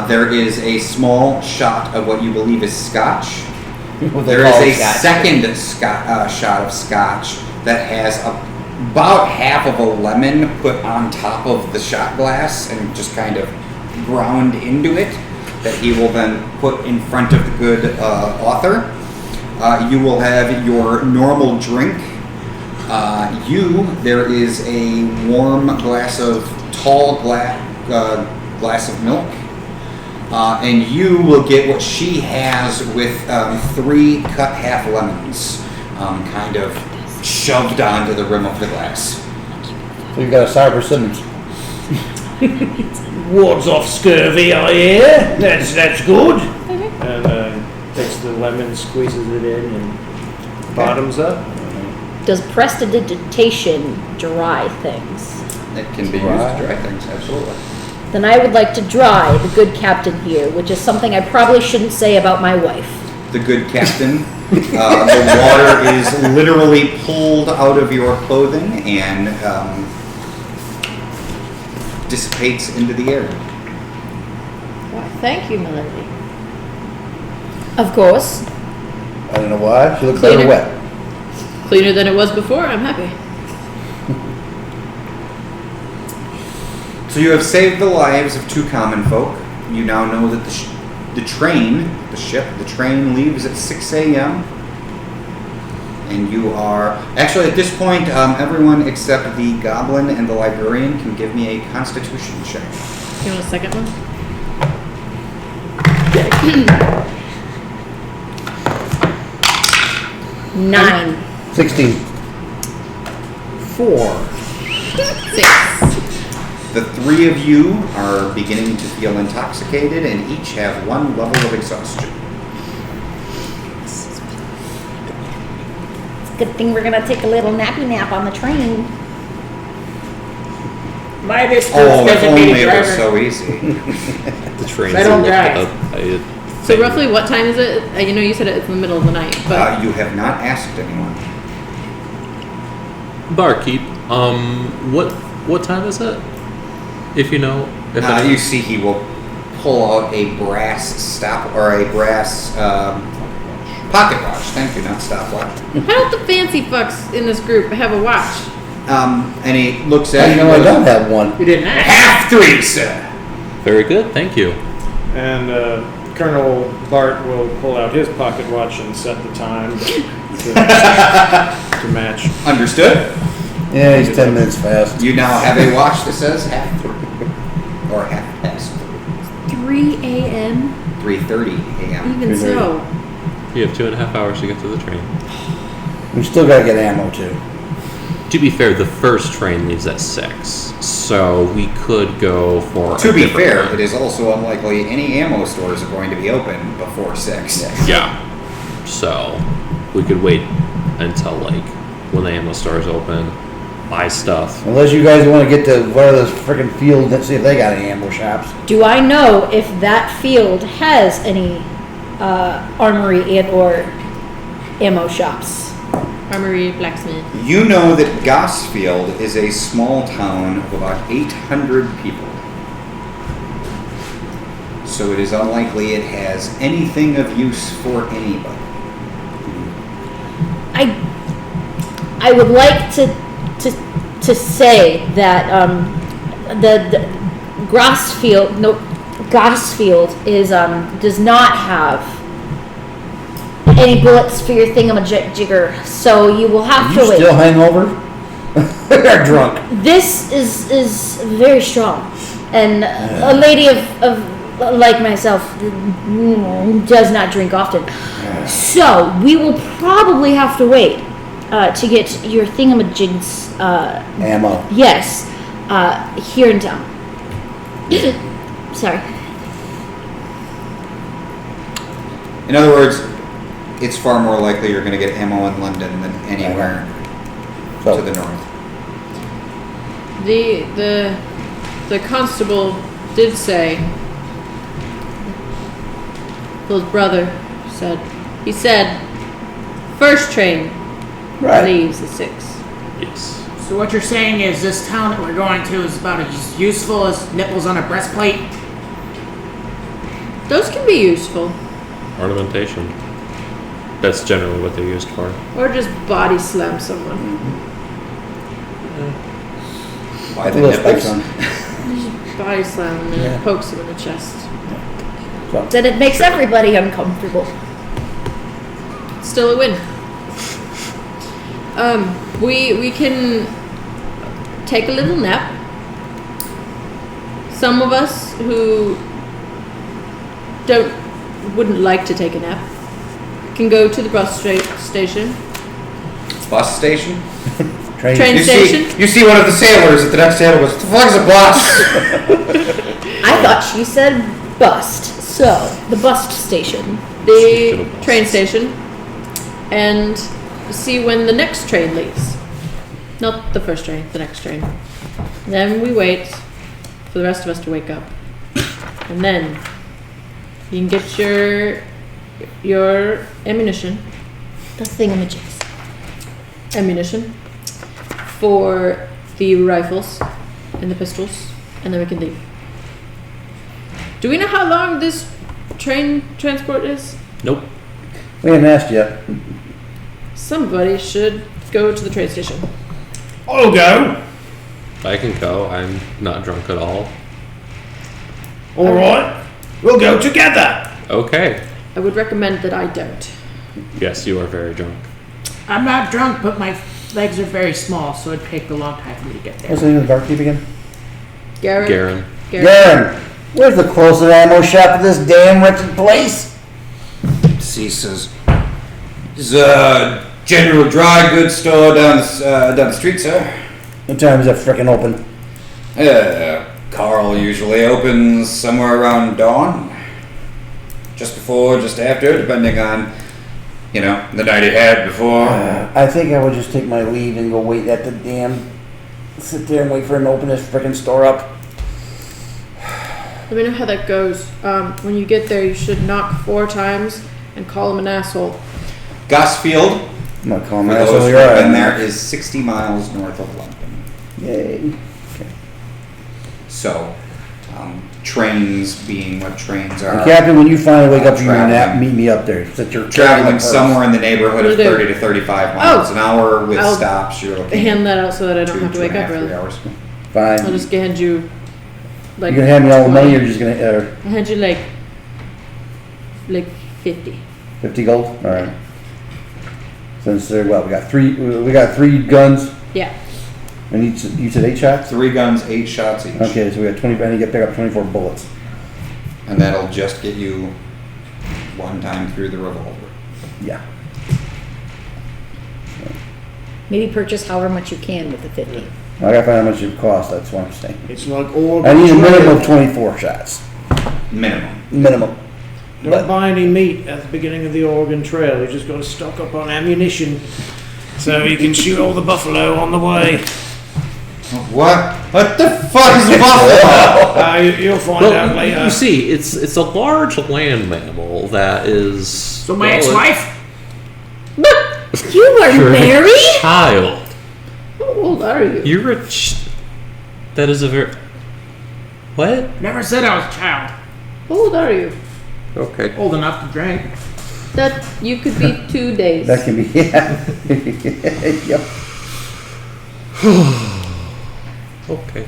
There is a small shot of what you believe is scotch. There is a second shot of scotch that has about half of a lemon put on top of the shot glass and just kind of ground into it that he will then put in front of the good author. You will have your normal drink. There is a warm glass of glass of milk. And you will get what she has with 3 cut half lemons kind of shoved onto the rim of the glass. So you got a sour persimmons. Wards off scurvy, I hear. That's good. And takes the lemon, squeezes it in, and bottoms up. Does prestidigitation dry things? It can be used to dry things, absolutely. Then I would like to dry the good captain here, which is something I probably shouldn't say about my wife. The good captain. The water is literally pulled out of your clothing and dissipates into the air. Why, thank you, Melody. Of course. I don't know why. She looks better Cleaner. wet. Cleaner than it was before. I'm happy. So you have saved the lives of 2 common folk. You now know that the train leaves at 6 a.m. And you are... Actually, at this point, everyone except the goblin and the librarian can give me a constitution check. You want a second one? 9. 16. 4. 6. The 3 of you are beginning to feel intoxicated and each have 1 level of exhaustion. It's a good thing we're gonna take a little nappy nap on the train. My this Oh, if only designated it was driver. so easy. The train's I don't a drive. little So roughly what time is it? You know you said it's in the middle of the night, but You have not asked anyone. Barkeep, what time is it? If you know, if You see he will pull out a brass stop or a brass pocket watch. Thank you, not stopwatch. how don't the fancy fucks in this group have a watch? And he looks How at do you know I don't have one? You didn't ask. Half 3, sir. Very good, thank you. And Colonel Bart will pull out his pocket watch and set the time to match. Understood. Yeah, he's 10 minutes fast. You now have a watch that says half 3 or half past 3 a.m. 3:30 a.m. Even so. You have 2.5 hours to get to the train. We still gotta get ammo too. To be fair, the first train leaves at 6, so we could go for. To a be different fair, one. it is also unlikely any ammo stores are going to be open before 6. Yeah. So we could wait until like when the ammo stores open, buy stuff. Unless you guys want to get to one of those freaking fields and see if they got any ammo shops. Do I know if that field has any armory and or ammo shops? Armory, blacksmith. You know that Gosfield is a small town of about 800 people. So it is unlikely it has anything of use for anybody. I would like to say that the Gosfield is does not have any bullets for your thingamajigger, so you will have You to wait. still hangover? Or drunk? This is very strong, and a lady of like myself does not drink often. So we will probably have to wait to get your thingamajigs. Ammo. Yes, here in town. Sorry. In other words, it's far more likely you're going to get ammo in London than anywhere So, to the north. The constable did say, his brother said, he said, first train Right. leaves at 6. Yes. So what you're saying is this town that we're going to is about as useful as nipples on a breastplate? Those can be useful. Ornamentation. That's generally what they're used for. Or just body slam someone. Why A the little spikes nipples? on. Just body slam and then Yeah. pokes him in the chest. Then it makes everybody uncomfortable. Still a win. We can take a little nap. Some of us who wouldn't like to take a nap can go to the bus station. Bus station? Train You station. see one of the sailors at the next table goes, "What the fuck is a bus?" I thought she said bust. So, the bust station. The train station, and see when the next train leaves. Not the first train, the next train. Then we wait for the rest of us to wake up, and then you can get your ammunition The thingamajigs. for the rifles and the pistols, and then we can leave. Do we know how long this train transport is? Nope. We haven't asked yet. Somebody should go to the train station. I'll go. I can go. I'm not drunk at all. All right. We'll go together. Okay. I would recommend that I don't. Yes, you are very drunk. I'm not drunk, but my legs are very small, so it'd take a long time for me to get there. What's the name of the barkeep again? Garrett? Garen. Garen, where's the closest ammo shop to this damn wretched place? Ceases. There's a general dry goods store down the street, sir. What time is that frickin' open? Carl usually opens somewhere around dawn. Just before, just after, depending on, the night he had before. I think I would just take my leave and go wait at the sit there and wait for him to open this frickin' store up. Let me know how that goes. When you get there, you should knock 4 times and call him an asshole. Gosfield, I'm not calling for my those asshole. who've You're been right. there, is 60 miles north of London. Yay. So, trains being what trains are. Captain, when you finally wake up from your nap, Traveling. meet me up there. Since you're Traveling somewhere in the neighborhood of Will do. 30 to 35 miles an hour with I'll stops, you're looking Hand that out so that I don't two, have to wake 2.5, up 3 early. hours. Fine. I'll just hand you like. You gonna hand me all the money, or 20. you're just gonna I'll hand you like 50. 50 gold? All right. Since we got three guns, Yeah. and you said 8 shots. 3 guns, 8 shots each. Okay, so we got 20. I need to pick up 24 bullets. And that'll just get you one time through the revolver. Yeah. Maybe purchase however much you can with the 50. I gotta find out how much it costs. That's what I'm saying. It's like all. I need a minimum of 24 shots. Minimum. Minimum. Don't buy any meat at the beginning of the Oregon Trail. You just got to stock up on ammunition so you can shoot all the buffalo on the way. What? What the fuck is a buffalo? You'll find out later. You see, it's a large land mammal that is. So my ex-wife? You are You're a married? child. How old are you? You're that is a very. What? Never said I was a child. How old are you? Okay. Old enough to drink. That you could be 2 days. That can be. Yeah. Yep. Okay.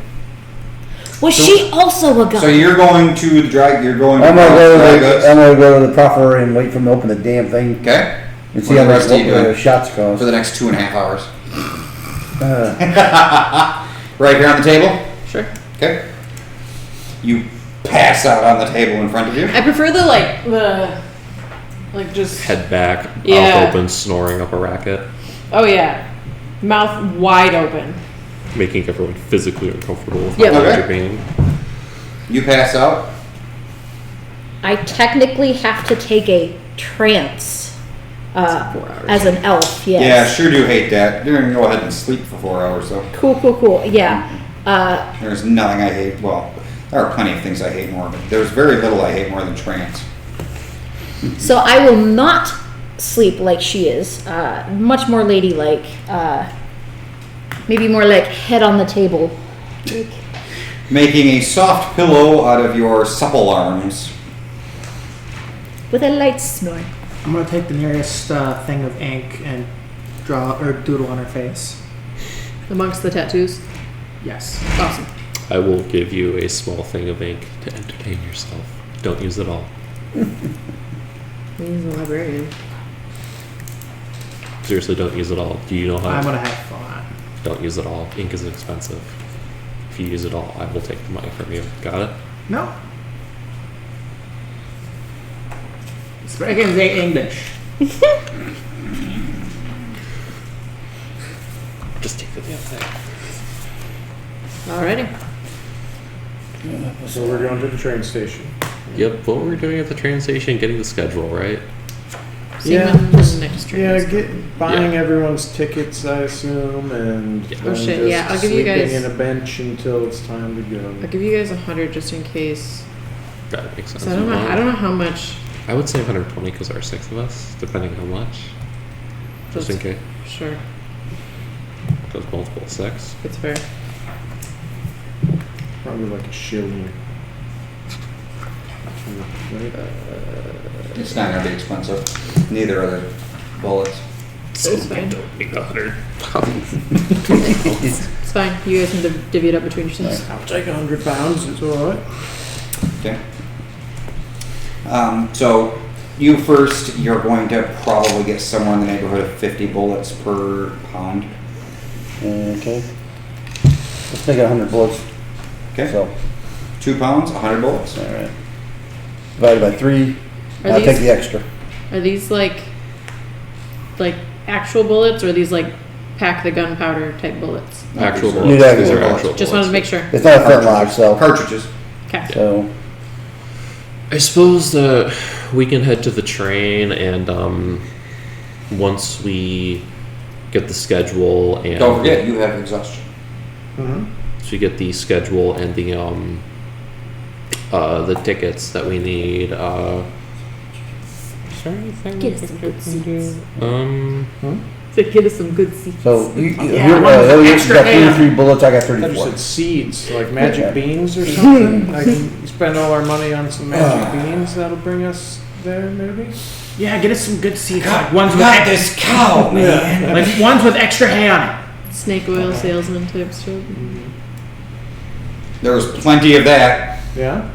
Was she also a So guy? you're going to the drag. You're going to I'm gonna dry goods. go to the proffer and wait for him to open the damn thing Okay. and see What how the much rest of you doing? shots cost. For the next 2.5 hours. Uh, Right here on the table. Sure. Okay. You pass out on the table in front of you. I prefer the just. Head back, Yeah. mouth open, snoring up a racket, Oh yeah, mouth wide open. making everyone physically uncomfortable with Yep. how Okay. you're being. You pass out. I technically have to take a trance 4 hours. as an elf, yes. Yeah, sure do hate that. You're gonna go ahead and sleep for 4 hours though. Cool. Yeah. There's nothing I hate. Well, there are plenty of things I hate more, but there's very little I hate more than trance. So I will not sleep like she is. Much more ladylike. Maybe more like head on the table. Making a soft pillow out of your supple arms. With a light snore. I'm gonna take the nearest thing of ink and draw or doodle on her face. Amongst the tattoos. Yes. Awesome. I will give you a small thing of ink to entertain yourself. Don't use it all. He's a librarian. Seriously, don't use it all. Do you know how? I'm gonna have fun. Don't use it all. Ink is expensive. If you use it all, I will take the money from you. Got it? No. Speaking English. Just take the damn thing. Alrighty. So we're going to the train station. Yep, what we're doing at the train station, getting the schedule, right? See Yeah, you in the next train. Buying Yeah. everyone's tickets, I assume, and Yeah. then Oh, shit, just yeah, I'll give you sleeping guys- in a bench until it's time to I'll go. give you guys 100 just in case. That makes sense. So I don't know how much. I would say 120 because there are 6 of us, depending how much. Just in case. Sure, Because multiple 6. it's fair. Probably like a shilling. Right? It's not going to be expensive. Neither are the bullets. It's fine. Don't need 100. It's fine. You guys can divvy it up between yourselves. I'll take £100. It's all right. Okay. So you first, you're going to probably get somewhere in the neighborhood of 50 bullets per pound. Okay. Let's make it 100 bullets. Okay. So, 2 pounds, 100 bullets. all right. Divided by 3. Are I'll these- take the extra. Are these like actual bullets, or are these like pack the gunpowder type bullets? Actual These are- bullets. Need These are actual actual Just wanted to bullets. make sure. It's not a flintlock, so. Cartridges. Okay. So, I suppose that we can head to the train, and once we get the schedule and Don't forget, you have exhaustion. Mm-hmm. so we get the schedule and the tickets that we need. Is there anything Get I us some think I good can do? So get us some good seats. so you Yeah, you one with got extra ham. 33 bullets, I got I thought you 34. said seeds, like magic beans or something. I can spend all our money on some magic beans. That'll bring us there, maybe. Yeah, get us some good seats. Like ones with Got this cow, man. like ones with extra hay on it. Snake oil salesman type stuff. There was plenty of that. Yeah.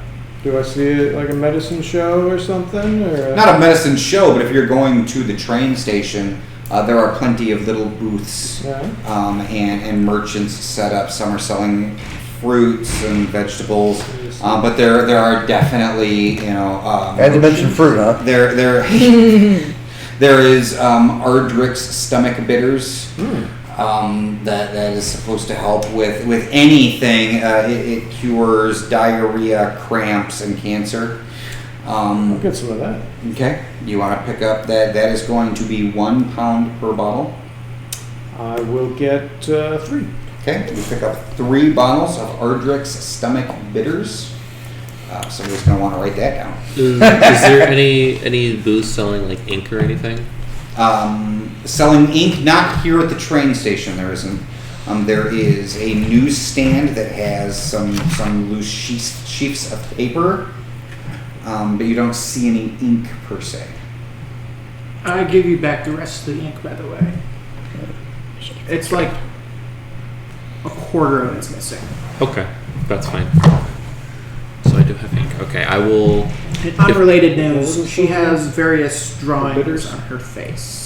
Do I see it like a medicine show or something, or Not a medicine show, but if you're going to the train station, there are plenty of little booths Yeah. and merchants set up. Some are selling fruits and vegetables, but there are definitely I had to mention fruit, huh? there there is Ardrick's stomach bitters. That is supposed to help with anything. It cures diarrhea, cramps, and cancer. I'll get some of that. Okay, you want to pick up that? That is going to be 1 pound per bottle. I will get 3. Okay, you pick up 3 bottles of Ardrick's stomach bitters. Somebody's going to want to write that down. Is there any booths selling like ink or anything? Selling ink, not here at the train station. There isn't. There is a newsstand that has some loose sheets of paper, but you don't see any ink per se. I give you back the rest of the ink, by the way. It's like a quarter of it's missing. Okay, that's fine. So I do have ink. Okay, I will. In unrelated news, she has various drawings on her face.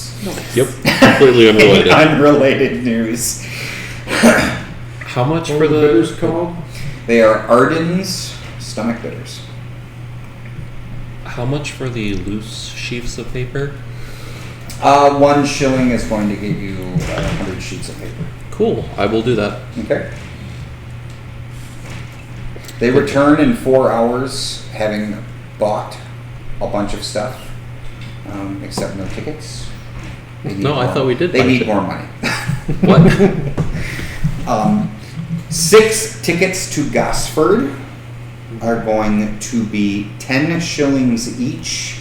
Yep, completely unrelated. Unrelated news. How much What for are the bitters the? called? They are Arden's stomach bitters. How much for the loose sheets of paper? 1 shilling is going to get you 100 sheets of paper. Cool, I will do that. Okay. They return in 4 hours, having bought a bunch of stuff, except no tickets. They need No, I more- thought we did They buy need shit. more money. What? 6 tickets to Gosford are going to be 10 shillings each,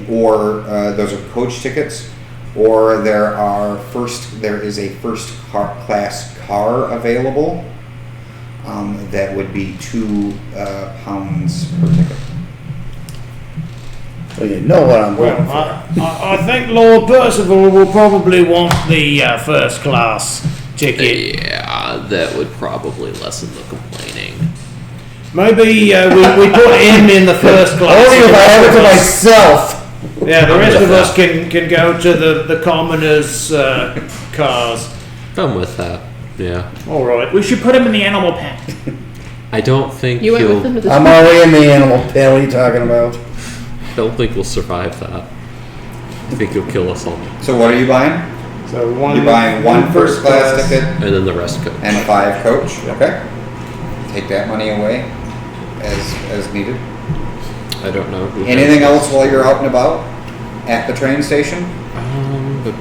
or those are coach tickets, or there is a first class car available. That would be £2 per ticket. Well, you know what I'm going Well, for. I think Lord Percival will probably want the first class ticket. Yeah, that would probably lessen the complaining. Maybe we put him in the first class. Only if I have it to myself. Yeah, the rest of us can go to the commoners' cars. I'm with that. Yeah. All right. We should put him in the animal pen. I don't think You went with him to the I'm already in the animal pen. What are you talking about? I don't think we'll survive that. I think you'll kill us all. So what are you buying? So You're buying one first class ticket And then the rest coach. and 5 coach. Okay. Take that money away as needed. I don't know. Who Anything has else while you're out and about at the train station?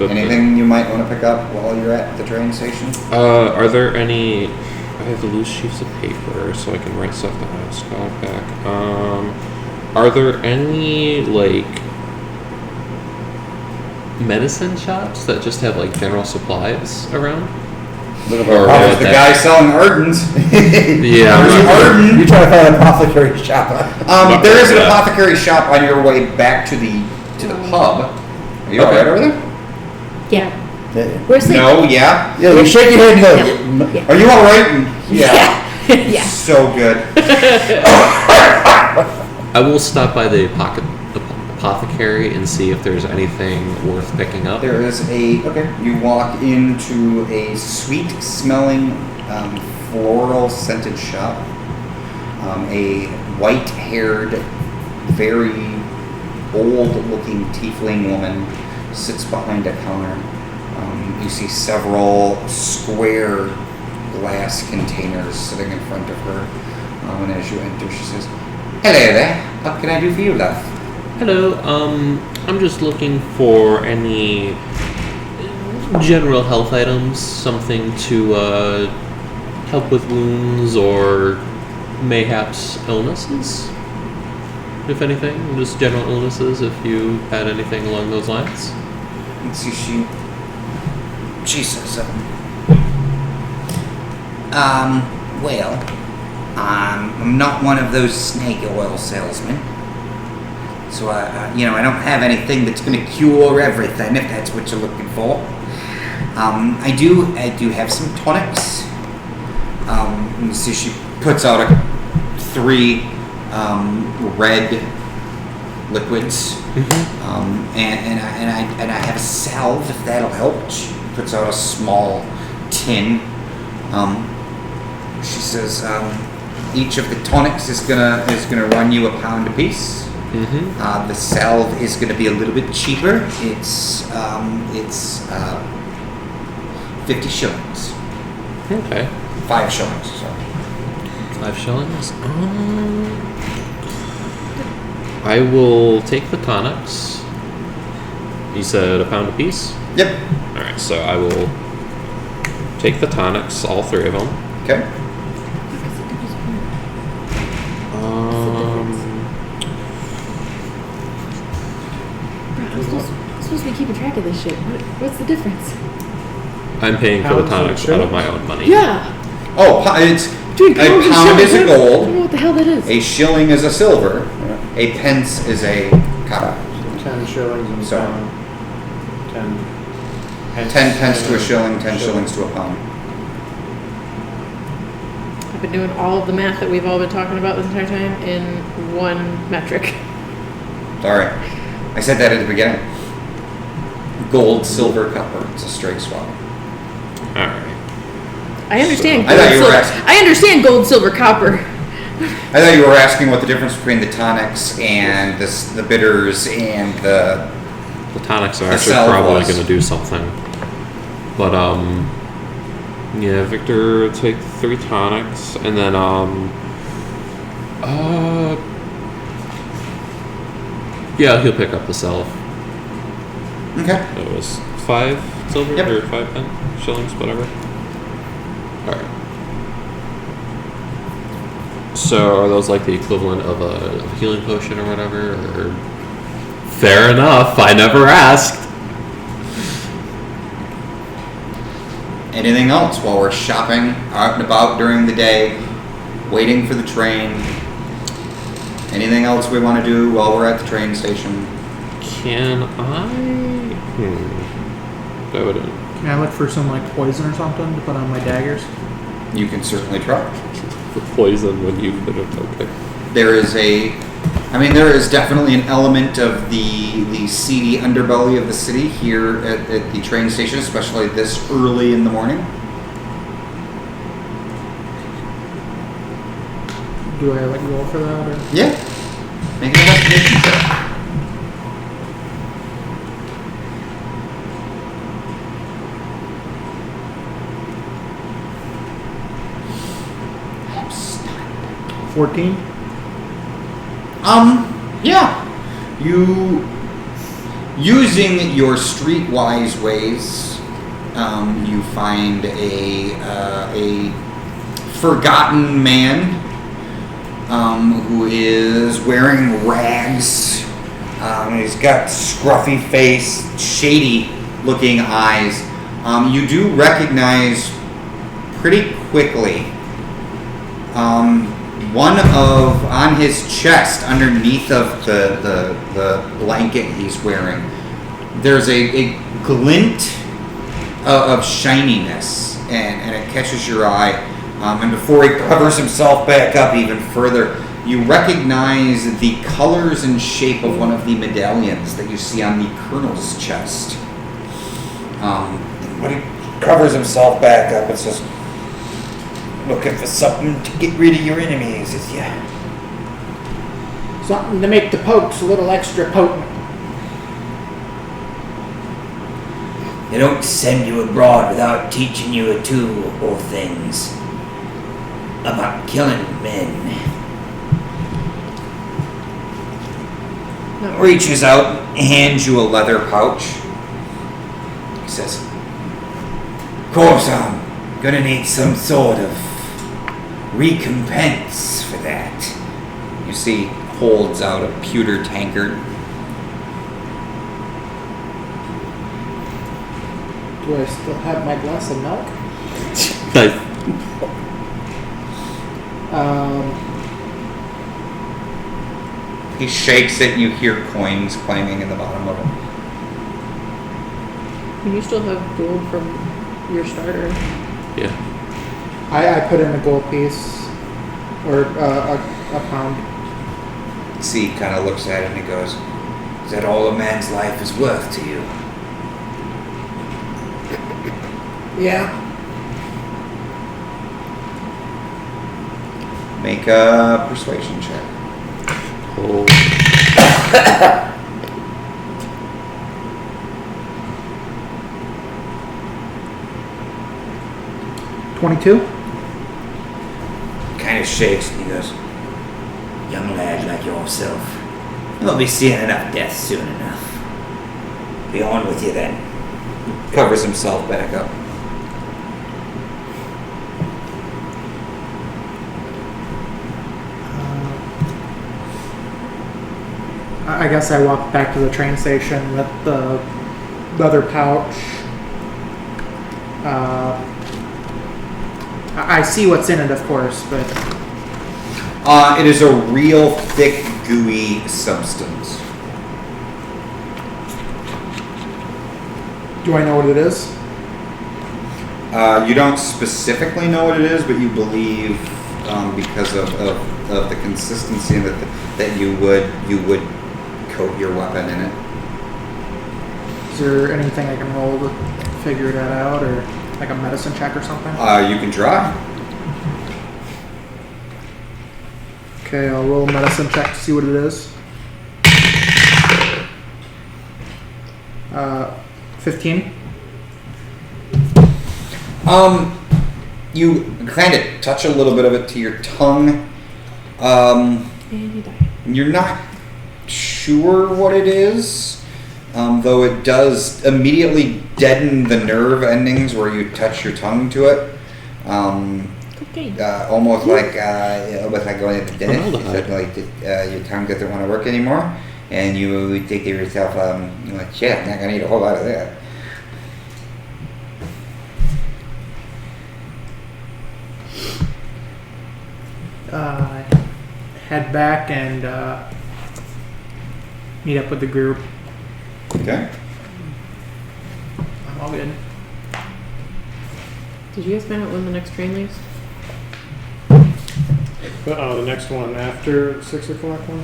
Anything you might want to pick up while you're at the train station? Are there any? I have the loose sheets of paper, so I can write stuff down. Scott back. Are there any like medicine shops that just have like general supplies around? There's Or the guy selling Ardens. Yeah. There's Arden. You try to find an apothecary shop. There is an apothecary shop on your way back to the pub. Are you alright over there? Yeah. Yeah, Where's the? No, yeah. you shake your head and go. Yeah. Are you alright? Yeah. Yeah. So good. I will stop by the apothecary and see if there's anything worth picking up. There is you walk into a sweet smelling floral scented shop. A white haired, very old looking tiefling woman sits behind a counter. You see several square glass containers sitting in front of her. And as you enter, she says, "Hello there. What can I do for you, love?" Hello, I'm just looking for any general health items, something to help with wounds or mayhaps illnesses, if anything, just general illnesses, if you had anything along those lines. And see, she says, well, I'm not one of those snake oil salesmen. So, I don't have anything that's going to cure everything, if that's what you're looking for. I do have some tonics. You see, she puts out 3 red liquids, and I have a salve, if that'll help. She puts out a small tin. She says, each of the tonics is gonna run you £1 a piece. The salve is going to be a little bit cheaper. It's 50 shillings. Okay. 5 shillings. Sorry. 5 shillings. I will take the tonics. You said £1 a piece? Yep. Alright, so I will take the tonics, all 3 of them. Okay. I'm supposed to be keeping track of this shit. What's the difference? I'm paying for the tonics out of my own money. Yeah. Oh, it's Dude, a pound is a I don't know gold. what the hell that is. A shilling is a silver. A pence is a copper. 10 shillings and Sorry. pound. 10 10 pence to a shilling, 10 shillings to a pound. I've been doing all of the math that we've all been talking about this entire time in one metric. Sorry. I said that at the beginning. Gold, silver, copper. It's a straight swap. Alright. I understand. I thought you were silver. asking. I understand gold, silver, copper. I thought you were asking what the difference between the tonics and the bitters and the... The tonics are The actually salve probably was. going to do something. But, yeah, Victor will take 3 tonics, and then, yeah, he'll pick up the salve. Okay. It was 5 silver Yep. or 5 shillings, whatever. Alright. So are those like the equivalent of a healing potion or whatever? Or... Fair enough. I never asked. Anything else while we're shopping, out and about during the day, waiting for the train? Anything else we want to do while we're at the train station? Can I? That would. Can I look for some like poison or something to put on my daggers? You can certainly try. For poison when you've been okay. There is definitely an element of the seedy underbelly of the city here at the train station, especially this early in the morning. Do I like roll for that? Or? Yeah. Make an investigation check. Stop. 14. Yeah. You, using your streetwise ways, you find a forgotten man who is wearing rags. He's got scruffy face, shady looking eyes. You do recognize pretty quickly on his chest, underneath of the blanket he's wearing, there's a glint of shininess, and it catches your eye. And before he covers himself back up even further, you recognize the colors and shape of one of the medallions that you see on the colonel's chest. When he covers himself back up, it says, "Looking for something to get rid of your enemies, is ya?" Something to make the pokes a little extra potent. They don't send you abroad without teaching you a two or things about killing men. Reaches out, hands you a leather pouch. He says, "Of course, I'm gonna need some sort of recompense for that." You see, holds out a pewter tankard. Do I still have my glass of milk? Nice. He shakes it and you hear coins clanging in the bottom of it. And you still have gold from your starter. Yeah. I put in a gold piece or a pound. See, kind of looks at it and he goes, "Is that all a man's life is worth to you?" Yeah. Make a persuasion check. Oh. $22. Kind of shakes and he goes, "Young lad like yourself, you'll be seeing enough death soon enough. Be on with you then." Covers himself back up. I guess I walked back to the train station with the leather pouch. I see what's in it, of course, but It is a real thick, gooey substance. do I know what it is? You don't specifically know what it is, but you believe because of the consistency that you would coat your weapon in it. Is there anything I can roll to figure that out, or like a medicine check or something? You can try. Okay, I'll roll a medicine check to see what it is. 15. You kind of touch a little bit of it to your tongue. And you die. You're not sure what it is, though it does immediately deaden the nerve endings where you touch your tongue to it. Okay. Almost like almost like going to the dentist. You Formaldehyde. said like your tongue doesn't want to work anymore, and you think to yourself, you're like, shit, I'm not gonna eat a whole lot of that. Head back and meet up with the group. Okay. I'm all good. Did you guys find out when the next train leaves? The next one after 6 o'clock one?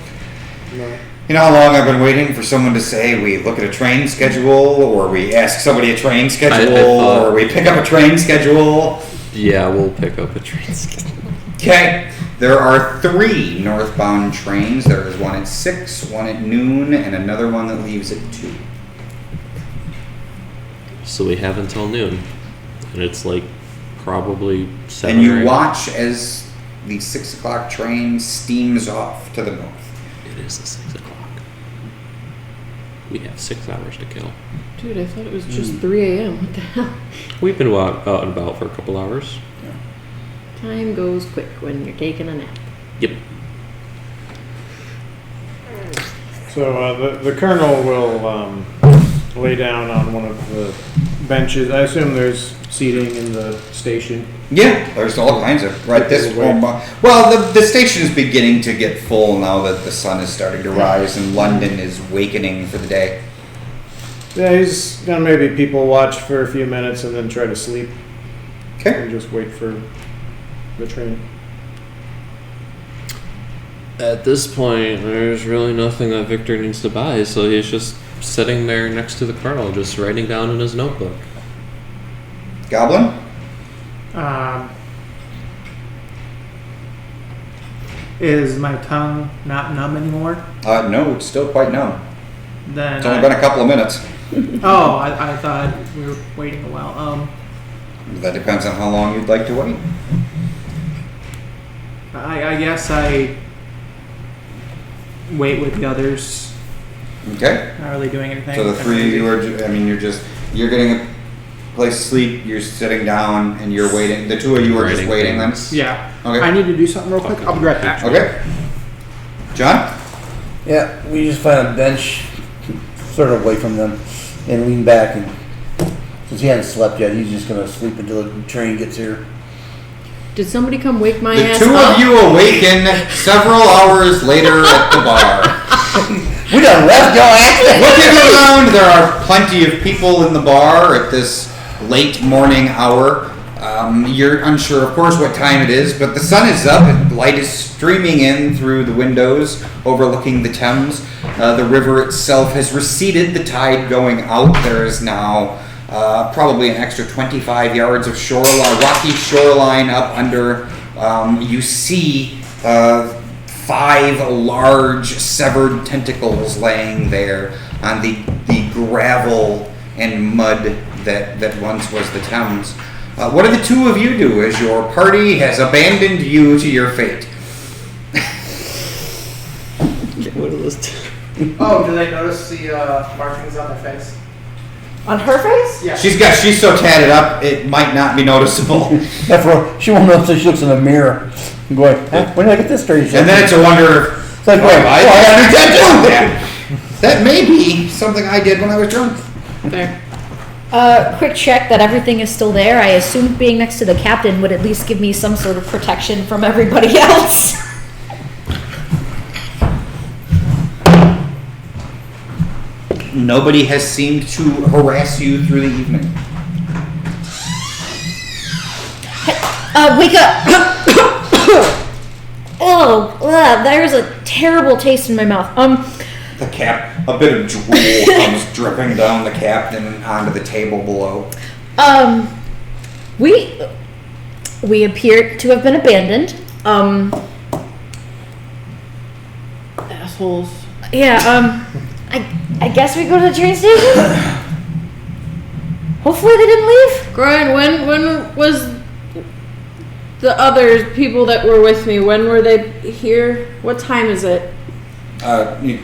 No. You know how long I've been waiting for someone to say we look at a train schedule, or we ask somebody a train schedule, thought- or we pick up a train schedule? Yeah, we'll pick up a train schedule. Okay. There are 3 northbound trains. There is one at 6, one at noon, and another one that leaves at 2. So we have until noon. And it's like probably 7 And or you 8. watch as the 6 o'clock train steams off to the north. It is the 6 o'clock. We have 6 hours to kill. Dude, I thought it was just 3 a.m. What the hell? We've been out and about for a couple hours. Time goes quick when you're taking a nap. Yep. So the colonel will lay down on one of the benches. I assume there's seating in the station. Yeah, there's all kinds of right this. Well, the station is beginning to get full now that the sun is starting to rise and London is wakening for the day. Yeah, he's gonna maybe people watch for a few minutes and then try to sleep Okay. and just wait for the train. At this point, there's really nothing that Victor needs to buy, so he's just sitting there next to the colonel, just writing down in his notebook. Goblin. Is my tongue not numb anymore? No, it's still quite numb. Then It's only been a couple of minutes. Oh, I thought we were waiting a while. That depends on how long you'd like to wait. I guess I wait with the others. Okay. Not really doing anything. So the 3 of you are, you're getting a place to sleep, you're sitting down, and you're waiting. The 2 of you are just Writing waiting then? things. Yeah. Okay. I need to do something real quick. I'll be right back. Okay. John? Yeah, we just find a bench sort of away from them and lean back, and since he hasn't slept yet, he's just gonna sleep until the train gets here. Did somebody come wake my The ass 2 up? of you awaken several hours later at the bar. We done left your ass. Looking around, there are plenty of people in the bar at this late morning hour. You're unsure, of course, what time it is, but the sun is up and light is streaming in through the windows overlooking the Thames. The river itself has receded, the tide going out. There is now probably an extra 25 yards of shoreline, rocky shoreline up under. You see 5 large severed tentacles laying there on the gravel and mud that once was the Thames. What do the 2 of you do as your party has abandoned you to your fate? What are those? Oh, do they notice the markings on their face? On her face? Yeah. She's so tatted up it might not be noticeable. She won't know until she looks in the mirror and going, huh, when did I get this strange? And then it's a wonder. It's like, wait, I got a new tattoo. that. That may be something I did when I was drunk. There. Quick check that everything is still there. I assume being next to the captain would at least give me some sort of protection from everybody else. Nobody has seemed to harass you through the evening. Wake up! Oh, there's a terrible taste in my mouth. The cap, a bit of drool comes dripping down the captain and onto the table below. We appear to have been abandoned. Assholes. Yeah, I guess we go to the train station? Hopefully they didn't leave. Brian, when was the other people that were with me, when were they here? What time is it? He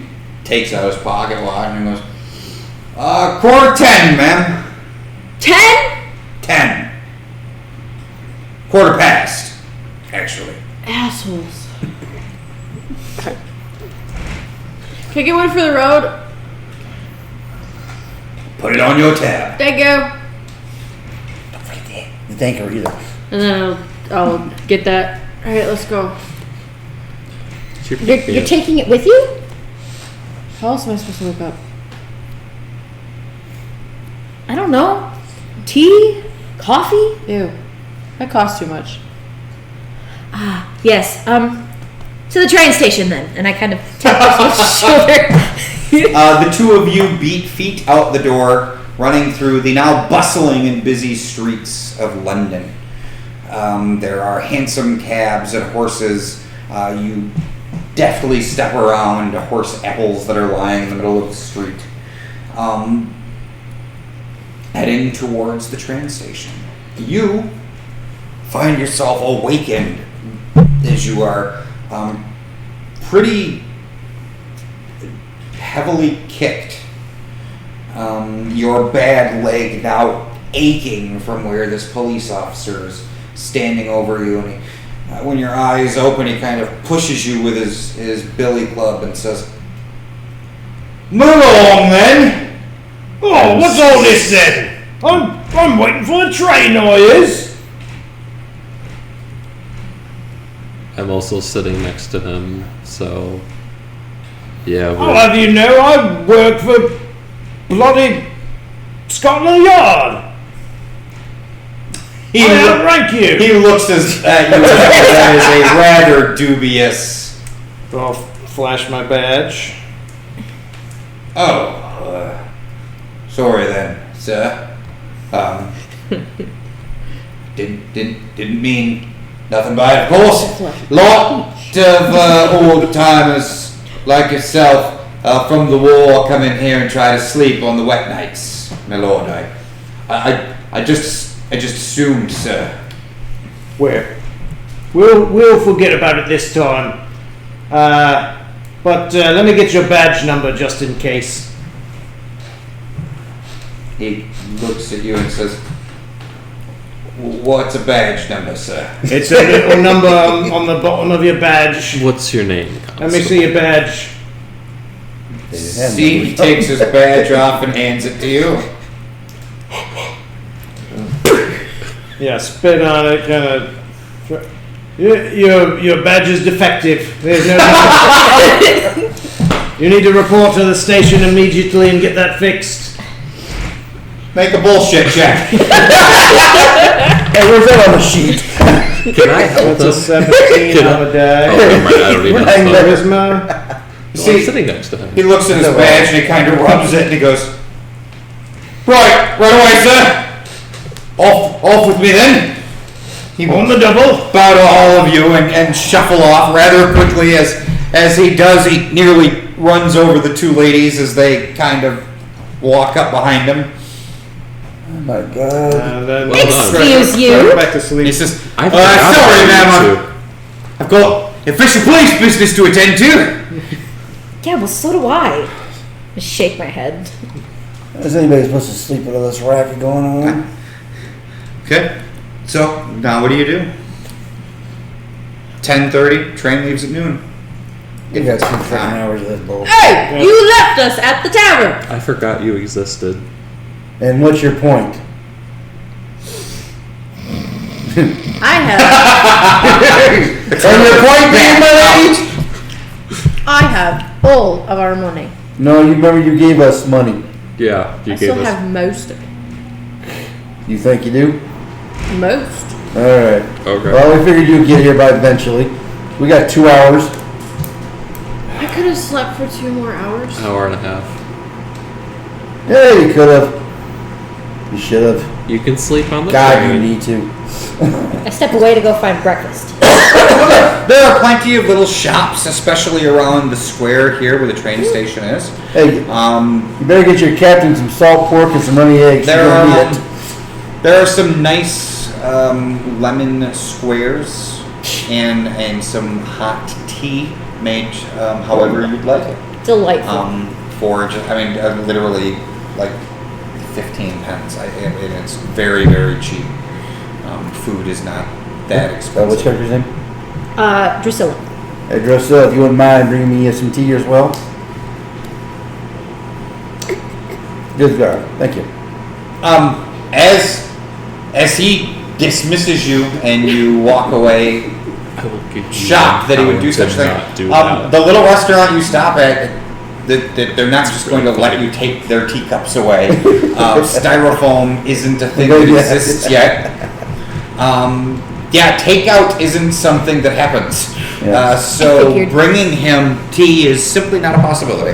takes out his pocket watch and goes, 10:15, ma'am. 10? 10. Quarter past. Assholes. Can I get one for the road? Put it on your tab. There you go. Don't forget the thanker either. And then I'll get that. All right, let's go. You're taking it with you? How else am I supposed to look up? I don't know. Tea? Coffee? Ew. That costs too much. Yes. To the train station then. And I kind of tap his shoulder. The two of you beat feet out the door, running through the now bustling and busy streets of London. There are hansom cabs and horses. You deftly step around horse apples that are lying in the middle of the street. Heading towards the train station. You find yourself awakened as you are pretty heavily kicked. Your bad leg now aching from where this police officer is standing over you, and when your eyes open, he kind of pushes you with his billy club and says, "Move along then." Oh, what's all this then? I'm waiting for the train, I is. I'm also sitting next to him, so yeah. I'll have you know I work for bloody Scotland Yard. He, I outrank you. he looks at you as a rather dubious. I'll flash my badge. Oh, sorry then, sir. Didn't mean nothing by it, of course. Lot of old timers like yourself from the war come in here and try to sleep on the wet nights, my lord. I just assumed, sir. We'll forget about it this time. But let me get your badge number just in case. He looks at you and says, "What's a badge number, sir?" It's a little number on the bottom of your badge. What's your name? Let me see your badge. See, he takes his badge off and hands it to you. Yeah, spit on it, kind of. Your badge is defective. There's no. You need to report to the station immediately and get that fixed. Make a bullshit check. Hey, where's that on the sheet? Can I help That's a him? 17 on the die. Oh, never mind. I don't even know. Charisma. I'm sitting next to him. He looks at his badge and he kind of rubs it and he goes, right away, sir. Off with me then." He On the double. bow to all of you and shuffle off rather quickly. As he does, he nearly runs over the two ladies as they kind of walk up behind him. Oh my god. And then Excuse you? Go back to sleep. He says, I forgot "Sorry, about ma'am, you I've got official police business to attend to." Yeah, well, so do I. I shake my head. Is anybody supposed to sleep with all this racket going on? Okay, so now what do you do? 10:30, train leaves at noon. You got 2 freaking hours of this bull. Hey, you left us at the tavern. I forgot you existed. And what's your point? I have And your point being, my lady? I have all of our money. No, you remember you gave us money. Yeah, you I gave still us. have most of it. You think you do? Most. Alright. Okay. Well, we figured you'd get here by eventually. We got 2 hours. I could have slept for 2 more hours. Hour and a half. Yeah, you could have. You should have. You can sleep on the God, train. you need to. I step away to go find breakfast. There are plenty of little shops, especially around the square here where the train station is. Hey, you better get your captain some salt pork and some runny eggs. There You're gonna are need it. there are some nice lemon squares and some hot tea made however you'd like it. Delightful. For just, literally like 15 pence. It's very, very cheap. Food is not that What's expensive. character's name? Drusilla. Hey, Drusilla, if you wouldn't mind bringing me some tea as well. Good girl. Thank you. As he dismisses you and you walk away, I will give you shocked that he would do power such to a thing. not do that. The little restaurant you stop at, they're not just going to let you take their teacups away. Styrofoam isn't a thing that exists yet. Yeah, takeout isn't something that happens. Yeah. So figured. bringing him tea is simply not a possibility.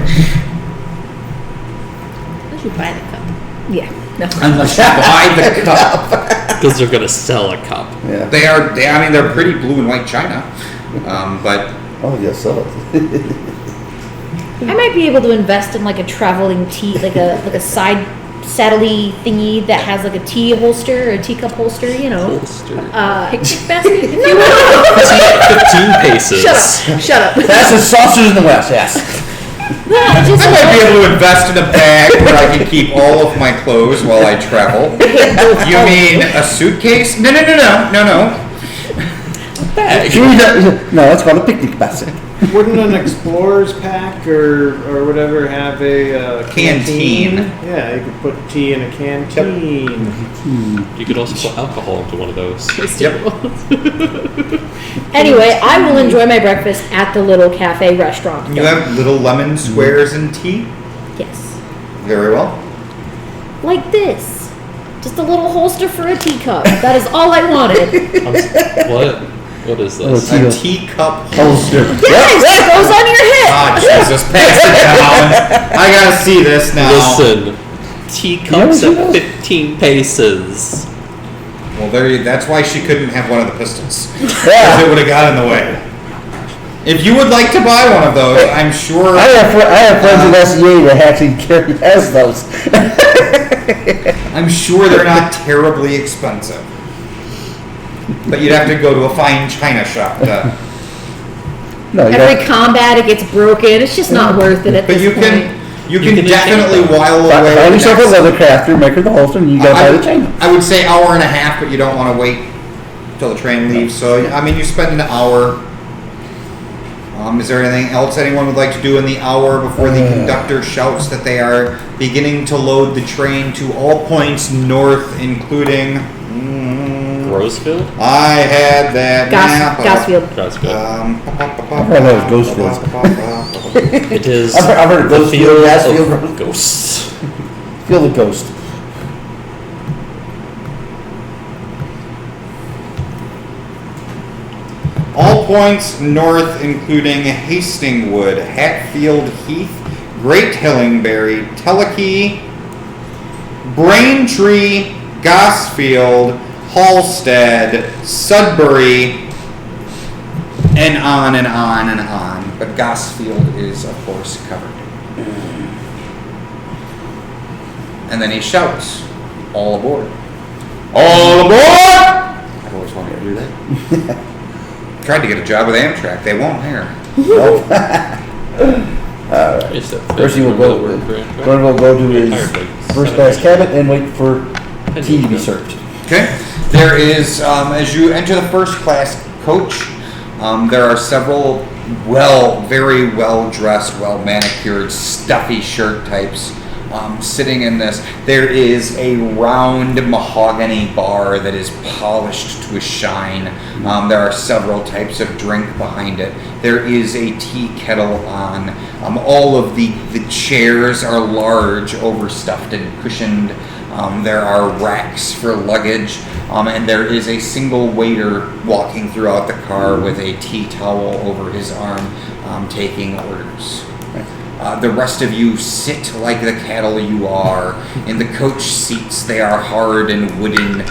Unless you buy the cup. Yeah. No. Unless you buy the cup. Because they're gonna sell a cup. Yeah. They're pretty blue and white china. But Oh, yes, sell it. I might be able to invest in like a traveling tea, like a side saddle-y thingy that has like a tea holster or a teacup holster, you know. Holster. Picnic basket? If you No, will. 15 paces. Shut up. That's the sausage in the West, yes. No, just I might be able to invest in a bag where I can keep all of my clothes while I travel. You mean a suitcase? No. Bag. No, it's called a picnic basket. Wouldn't an explorer's pack or whatever have a Canteen. Yeah, you could put tea in a canteen. You could also put alcohol into one of those. Anyway, I will enjoy my breakfast at the little cafe restaurant. You have little lemon squares and tea? Yes. Very well. Like this. Just a little holster for a teacup. That is all I wanted. What is Oh, this? A teacup Holster. Yes, it goes on your hip. Ah, Jesus, pass it down. I gotta see this now. Listen, teacups at 15 paces. Well, that's why she couldn't have one of the pistols. Because Yeah. it would have got in the way. If you would like to buy one of those, I'm sure. I have friends at SEA that actually has those. I'm sure they're not terribly expensive. But you'd have to go to a fine china shop to. No, you Every don't. combat, it gets broken. It's just not worth it at But this you point. can can definitely make them. while away. Find the yourself a next- leather crafter, make her the holster, and you gotta buy the chain. I would say hour and a half, but you don't want to wait till the train leaves. So I mean, you spend an hour. Is there anything else anyone would like to do in the hour before the conductor shouts that they are beginning to load the train to all points north, including? Roseville? I had that map. Gosfield. That's good. heard that was Ghostfields. It is I've heard the Ghostfield, field Gasfield. of ghosts. Feel the ghost. All points north, including Hastingwood, Hatfield Heath, Great Hillingbury, Telekey, Braintree, Gosfield, Halstead, Sudbury, and on and on and on. But Gosfield is, of course, covered. And then he shouts, "All aboard! All aboard!" I've always wanted to do that. Tried to get a job with Amtrak. They won't hire. It's a First, he will go. Gordon will go to his first class cabin and wait for tea to be served. Okay. There is, as you enter the first class coach, there are several very well dressed, well manicured, stuffy shirt types sitting in this. There is a round mahogany bar that is polished to a shine. There are several types of drink behind it. There is a tea kettle on. All of the chairs are large, overstuffed and cushioned. There are racks for luggage, and there is a single waiter walking throughout the car with a tea towel over his arm, taking orders. The rest of you sit like the cattle you are. In the coach seats, they are hard and wooden.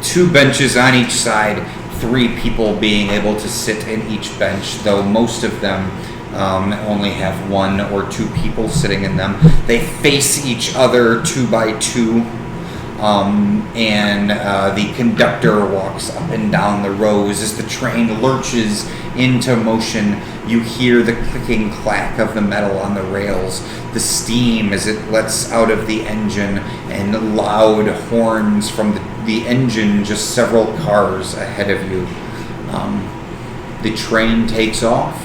2 benches on each side, 3 people being able to sit in each bench, though most of them only have 1 or 2 people sitting in them. They face each other 2 by 2. And the conductor walks up and down the rows as the train lurches into motion. You hear the clicking clack of the metal on the rails, the steam as it lets out of the engine, and loud horns from the engine just several cars ahead of you. The train takes off.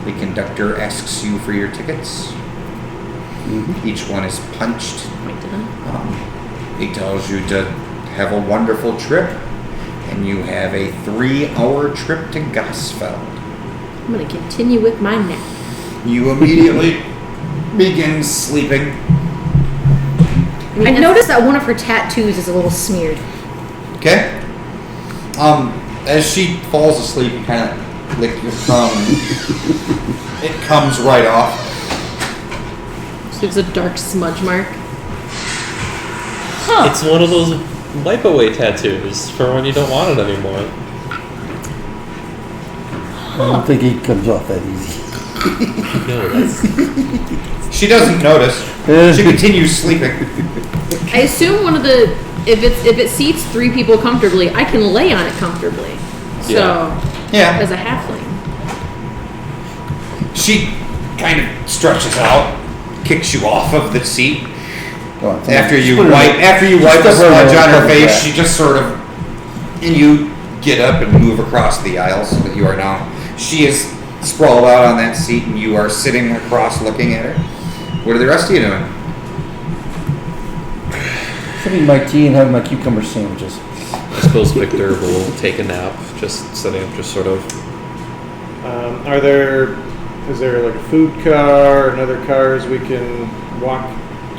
The conductor asks you for your tickets. Each one is punched. He tells you to have a wonderful trip, and you have a 3-hour trip to Gosfeld. I'm gonna continue with my nap. You immediately begin sleeping. I noticed that one of her tattoos is a little smeared. Okay. As she falls asleep, you kind of lick your thumb, and it comes right off. So there's a dark smudge mark. It's one of those wipe away tattoos for when you don't want it anymore. I don't think it comes off that easy. No, that's She doesn't notice. She continues sleeping. I assume one of the if it seats 3 people comfortably, I can lay on it comfortably. So Yeah. as a halfling. She kind of stretches out, kicks you off of the seat. After you wipe the smudge on her face, she just sort of, and you get up and move across the aisle so that you are now. She is sprawled out on that seat, and you are sitting across looking at her. What are the rest of you doing? Sipping my tea and having my cucumber sandwiches. I suppose Victor will take a nap, just sitting up, just sort of. Is there like a food car and other cars we can walk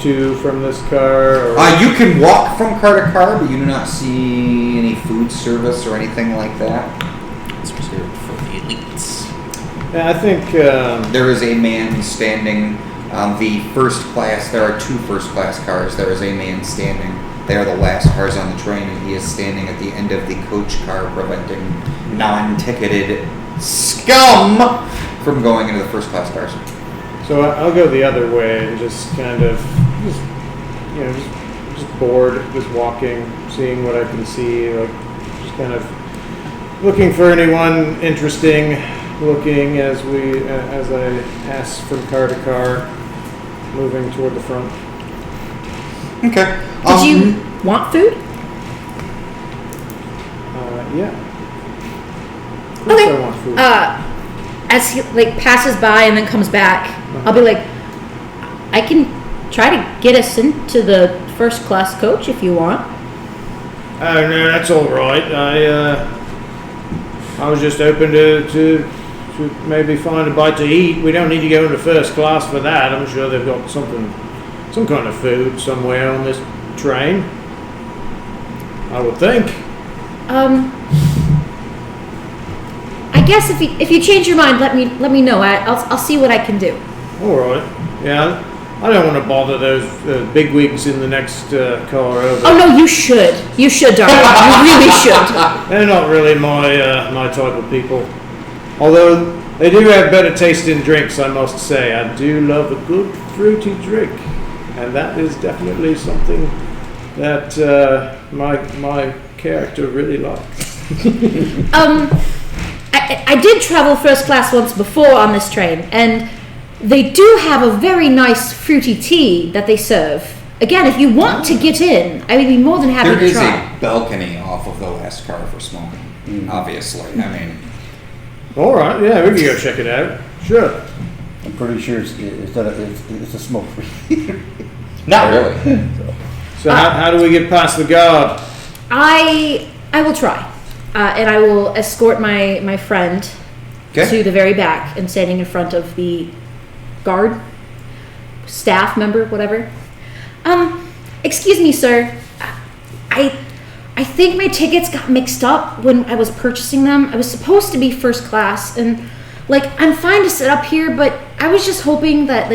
to from this car? Or? You can walk from car to car, but you do not see any food service or anything like that. It's reserved for the elites. Yeah, I think There is a man standing on the first class. There are 2 first class cars. There is a man standing. They are the last cars on the train, and he is standing at the end of the coach car, preventing non-ticketed scum from going into the first class cars. so. I'll go the other way and just kind of just bored, just walking, seeing what I can see, like just kind of looking for anyone interesting. Looking as I pass from car to car, moving toward the front. Okay. Did you want food? Yeah. Of course I want food. As he passes by and then comes back, I'll be like, I can try to get us into the first class coach if you want. Oh no, that's all right. I was just hoping to maybe find a bite to eat. We don't need to go into first class for that. I'm sure they've got some kind of food somewhere on this train. I would think. I guess if you change your mind, let me know. I'll see what I can do. All right. Yeah. I don't want to bother those bigwigs in the next car over. Oh no, you should. You should, darling. You really should. They're not really my type of people. Although they do have better tasting drinks, I must say. I do love a good fruity drink, and that is definitely something that my character really likes. I did travel first class once before on this train, and they do have a very nice fruity tea that they serve. Again, if you want to get in, I would be more than happy There to is try. a balcony off of the last car for smoking, obviously. I mean, All right, yeah, we can go check it out. Sure. I'm pretty sure it's a smoke free. not really. So how do we get past the guard? I will try, and I will escort my friend Okay. to the very back and standing in front of the guard, staff member, whatever. Excuse me, sir. I think my tickets got mixed up when I was purchasing them. I was supposed to be first class, and I'm fine to sit up here, but I was just hoping that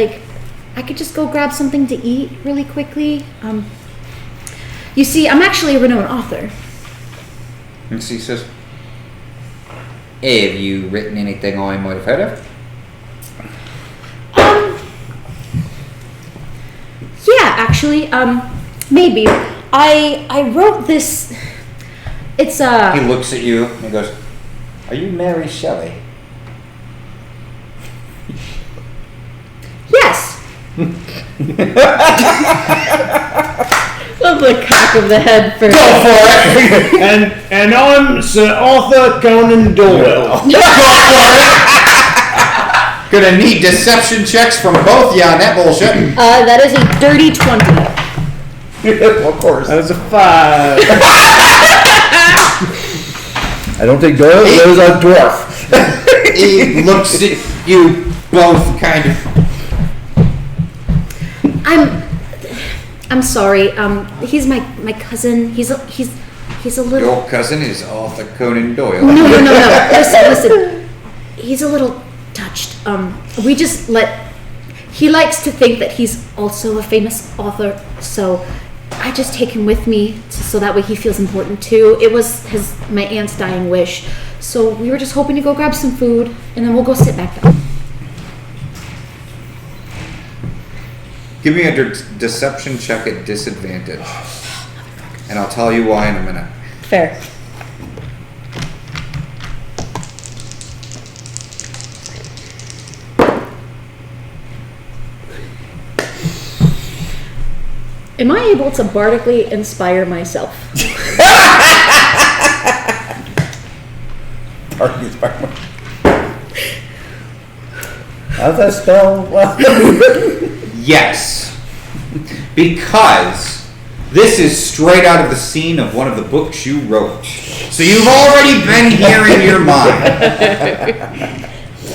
I could just go grab something to eat really quickly. You see, I'm actually a renowned author. And she says, "Have you written anything I might have heard of?" Yeah, actually, maybe. I wrote this. It's He looks at you and he goes, "Are you Mary Shelley?" Yes. Of the cock of the head first. Go for it! And I'm Sir Arthur Conan Doyle. Gonna need deception checks from both you on that bullshit. That is a dirty 20. Of course. That was a 5. I don't think Doyle is a dwarf. He looks at you both kind of. I'm sorry. He's my cousin. He's a little. Your cousin is Arthur Conan Doyle. No. Listen. He's a little touched. We just let. He likes to think that he's also a famous author, so I just take him with me so that way he feels important too. It was my aunt's dying wish, so we were just hoping to go grab some food and then we'll go sit back down. Give me a deception check at disadvantage, and I'll tell you why in a minute. Fair. Am I able to bardically inspire myself? How's that spell? Yes, because this is straight out of the scene of one of the books you wrote. So you've already been here in your mind.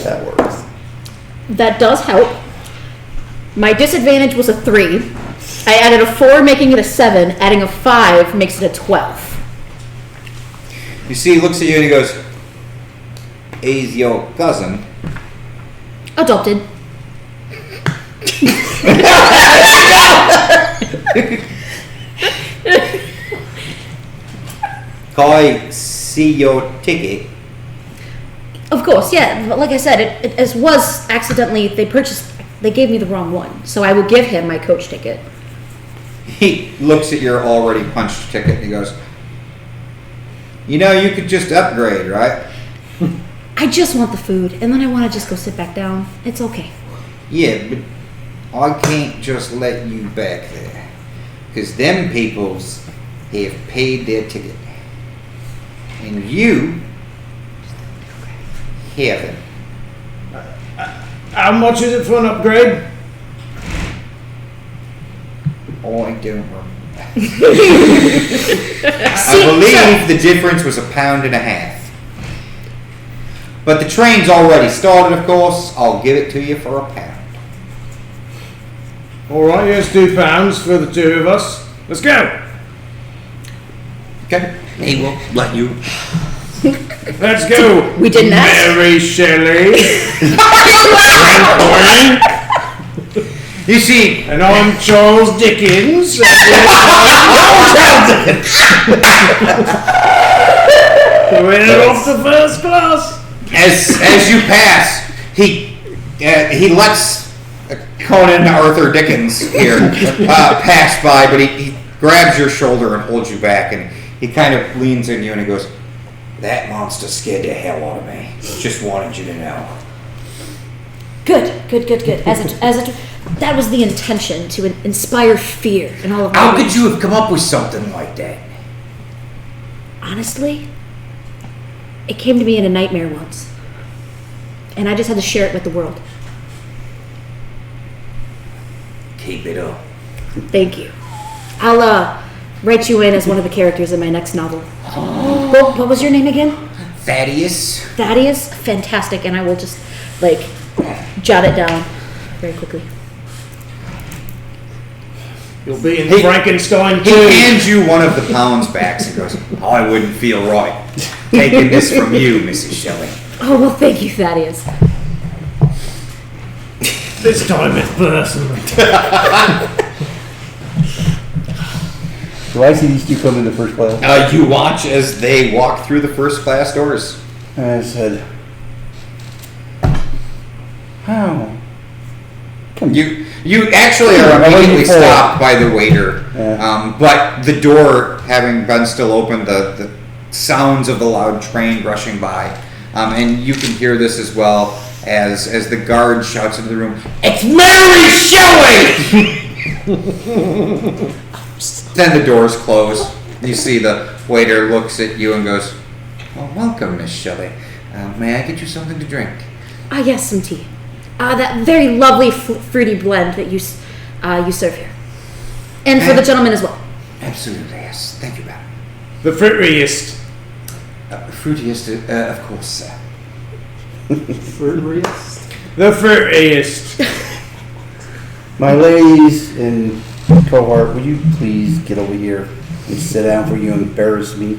That works. That does help. My disadvantage was a 3. I added a 4, making it a 7. Adding a 5 makes it a 12. You see, he looks at you and he goes, "Is your cousin?" Adopted. Can I see your ticket? Of course, yeah. But like I said, it was accidentally, they gave me the wrong one. So I will give him my coach ticket. He looks at your already punched ticket and he goes, "You know, you could just upgrade, right?" I just want the food, and then I want to just go sit back down. It's okay. "Yeah, but I can't just let you back there, because them peoples have paid their ticket, and you haven't." How much is it for an upgrade? I don't remember. I believe the difference was £1.50. But the train's already started, of course. I'll give it to you for £1. All right, here's £2 for the two of us. Let's go. Okay. He will let you. Let's go. We didn't ask. Mary Shelley. You see, And I'm Charles Dickens. We're off to first class. as you pass, he lets Conan Arthur Dickens here pass by, but he grabs your shoulder and holds you back, and he kind of leans in you and he goes, "That monster scared the hell out of me. Just wanted you to know." Good. That was the intention, to inspire fear in all of How my could you have come up with something like that? Honestly, it came to me in a nightmare once. And I just had to share it with the world. Keep it up. Thank you. I'll write you in as one of the characters in my next novel. What was your name again? Thaddeus. Thaddeus? Fantastic. And I will just, jot it down very quickly. You'll be in Hey, Frankenstein He too. hands you one of the pounds backs and goes, "I wouldn't feel right taking this from you, Mrs. Shelley." Oh, well, thank you, Thaddeus. This time it's personal. Do I see these two come into first class? You watch as they walk through the first class doors. And I said, "How? Come You actually are immediately stopped by the waiter, Yeah. but the door having been still open, the sounds of the loud train rushing by, and you can hear this as well as the guard shouts into the room, "It's Mary Shelley!" Then the doors close. You see the waiter looks at you and goes, "Well, welcome, Miss Shelley. May I get you something to drink?" Yes, some tea. That very lovely fruity blend that you serve here. And for the gentleman as well. Absolutely, yes. Thank you, madam. The fruitiest. Fruitiest, of course, sir. Fruitiest. The fruitiest. My ladies in cohort, would you please get over here and sit down for you embarrass me?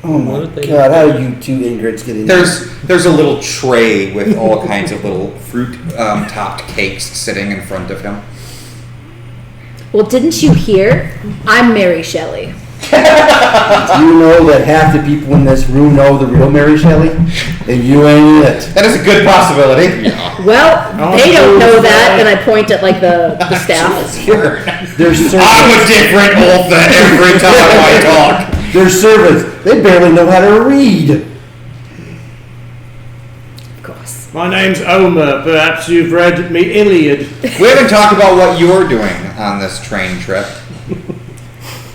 Oh my What did they God, how do? you two ingrates get in here? There's a little tray with all kinds of little fruit topped cakes sitting in front of him. Well, didn't you hear? I'm Mary Shelley. Do you know that half the people in this room know the real Mary Shelley? And you ain't it. That is a good possibility. Well, they don't know that, and I point at like the staff. Their servants, I'm a different author every time I talk. their servants, they barely know how to read. Of course. My name's Omer. Perhaps you've read me Iliad. We haven't talked about what you're doing on this train trip.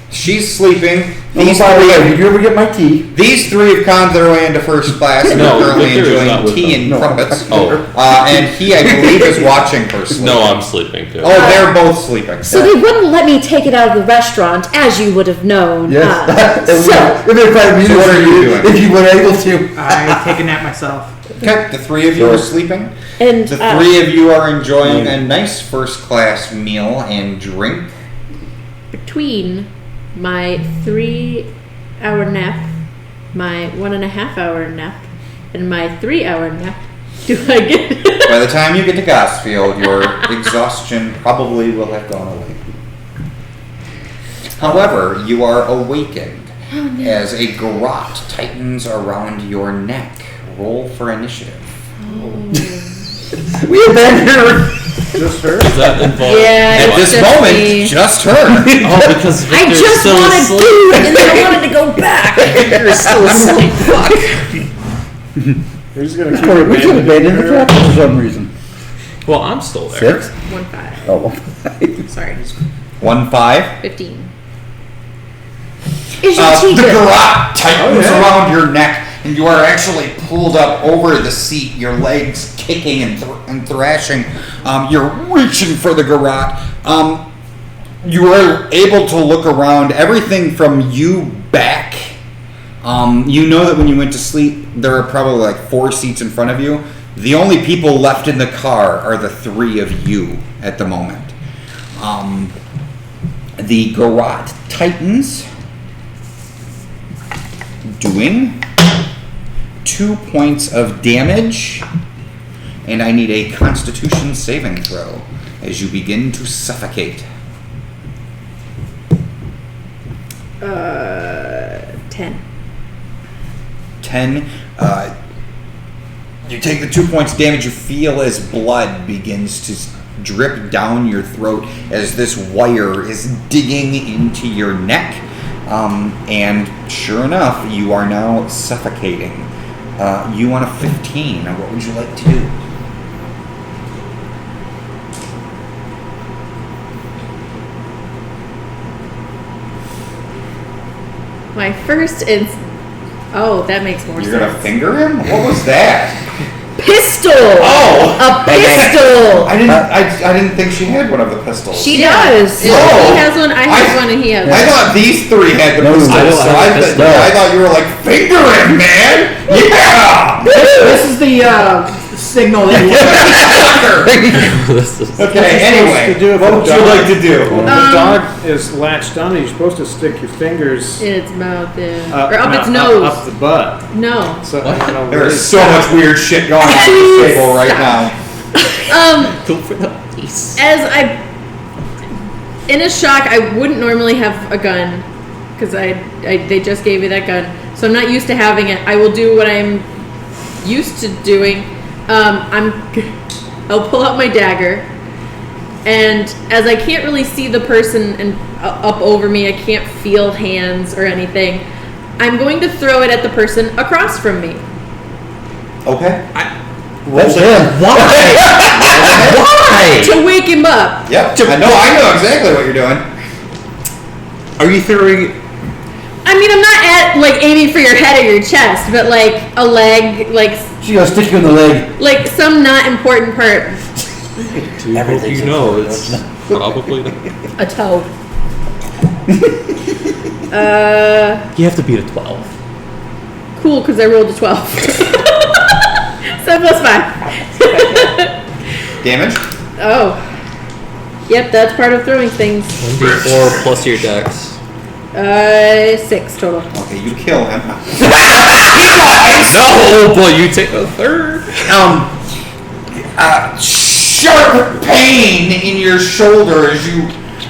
She's sleeping. Oh, by the way, did you ever get my tea? These three have conned their way into first class and No, are currently Victor is not enjoying with tea them. and No. crumpets. Oh. And he, I believe, is watching her sleeping. No, I'm sleeping too. Oh, they're both sleeping. So they wouldn't let me take it out of the restaurant, as you would have known. Yes. So, If they find me, So what are you doing? if you were able to. I take a nap myself. Okay, the three of you are sleeping. and The three of you are enjoying a nice first class meal and drink. Between my 3-hour nap, my 1.5-hour nap, and my 3-hour nap, do I get? By the time you get to Gosfield, your exhaustion probably will have gone away. However, you are awakened as a garrote tightens around your neck. Roll for initiative. We abandoned her. Just her? Does that involve? Yeah, At it's this just moment, me. just her. Oh, because I Victor's just still wanted asleep. food, and then I wanted to go back. Victor's still asleep. Fuck. We're just gonna keep We can abandon the her. trap for some reason. Well, I'm still there. 6? 1-5. Oh. Sorry, 1-5. 15. Is your The tea good? garrote tightens Oh, yeah. around your neck, and you are actually pulled up over the seat, your legs kicking and thrashing. You're reaching for the garrote. You are able to look around. Everything from you back. You know that when you went to sleep, there are probably like 4 seats in front of you. The only people left in the car are the 3 of you at the moment. The garrote tightens, doing 2 points of damage, and I need a Constitution saving throw as you begin to suffocate. 10. 10. You take the 2 points damage. You feel as blood begins to drip down your throat as this wire is digging into your neck. And sure enough, you are now suffocating. You want a 15. Now, what would you like to do? My first Oh, that makes more You're sense. gonna finger him? What was that? Pistol! Oh! A pistol! I didn't think she had one of the pistols. She does. He has one, I have one, and he has I one. thought these 3 had the No, pistols, I don't so have a pistol. I thought you were like, finger him, man! Yeah! This is the signal that you This is- Okay, anyway, to do if what the would you dog- like to do? When the dog is latched on, you're supposed to stick your fingers In its mouth, yeah. up, or up no, its nose. Up the butt. No. So, I don't know, There really- is so much weird shit going on at this table right now. Go for the piece. As I, in a shock, I wouldn't normally have a gun because they just gave me that gun, so I'm not used to having it. I will do what I'm used to doing. I'll pull out my dagger, and as I can't really see the person and up over me, I can't feel hands or anything. I'm going to throw it at the person across from me. Okay. That's him. Why? To wake him up. Yep. I know exactly what you're doing. Are you throwing? I mean, I'm not aiming for your head or your chest, but like a leg, like She's gonna stick you in the leg. like some not important part. Everything's It's probably not. A toe. You have to beat a 12. Cool, because I rolled a 12. 7 plus 5. Damage? Oh. Yep, that's part of throwing things. 1d4 plus your dex. 6 total. Okay, you kill him. No, but you take a third. Sharp pain in your shoulder as you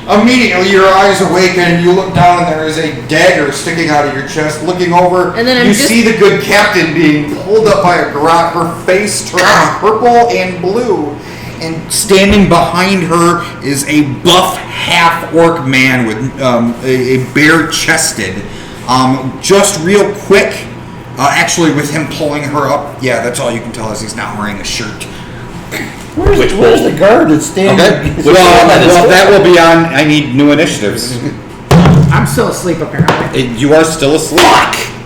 immediately your eyes awaken and you look down and there is a dagger sticking out of your chest. Looking over, And then you see the good captain being pulled up by a garrote, her face turned purple and blue. And standing behind her is a buff half-orc man with a bare-chested. Just real quick, actually with him pulling her up, yeah, that's all you can tell is he's not wearing a shirt. Where's the guard that's standing? Okay. Well, that will be on. I need new initiatives. I'm still asleep apparently. You are still asleep.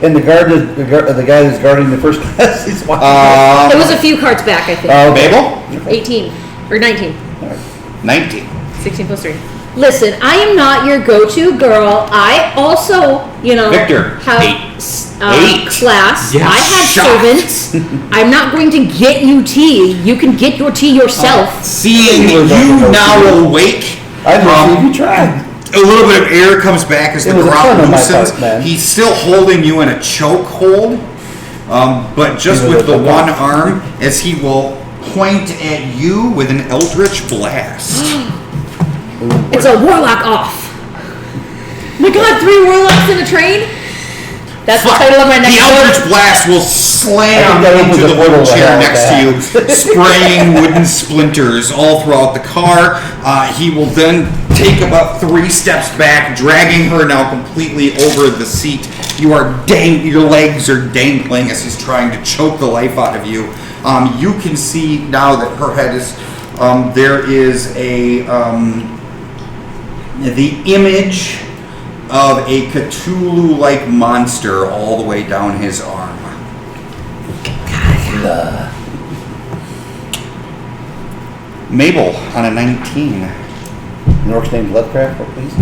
And the guard, the guy that's guarding the first class, he's watching. It was a few carts back, I think. Mabel? 18. Or 19. 19. 16 plus 3. Listen, I am not your go-to girl. I also, Victor, have 8. class. Yes, I have shocked. servants. I'm not going to get you tea. You can get your tea yourself. Seeing you now awake, I didn't see if you tried. a little bit of air comes back as the It was a garrote fun on my loosens. part, man. He's still holding you in a chokehold, but just He was with the a one buff. arm as he will point at you with an eldritch blast. It's a warlock off. My god, 3 warlocks in a train? That's the Fuck. title of my next The book. Eldritch Blast will I slam think that opens into the the portal wheelchair right next to you, spraying wooden splinters all throughout the car. He will then take about 3 steps back, dragging her now completely over the seat. Your legs are dangling as he's trying to choke the life out of you. You can see now that her head is. There is the image of a Cthulhu-like monster all the way down his arm. Mabel on a 19. An orc's named Lovecraft, please.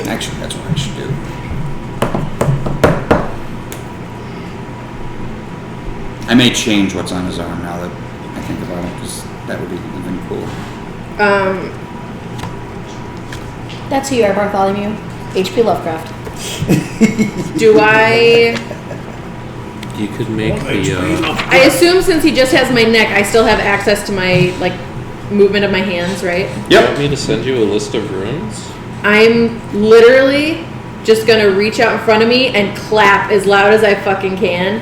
Actually, that's what I should do. I may change what's on his arm now that I think about it, because that would be even cool. That's who you are, Bartholomew. H.P. Lovecraft. Do I... You could make the. I assume since he just has my neck, I still have access to my, movement of my hands, right? You want me to send you a list of runes? I'm literally just gonna reach out in front of me and clap as loud as I fucking can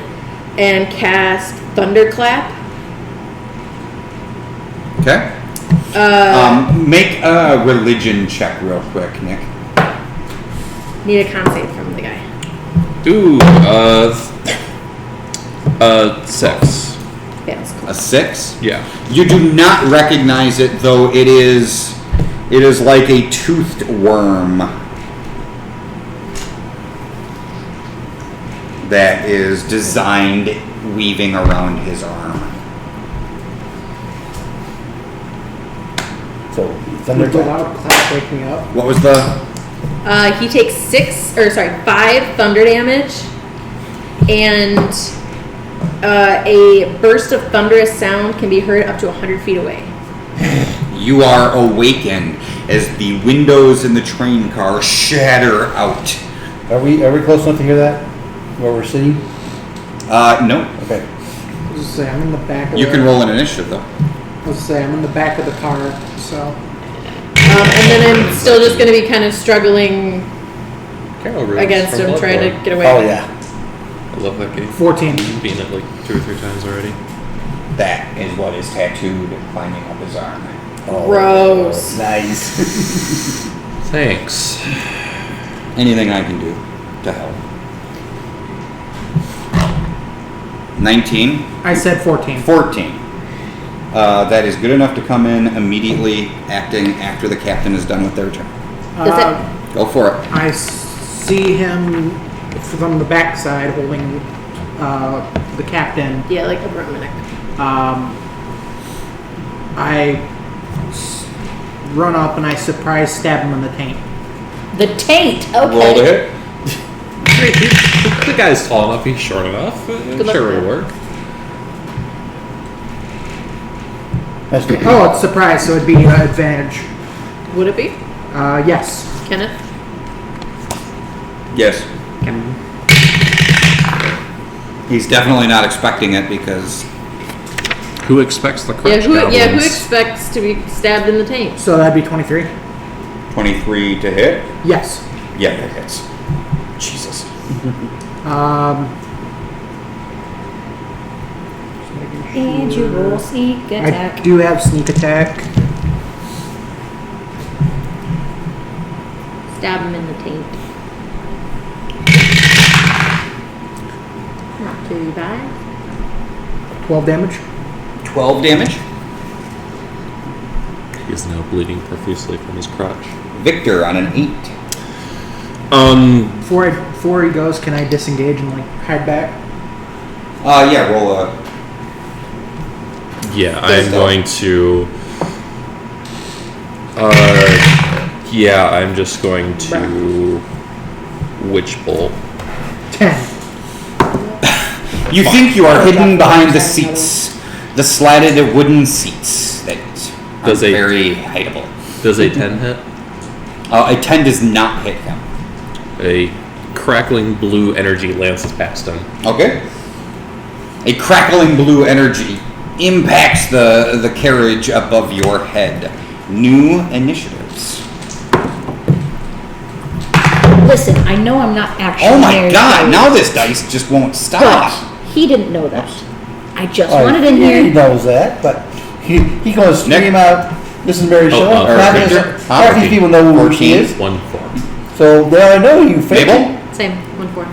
and cast Thunderclap. Okay. Make a religion check real quick, Nick. Need a con save from the guy. Ooh, 6. Yeah, that's cool. A 6? Yeah. You do not recognize it, though it is like a toothed worm that is designed weaving around his arm. So, Would the thunderclap. loud clap wake me up? What was the... He takes 5 thunder damage, and a burst of thunderous sound can be heard up to 100 feet away. You are awakened as the windows in the train car shatter out. Are we close enough to hear that? Where we're sitting? No. Okay. I was just say I'm in the back of You the, can roll an initiative, though. I was just say I'm in the back of the car, so And then I'm still just going to be kind of struggling Carol runes against from him, trying to Bloodborne. get away Oh with it. yeah. I love that game. 14. You've beaten it like 2 or 3 times already. That is what is tattooed climbing up his arm. Oh, Gross. Nice. Thanks. Anything I can do to help. 19. I said 14. 14. That is good enough to come in immediately, acting after the captain is done with their turn. Does it? Go for it. I see him from the backside holding the captain. Yeah, like a minute. I run up and I surprise stab him in the taint. The taint. Okay. Roll to hit. The guy's tall enough, he's short enough. luck Sure, with it'll that. work. That's the Oh, it's surprise, so it'd be advantage. Would it be? Yes. Kenneth? Yes. He's definitely not expecting it because Who expects the crutch Who goblins? expects to be stabbed in the taint? So that'd be 23. 23 to hit. Yes. Yeah, that hits. Jesus. And you roll sneak attack. I do have sneak attack. Stab him in the taint. Not too bad. 12 damage. 12 damage. He is now bleeding profusely from his crotch. Victor on an 8. Before he goes, can I disengage and like hide back? Yeah, roll a. Yeah, I'm Stealth. going to. Yeah, I'm just going to. Witch bolt. 10. You think you are hidden behind the seats, the slatted wooden seats that Does are a- very hideable. Does a 10 hit? A 10 does not hit him. A crackling blue energy lances past him. Okay. A crackling blue energy impacts the carriage above your head. New initiatives. Listen, I know I'm not actually Oh my married, god, but- now this dice just won't stop. But he didn't know that. I just Oh, wanted in He here. knows that, but he going to scream Nick? out, "This is Mary Shaw." or Half Victor? these people know who she 14. is, 1-4. so they already know you. Fake Mabel? it. Same. 1-4.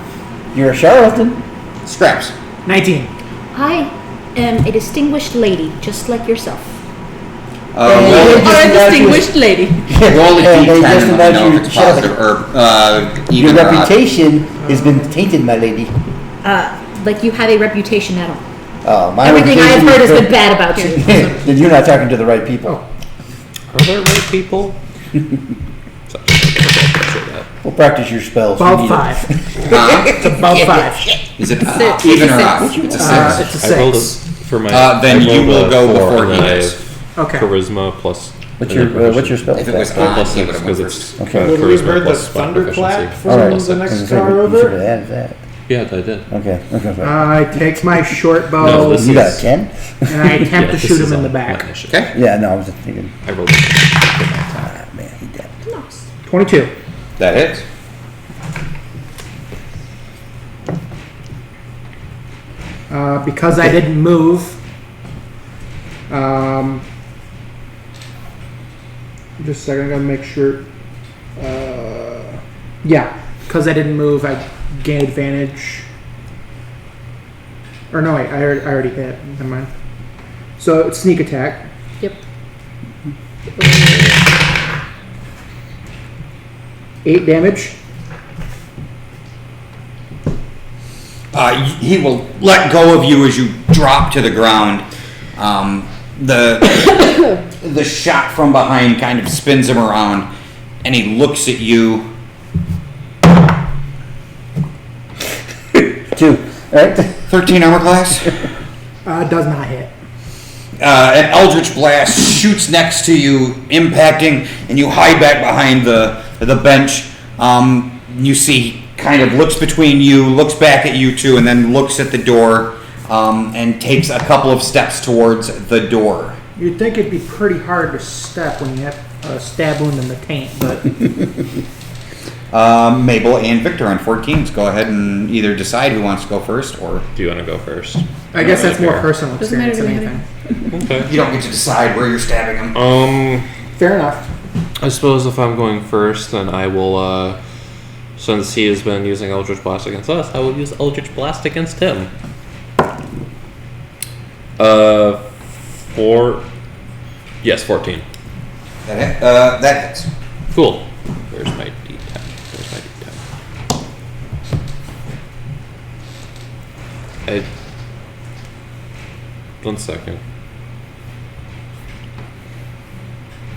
You're a charlatan. Scraps. 19. I am a distinguished lady, just like yourself. Roll, They Or just a announced you- distinguished lady. roll a And they d10 just and let me know announced if it's you- positive or Your even or odd. reputation has been tainted, my lady. Like you have a reputation at all. Oh, my Everything I've reputation heard has is been bad about you. good. Then you're not talking to the right people. Are there right people? Sorry, I say that. We'll practice your spells. About We need 5. Huh? It's about 5. Is it Six. even or Six. odd? It's a 6. It's a I rolled 6. for my. Then I you rolled will a go 4, before and he then I does. have Okay. Charisma plus. What's and your then what's your spell? If it was proficiency. on, Plus he would 6 have because went it's first. Okay. Would we charisma have heard the plus spell thunderclap proficiency. from All right. the I was next gonna say, car you should over? have added that. Yeah, I did. Okay. Okay. I take my short bow No, this You got a is- 10? and I attempt Yeah, to this shoot is him in the on back. my initiative. Okay. Yeah. No, I was just thinking. I rolled. Ah, man, he dead. 22. That hits. Because I didn't move, just a second, I gotta make sure. Yeah, because I didn't move, I gain advantage. Or no, wait, I already hit. Never mind. So it's sneak attack. Yep. 8 damage. He will let go of you as you drop to the ground. The shot from behind kind of spins him around, and he looks at you. 2. Right? 13 armor class. Does not hit. An eldritch blast shoots next to you, impacting, and you hide back behind the bench. You see, kind of looks between you, looks back at you two, and then looks at the door, and takes a couple of steps towards the door. You'd think it'd be pretty hard to step when you have a stab wound in the taint, but Mabel and Victor on 14s. Go ahead and either decide who wants to go first, or Do you want to go first? I guess that's more Fair. personal Doesn't matter experience to than me. anything. Okay. you don't get to decide where you're stabbing him. Fair enough. I suppose if I'm going first, then I will, since he has been using Eldritch Blast against us, I will use Eldritch Blast against him. Yes, 14. That hits. Cool. Where's my D10? Where's my D10? 1 second.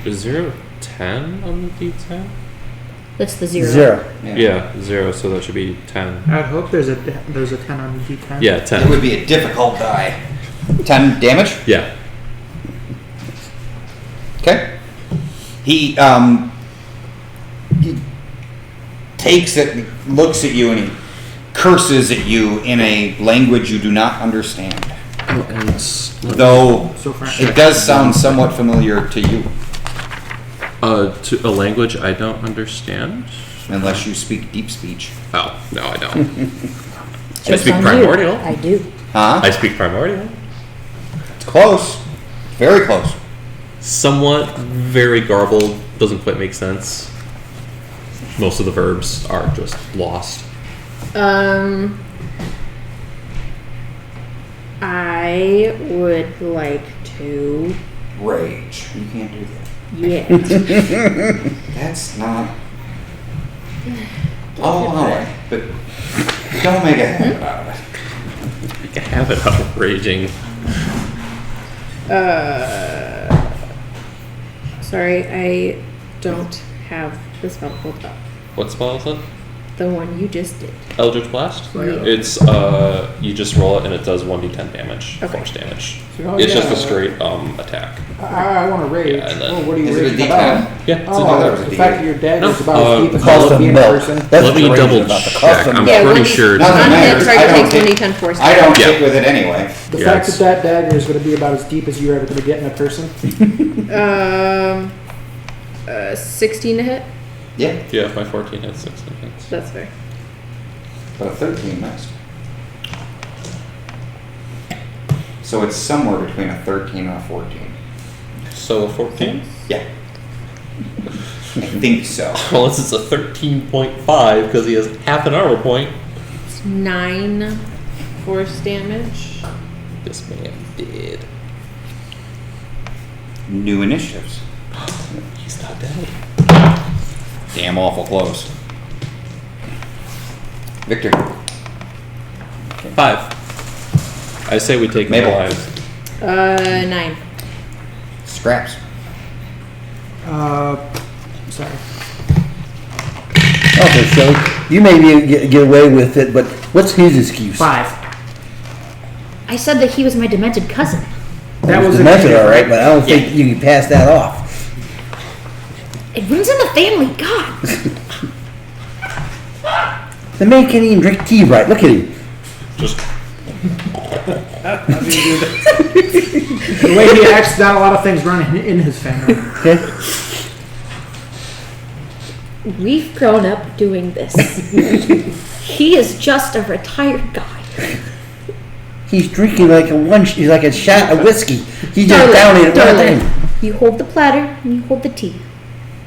Is 0 10 on the D10? That's the 0. 0. Yeah, 0, so that should be 10. I'd hope there's a 10 on the D10. Yeah, It 10. would be a difficult die. 10 damage? Yeah. Okay. He takes it, looks at you, and he curses at you in a language you do not understand. Though So far. it does sound somewhat familiar to you, To a language I don't understand. unless you speak deep speech. Oh, no, I don't. I Jokes speak on primordial. you. I do. Huh? I speak primordial. It's close. Very close. Somewhat very garbled, doesn't quite make sense. Most of the verbs are just lost. I would like to. Rage. You can't do that. Yeah. That's not. I'll allow it, but don't make a habit about it. Make a habit of raging. Sorry, I don't have the spell pulled up. What spell is it? The one you just did. Eldritch Blast? Yeah. It's, you just roll it and it does 1d10 damage. Okay. Force damage. Oh, It's just yeah. a straight attack. I want to rage. Yeah, and then- Oh, what are you Is it a raging D10? about? Yeah, it's Oh, a that was a the D8. fact that your dagger is about No, as deep as Custom being a built. person. That's Let me crazy double about the check. custom I'm built. pretty sure it's Nothing On hit, matters. I target don't takes hit- 1d10 force I don't Yeah. hit with it anyway. The Yeah, fact it's- that dagger is going to be about as deep as you're ever going to get in a person. 16 to hit? Yeah, Yeah, if my 14 hits 16 hits. That's fair. but a 13 missed. So it's somewhere between a 13 and a 14. So a 14? Yeah. I think so. Unless it's a 13.5 because he has half an armor point. It's 9 force damage. This man did. New initiatives. He's not dead. Damn awful close. Victor. 5. I say we take Mabel. him alive. 9. Scraps. Sorry. Okay, so you may get away with it, but what's his excuse? 5. I said that he was my demented cousin. That was the a method, good- all right, but I don't think you can pass that off. It runs in the family. God. The man can't even drink tea right. Look at him. Just The way he acts, not a lot of things run in his family. Okay. We've grown up doing this. He is just a retired guy. He's drinking he's like a shot of whiskey. He just downing it right darling, there. you hold the platter and you hold the tea.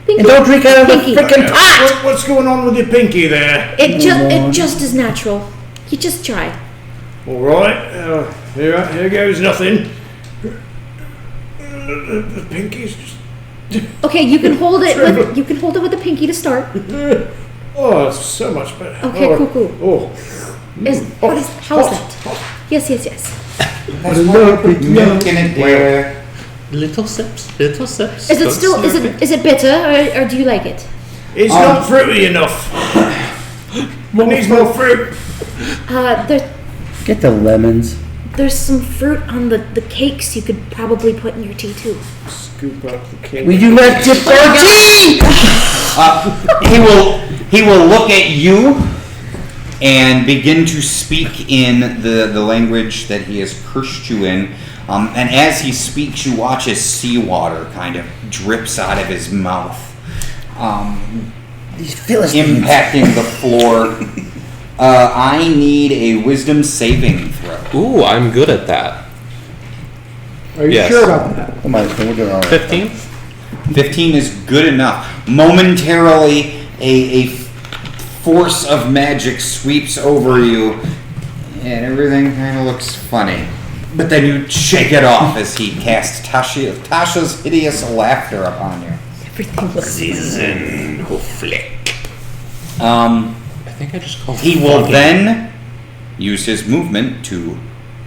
Pinky, And don't drink out of the pinky. frickin' pot. What's going on with your pinky there? It just is natural. You just try. All right, here goes nothing. The pinky's just. Okay, you can hold it with the pinky to start. Oh, it's so much better. Okay, oh, cool. Oh, How is that? Yes. That's what milk in it, dear. little sips, little sips. Is it Don't still slurp is it bitter or do you like it? it's not fruity enough. It needs more fruit. Get the lemons. There's some fruit on the cakes you could probably put in your tea too. Scoop up the cake. We do not dip our tea! He will look at you and begin to speak in the language that he has cursed you in. And as he speaks, you watch as seawater kind of drips out of his mouth, These Philistines. impacting the floor. I need a wisdom saving throw. Ooh, I'm good at that. Are you Yes. sure about that? Come on, we're doing all right. 15? 15 is good enough. Momentarily, a force of magic sweeps over you, and everything kind of looks funny. But then you shake it off as he casts Tasha's hideous laughter upon you. Everything looks Season who flick. Um, I think I just called he will then use his movement to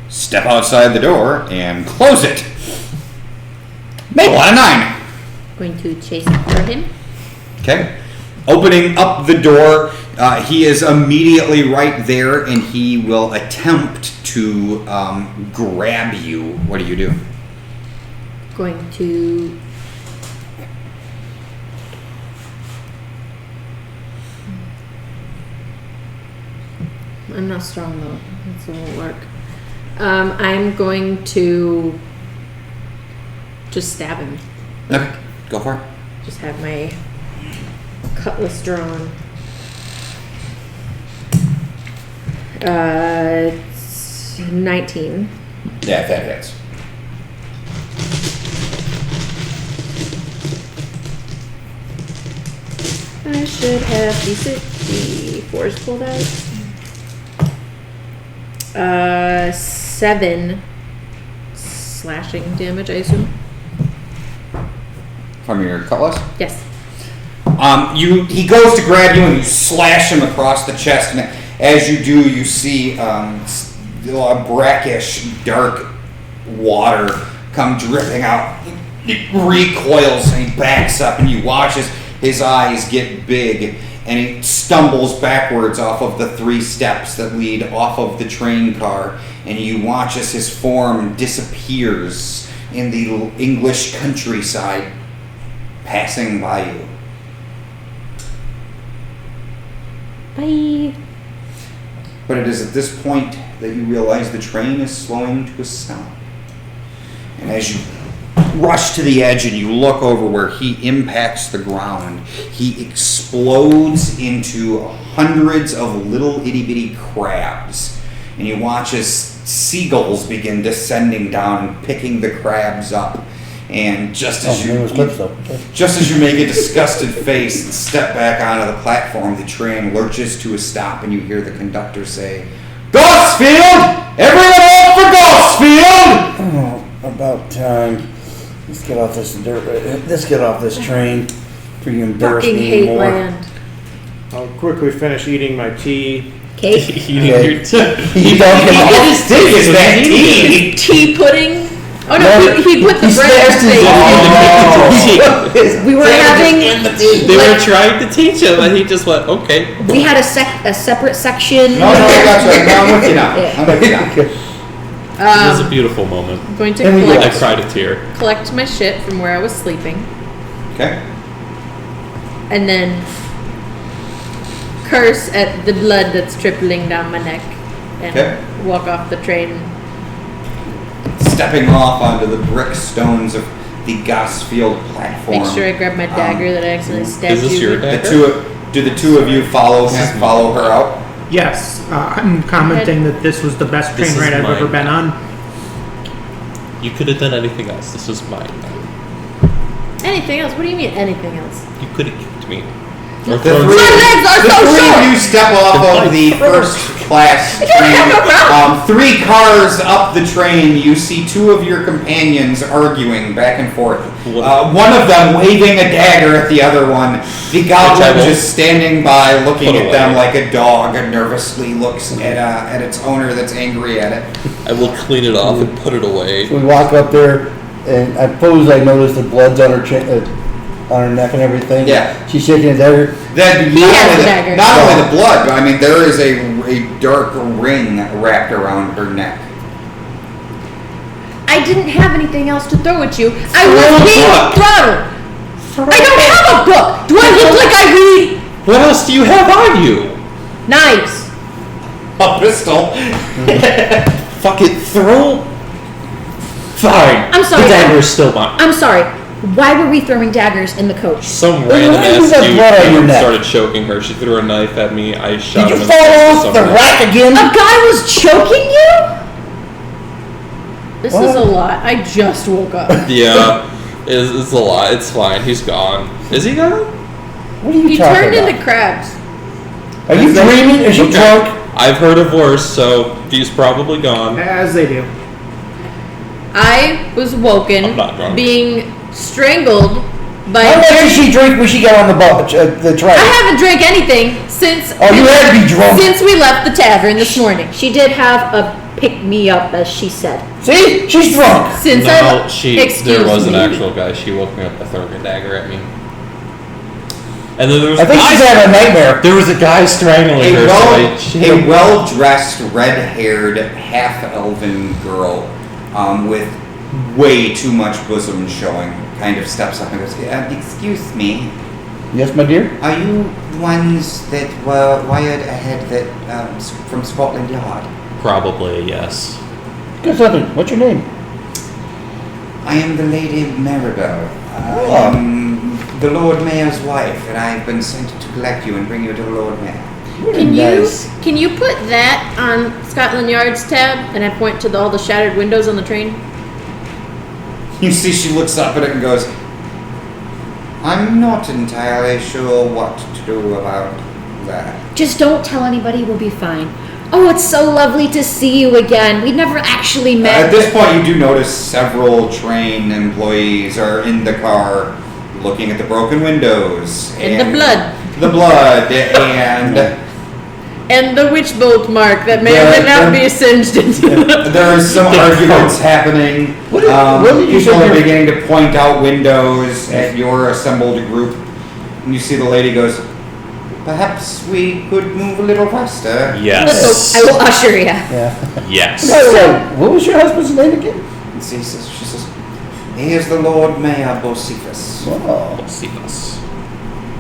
step outside the door and close it. Mabel on a 9. going to chase after him. Okay. Opening up the door, he is immediately right there, and he will attempt to grab you. What do you do? Going to. I'm not strong though. This won't work. I'm going to just stab him. Okay, go for it. Just have my cutlass drawn. It's 19. Yeah, that hits. I should have D4s pulled out. 7 slashing damage, I assume. From your cutlass? Yes. He goes to grab you and you slash him across the chest, and as you do, you see a brackish, dark water come dripping out. He recoils and he backs up, and you watch as his eyes get big, and he stumbles backwards off of the 3 steps that lead off of the train car, and you watch as his form disappears in the English countryside, passing by you. Bye. But it is at this point that you realize the train is slowing to a stop. And as you rush to the edge and you look over where he impacts the ground, he explodes into hundreds of little itty-bitty crabs. And you watch as seagulls begin descending down and picking the crabs up. And just as you make a disgusted face and step back onto the platform, the train lurches to a stop, and you hear the conductor say, "Gosfield! Everyone out for Gosfield!" Oh, about time. Let's get off this train. For you embarrass Fucking me hate anymore. land. I'll quickly finish eating my tea. Cake. Eating your tea. You don't get How thick is that tea? Tea pudding? Oh no, he put the bread in his face. We were having. They were trying to teach him, and he just went, okay. We had a separate section. No, I got you. No, I'm with you now. Yeah. I'm with you now. It was a beautiful moment. I'm going to And we I collect, cried a tear. collect my shit from where I was sleeping, Okay. and then curse at the blood that's trickling down my neck, and Okay. walk off the train. Stepping off onto the brick stones of the Gosfield platform. Make sure I grab my dagger that I accidentally stabbed Is this you your with. dagger? Do the two of you follow her out? Yes, I'm commenting that this was the best This train is ride I've mine. ever been on. You could have done anything else. This is mine. Anything else? What do you mean anything else? You could have kicked me. Or The thrown three, me. legs are the so three short! of you step off of the first class train. 3 cars up the train, you see 2 of your companions arguing back and forth. One of them waving a dagger at the other one. The goblin just standing by looking Put at them away. like a dog and nervously looks at its owner that's angry at it. I will clean it off and put it away. We walk up there, and I noticed the blood's on her on her neck and everything. Yeah. She's shaking a dagger. Then He has the dagger. not only the blood, but I mean there is a dark ring wrapped around her neck. I didn't have anything else to throw at you. I Throw was a being book. thrown. I don't have a book. Do I look like I read? What else do you have on you? Knives. A pistol. Fuck it, throw. Fine. I'm sorry. The dagger is still mine. I'm sorry. Why were we throwing daggers in the coach? Some Why random do you ass have dude blood on came your and neck? started choking her. She threw a knife at me. I shot Did him you in fall face with off the something. rack again? A guy was choking you? This is a lot. I just woke up. Yeah, it's a lot. It's fine. He's gone. Is he gone? What are you He talking turned about? into crabs. Are you dreaming? Is you drunk? I've heard of worse, so he's probably gone. As they do. I was woken, I'm not drunk. being strangled by. How much did she drink when she got on the boat, the train? I haven't drank anything since. Oh, you had to be drunk. Since we left the tavern this morning. She did have a pick me up, as she said. See? She's drunk. Since No, excuse there was an me. actual guy. She woke me up by throwing a dagger at me. And then there was I think she's having a nightmare. there was a guy strangling her. A well-dressed, red-haired, half-elven girl with way too much bosom showing kind of steps up and goes, excuse me, Yes, my dear? are you the ones that were wired ahead that from Scotland Yard? Probably, yes. Good something. What's your name? I am the Lady Maribel. Oh. I am the Lord Mayor's wife, and I've been sent to collect you and bring you to the Lord Mayor. Can you put that on Scotland Yard's tab? And I point to all the shattered windows on the train. You see, she looks up at it and goes, I'm not entirely sure what to do about that. Just don't tell anybody, we'll be fine. Oh, it's so lovely to see you again. We never actually met. At this point, you do notice several train employees are in the car looking at the broken windows. And the blood. The blood, And the witch bolt mark that may or may not be singed into. there are some arguments happening. What did you People say are your- beginning to point out windows at your assembled group. And you see the lady goes, perhaps we could move a little faster. Yes. I will usher you. Yeah. Yes. By the way, what was your husband's name again? And she says, he is the Lord Mayor Bocephus. Oh, See us.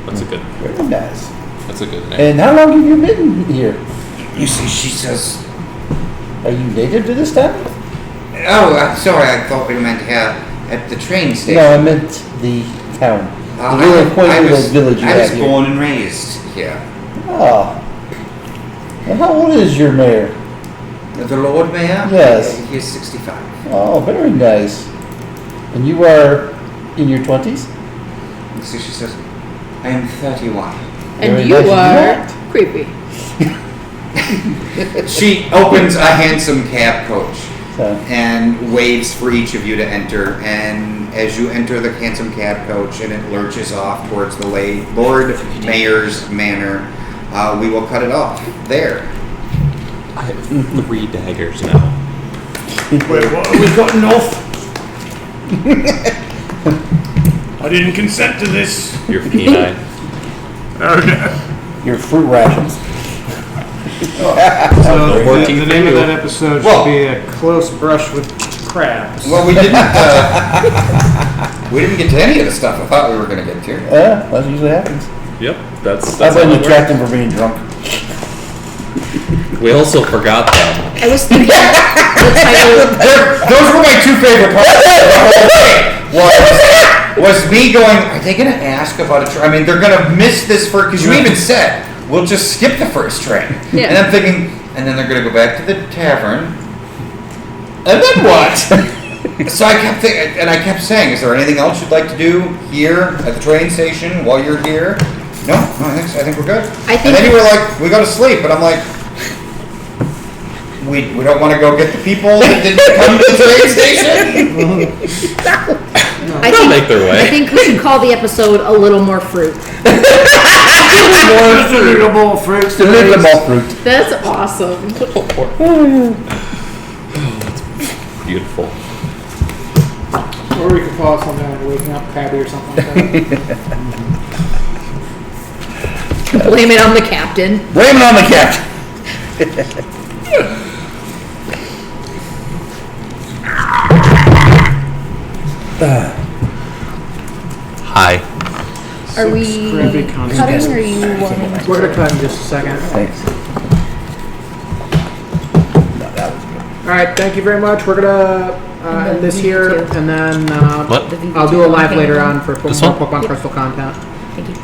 That's a good. very nice. That's a good name. And how long have you been here? You see, she says, Are you native to this town? oh, I'm sorry, I thought we meant here at the train station. No, I meant the town. The little quaint little village you I was have here. born and raised here. Oh. And how old is your mayor? The Lord Mayor? Yes. He is 65. Oh, very nice. And you are in your 20s? You see, she says, I am 31. And Very you nice. are creepy. She opens a handsome cab coach So, and waves for each of you to enter. And as you enter the handsome cab coach and it lurches off towards the Lord Mayor's manor, we will cut it off there. I have 3 daggers now. Wait, what are we cutting off? I didn't consent to this. Your P9. Oh, no. your fruit rations. So Working the name of for you. that episode Well- should be A Close Brush with Crabs. Well, we didn't get to any of the stuff I thought we were going to get to. Yeah, that usually happens. Yep. That's I how blame it the works. captain for being drunk. We also forgot them. I was thinking the title. Those were my 2 favorite parts of the whole thing. Was me going, are they going to ask about a train? I mean, they're going to miss this first, because you even said, we'll just skip the first train. Yeah. And I'm thinking, and then they're going to go back to the tavern. And then what? So I kept thinking, and I kept saying, is there anything else you'd like to do here at the train station while you're here? No, I think we're good. I think and then you were like, we go to sleep, and I'm like, we don't want to go get the people that didn't come to the train station. They'll make their way. I think we should call the episode "A Little More Fruit." More suitable fruits. Deliverable fruit. That's awesome. Beautiful. Or we could call it something like waking up Tabby or something like that. Blame it on the captain. Blame it on the captain. Hi. Are we Creepy concept. cutting, or are you wanting? We're gonna cut in just a second. Thanks. No, that was good. All right, thank you very much. We're gonna end this here, and then What? I'll do a live later on for This more one? Pokemon Yep. Crystal content. Thank you.